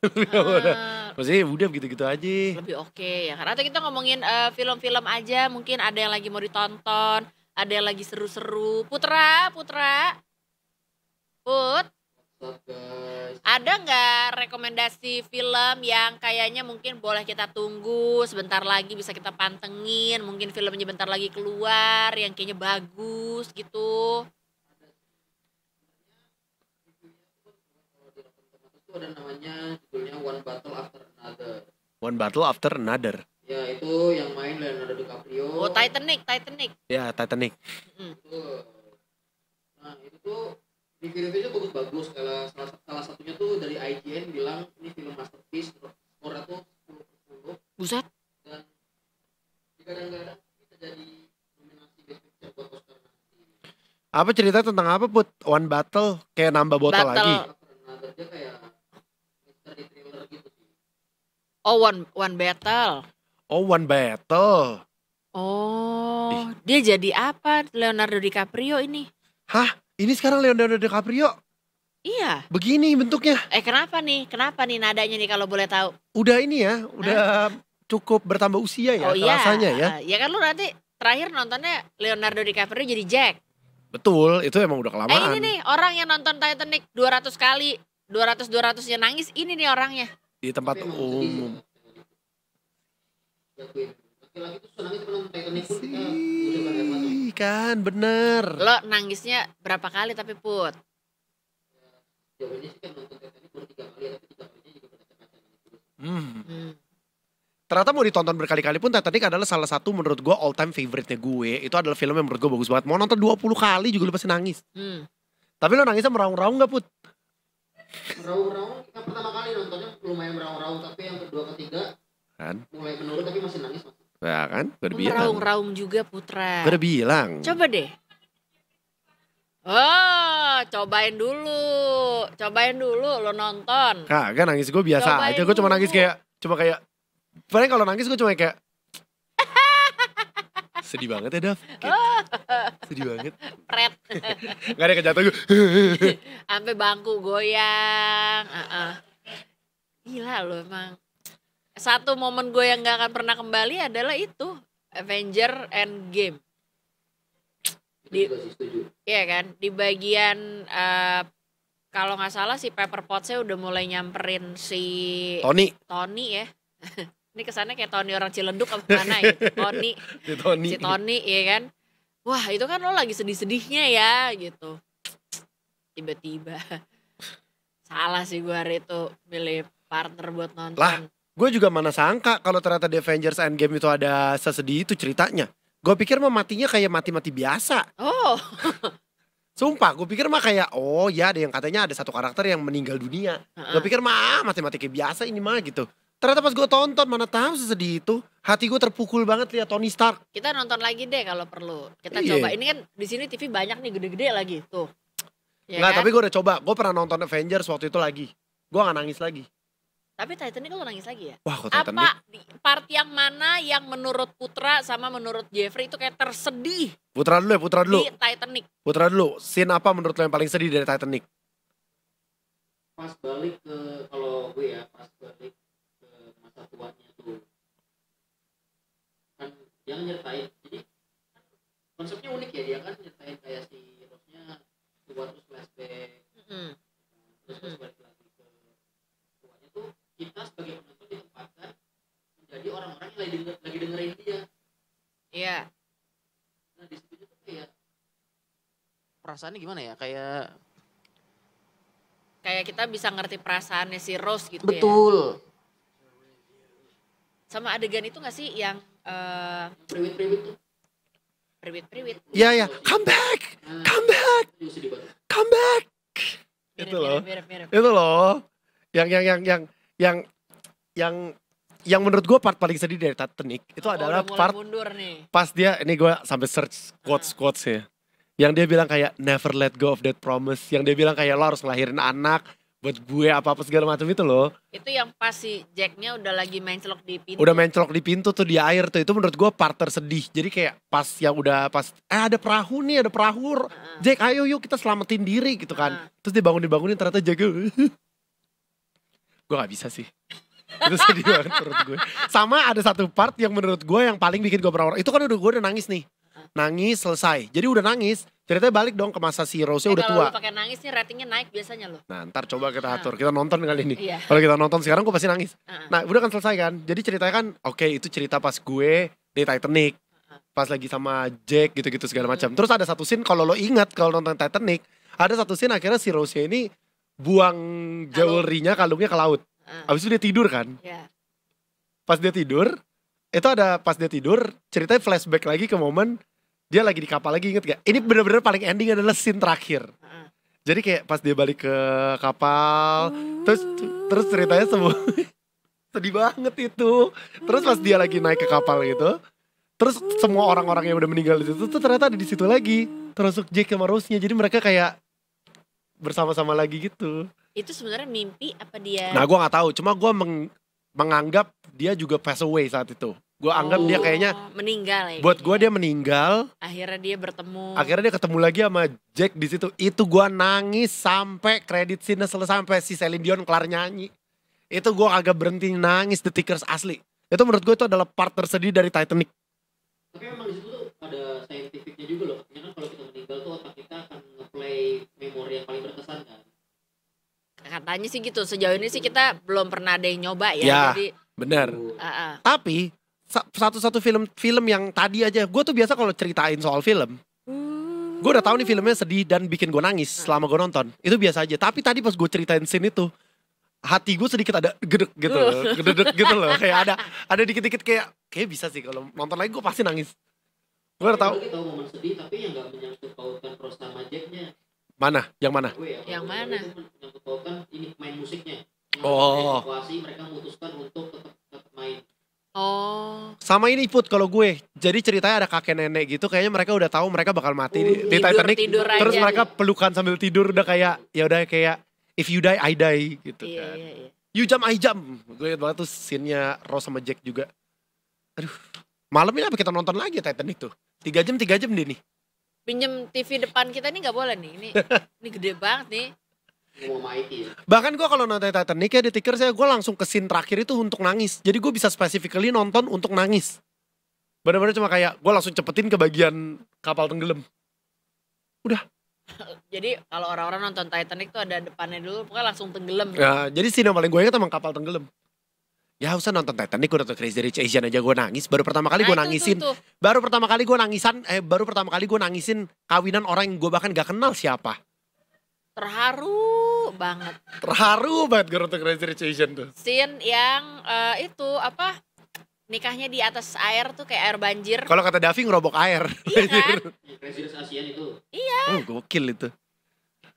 Maksudnya udah begitu-gitu aja. Lebih oke ya kan? Atau kita ngomongin film-film aja, mungkin ada yang lagi mau ditonton, ada yang lagi seru-seru. Putra. Put. Ada nggak rekomendasi film yang kayaknya mungkin boleh kita tunggu sebentar lagi bisa kita pantengin, mungkin filmnya bentar lagi keluar yang kayaknya bagus gitu. Ada namanya judulnya One Battle After Another. One Battle After Another. Ya itu yang main Leonardo DiCaprio. Oh Titanic. Ya Titanic. Nah itu tuh review-reviewnya bagus-bagus. Salah satunya tuh dari IGN bilang ini film masterpiece. Skornya tuh 10/10. Buset. Dan kadang-kadang bisa jadi nominasi Best Picture buat Oscar nanti. Apa cerita tentang apa Put? One Battle kayak nambah botol lagi. Another dia kayak misteri thriller gitu sih. Oh One Battle. Oh One Battle. Oh dia jadi apa Leonardo DiCaprio ini? Hah? Ini sekarang Leonardo DiCaprio? Iya. Begini bentuknya. Kenapa nih nadanya nih kalau boleh tahu? Udah ini ya, udah cukup bertambah usia ya, rasanya ya. Ya kan lu nanti terakhir nontonnya Leonardo DiCaprio jadi Jack. Betul, itu emang udah kelamaan. Ini nih orang yang nonton Titanic 200 kali, 200-200-nya nangis, ini nih orangnya. Di tempat umum. Laki-laki tuh senangnya cuma nonton Titanic pun Kan bener. Lo nangisnya berapa kali tapi Put? Jauh ini sih kan nonton Titanic baru 3 kali, tapi 3 kalinya juga berkaca-kaca terus. Ternyata mau ditonton berkali-kali pun Titanic adalah salah satu menurut gue all time favorite-nya gue. Itu adalah film yang menurut gue bagus banget. Mau nonton 20 kali juga lu pasti nangis. Tapi lo nangisnya meraung-raung gak Put? Meraung-raung, yang pertama kali nontonnya lumayan meraung-raung. Tapi yang kedua ketiga kan mulai menurun tapi masih nangis. Ya kan, gue udah bilang. Meraung-raung juga Putra. Gue udah bilang. Coba deh. Oh, cobain dulu lo nonton. Kagak, nangis gue biasa aja. Gue cuma nangis kayak paling kalau nangis gue cuma kayak sedih banget ya Dav. Sedih banget. Pret. Gak ada kejatuh gue. Sampai bangku goyang. Gila lo emang. Satu momen gue yang gak akan pernah kembali adalah itu Avenger Endgame. Iya kan, di bagian kalau nggak salah si Pepper Potts-nya udah mulai nyamperin si Tony ya. Ini kesannya kayak Tony orang Ciledug apa mana ya? Si Tony ya kan. Wah itu kan lo lagi sedih-sedihnya ya gitu. Tiba-tiba salah sih gue hari itu milih partner buat nonton. Lah, gue juga mana sangka kalau ternyata di Avengers Endgame itu ada sesedih itu ceritanya. Gue pikir mah matinya kayak mati-mati biasa. Oh. Sumpah, gue pikir mah kayak oh ya ada yang katanya ada satu karakter yang meninggal dunia. Gue pikir mah mati-mati kayak biasa ini mah gitu. Ternyata pas gue tonton mana tahu sesedih itu. Hati gue terpukul banget lihat Tony Stark. Kita nonton lagi deh kalau perlu. Kita coba. Ini kan di sini TV banyak nih gede-gede lagi tuh. Ya Nggak, kan? tapi gue udah coba. Gue pernah nonton Avengers waktu itu lagi. Gue gak nangis lagi. Tapi Titanic lo nangis lagi ya? Wah, kok Titanic? Apa part yang mana yang menurut Putra sama menurut Jeffrey itu kayak tersedih? Putra dulu. Di Titanic. Putra dulu. Scene apa menurut lo yang paling sedih dari Titanic? Pas balik ke, kalau gue ya, pas balik ke masa tuanya tuh. Kan dia nyertain, jadi konsepnya unik ya, dia kan nyertain kayak si Rose-nya tua terus flashback. Terus pas balik lagi ke tuanya tuh, kita sebagai penonton ditempatkan menjadi orang-orang yang lagi dengerin dia. Iya. Nah di situ tuh kayak perasaannya gimana ya, kayak kita bisa ngerti perasaannya si Rose gitu. Betul. Ya. Sama adegan itu gak sih yang priwit-priwit tuh. Priwit-priwit. Iya. Come back. Itu loh. Mirip. Itu loh. Yang menurut gue part paling sedih dari Titanic itu adalah part mundur nih. Pas dia, ini gue sampai search quotes ya. Yang dia bilang kayak never let go of that promise. Yang dia bilang kayak lo harus ngelahirin anak buat gue apa-apa segala macam itu loh. Itu yang pas si Jacknya udah lagi main celok di pintu. Udah main celok di pintu tuh di air tuh. Itu menurut gue part tersedih. Jadi kayak pas yang udah pas ada perahu nih, ada perahu. Jack ayo yuk kita selamatin diri gitu kan. Terus dibangunin ternyata Jack gue gak bisa sih. Itu sedih banget menurut gue. Sama ada satu part yang menurut gue yang paling bikin gue berawal. Itu kan gue udah nangis nih. Nangis selesai. Jadi udah nangis. Ceritanya balik dong ke masa si Rose udah tua. Kalau pakai nangis nih ratingnya naik biasanya loh. Nah ntar coba kita atur. Kita nonton kali ini. Iya. Kalau kita nonton sekarang gue pasti nangis. Nah udah kan selesai kan. Jadi ceritanya kan oke, itu cerita pas gue di Titanic. Pas lagi sama Jack gitu-gitu segala macam. Terus ada satu scene kalau lo ingat kalau nonton Titanic. Ada satu scene akhirnya si Rose ini buang jewelry-nya, kalungnya ke laut. Abis itu dia tidur kan. Pas dia tidur. Itu ada pas dia tidur. Ceritanya flashback lagi ke momen. Dia lagi di kapal lagi, inget gak? Ini bener-bener paling ending adalah scene terakhir. Jadi kayak pas dia balik ke kapal, terus ceritanya semua sedih banget itu. Terus pas dia lagi naik ke kapal gitu, terus semua orang-orang yang udah meninggal di situ tuh ternyata ada di situ lagi, termasuk Jack sama Rose-nya. Jadi mereka kayak bersama-sama lagi gitu. Itu sebenarnya mimpi apa dia? Nah gue nggak tahu, cuma gue menganggap dia juga pass away saat itu. Gue anggap dia kayaknya meninggal ya. Buat gue dia meninggal. Akhirnya dia bertemu. Akhirnya dia ketemu lagi sama Jack di situ. Itu gue nangis sampai credit scene selesai, sampai si Celine Dion kelar nyanyi. Itu gue agak berhenti nangis, The Tickers asli. Itu menurut gue itu adalah part tersedih dari Titanic. Tapi memang di situ tuh ada scientificnya juga loh. Karena kan kalau kita meninggal tuh otak kita akan nge-play memori yang paling berkesan kan. Katanya sih gitu. Sejauh ini sih kita belum pernah ada yang nyoba ya. Jadi bener. Tapi satu-satu film yang tadi aja, gue tuh biasa kalau ceritain soal film, gue udah tahu nih filmnya sedih dan bikin gue nangis selama gue nonton. Itu biasa aja. Tapi tadi pas gue ceritain scene itu, hati gue sedikit ada gedek gitu, gedek gitu loh. Kayak ada dikit-dikit kayak bisa sih kalau nonton lagi gue pasti nangis. Gue udah tahu. Kita tahu momen sedih tapi yang nggak menyangkut pautkan Rose sama Jacknya. Mana? Yang mana? Yang mana? Menyangkut pautkan ini main musiknya. Evakuasi mereka memutuskan untuk tetap main. Sama ini Put kalau gue. Jadi ceritanya ada kakek nenek gitu, kayaknya mereka udah tahu mereka bakal mati di Titanic. Terus mereka pelukan sambil tidur, udah kayak ya udah kayak if you die I die gitu kan. You jump I jump. Gue liat banget tuh scene-nya Rose sama Jack juga. Aduh. Malam ini apa kita nonton lagi Titanic tuh? 3 jam deh nih. Pinjem TV depan kita nih gak boleh nih. Ini gede banget nih. Bahkan gue kalau nonton Titanic ya di Tickers ya, gue langsung ke scene terakhir itu untuk nangis. Jadi gue bisa specifically nonton untuk nangis. Bener-bener cuma kayak gue langsung cepetin ke bagian kapal tenggelam. Udah. Jadi kalau orang-orang nonton Titanic tuh ada depannya dulu, pokoknya langsung tenggelam. Ya, jadi scene yang paling gue ingat emang kapal tenggelam. Ya usah nonton Titanic, gue nonton Crazy Rich Asian aja gue nangis. Baru pertama kali gue nangisin. Baru pertama kali gue nangisin kawinan orang yang gue bahkan gak kenal siapa. Terharu banget gue nonton Crazy Rich Asian tuh. Scene yang itu apa, nikahnya di atas air tuh kayak air banjir. Kalau kata Davi ngerobok air. Iya kan? Crazy Rich Asian itu. Iya. Gokil itu.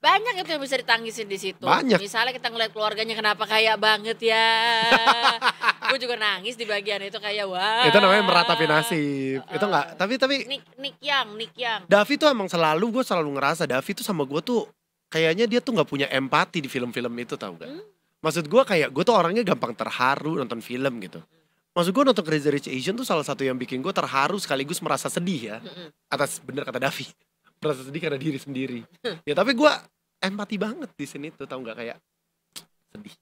Banyak itu yang bisa ditangisin di situ. Banyak. Misalnya kita ngeliat keluarganya kenapa kaya banget ya. Gue juga nangis di bagian itu kayak wah. Itu namanya meratapi nasib. Itu enggak, tapi Nick Yang. Davi tuh emang gue selalu ngerasa Davi tuh sama gue tuh kayaknya dia tuh nggak punya empati di film-film itu, tau gak? Maksud gue kayak gue tuh orangnya gampang terharu nonton film gitu. Maksud gue nonton Crazy Rich Asian tuh salah satu yang bikin gue terharu sekaligus merasa sedih ya. Atas bener kata Davi, merasa sedih karena diri sendiri. Ya tapi gue empati banget di sini tuh, tau gak, kayak sedih.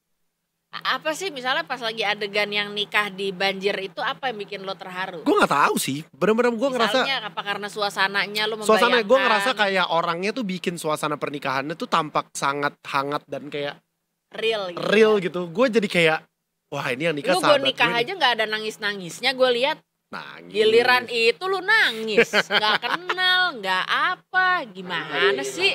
Apa sih misalnya pas lagi adegan yang nikah di banjir itu apa yang bikin lo terharu? Gue nggak tahu sih, bener-bener gue ngerasa. Misalnya apa karena suasananya lo membayangkan? Suasana gue ngerasa kayak orangnya tuh bikin suasana pernikahannya tuh tampak sangat hangat dan kayak real gitu. Gue jadi kayak wah ini yang nikah sahabat gue. Lu nikah aja nggak ada nangis-nangisnya, gue lihat. Nangis. Giliran itu lu nangis, nggak kenal, nggak apa, gimana sih?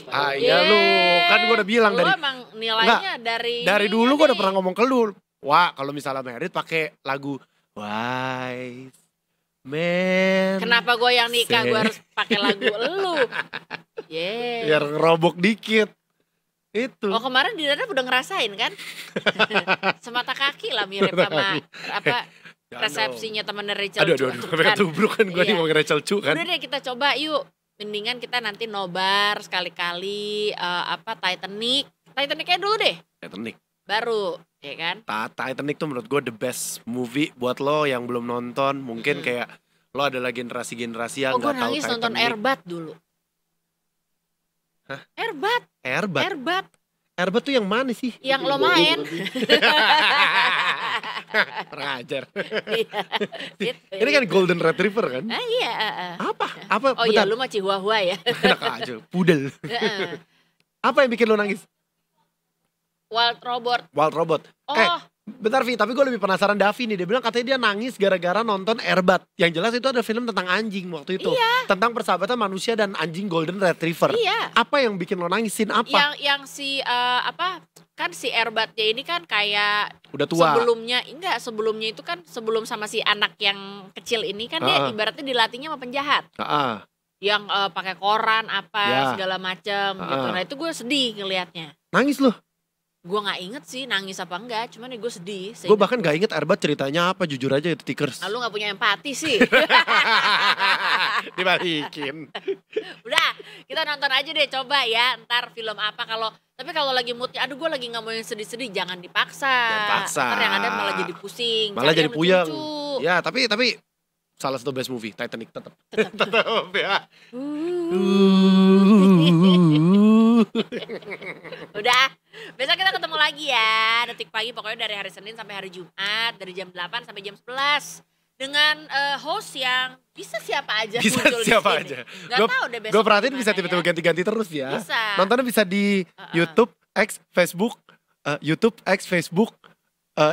Iya lu, kan gue udah bilang lu emang nilainya dari dulu gue udah pernah ngomong ke lu. Wah, kalau misalnya merit pakai lagu Wise Man. Kenapa gue yang nikah gue harus pakai lagu lu? Biar ngerobok dikit. Itu. Oh kemarin di Dada udah ngerasain kan? Semata kaki lah mirip sama apa resepsinya temennya Rachel Chu. Aduh, tubruk kan gue nih mau Rachel Chu kan. Udah deh kita coba yuk. mendingan kita nanti nobar sekali-kali Titanicnya dulu deh. Titanic. Baru, ya kan? Titanic tuh menurut gue the best movie buat lo yang belum nonton. Mungkin kayak lo adalah generasi-generasi yang gue nggak tahu nangis Titanic. nonton Airbat dulu. Hah? Airbat tuh yang mana sih? yang lo main. Kurang ajar. Gitu. Ini kan Golden Retriever kan? Iya. Apa? Oh iya, lu mah Chihuahua ya. Enak aja, pudel. Apa yang bikin lo nangis? Wild Robot. Oh. Bentar Vi, tapi gue lebih penasaran Davi nih. Dia bilang katanya dia nangis gara-gara nonton Airbat. Yang jelas itu ada film tentang anjing waktu itu. Iya. Tentang persahabatan manusia dan anjing Golden Retriever. Iya. Apa yang bikin lo nangisin apa? Yang si kan si Airbatnya ini kan kayak udah tua. Sebelumnya itu kan sebelum sama si anak yang kecil ini kan dia ibaratnya dilatihnya sama penjahat. Yang pakai koran segala macam gitu. Nah itu gue sedih ngelihatnya. Nangis lo? Gue gak inget sih nangis apa enggak, cuman gue sedih. Gue bahkan gak inget Airbat ceritanya apa, jujur aja itu Tikers. Lu gak punya empati sih. Dibalikin. Udah, kita nonton aja deh coba ya, ntar film apa tapi kalau lagi moodnya, aduh gue lagi gak mau yang sedih-sedih, jangan dipaksa. Ntar yang ada malah jadi pusing. Malah jadi puyeng. Lucu. Ya tapi salah satu best movie, Titanic tetap ya. Udah, besok kita ketemu lagi ya. Detik Pagi pokoknya dari hari Senin sampai hari Jumat, dari jam 8 sampai jam 11 dengan host yang bisa siapa aja muncul di sini. Gak tahu deh besok. Gue perhatiin bisa tiba-tiba ganti-ganti terus ya. Bisa. Nontonnya bisa di YouTube, X, Facebook,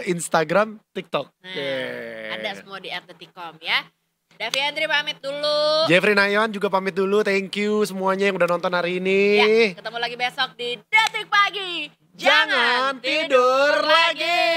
Instagram, TikTok. Ada semua di @detikcom ya. Davi Andri pamit dulu. Jeffrey Nayon juga pamit dulu. Thank you semuanya yang udah nonton hari ini. Ya, ketemu lagi besok di Detik Pagi. Jangan tidur lagi.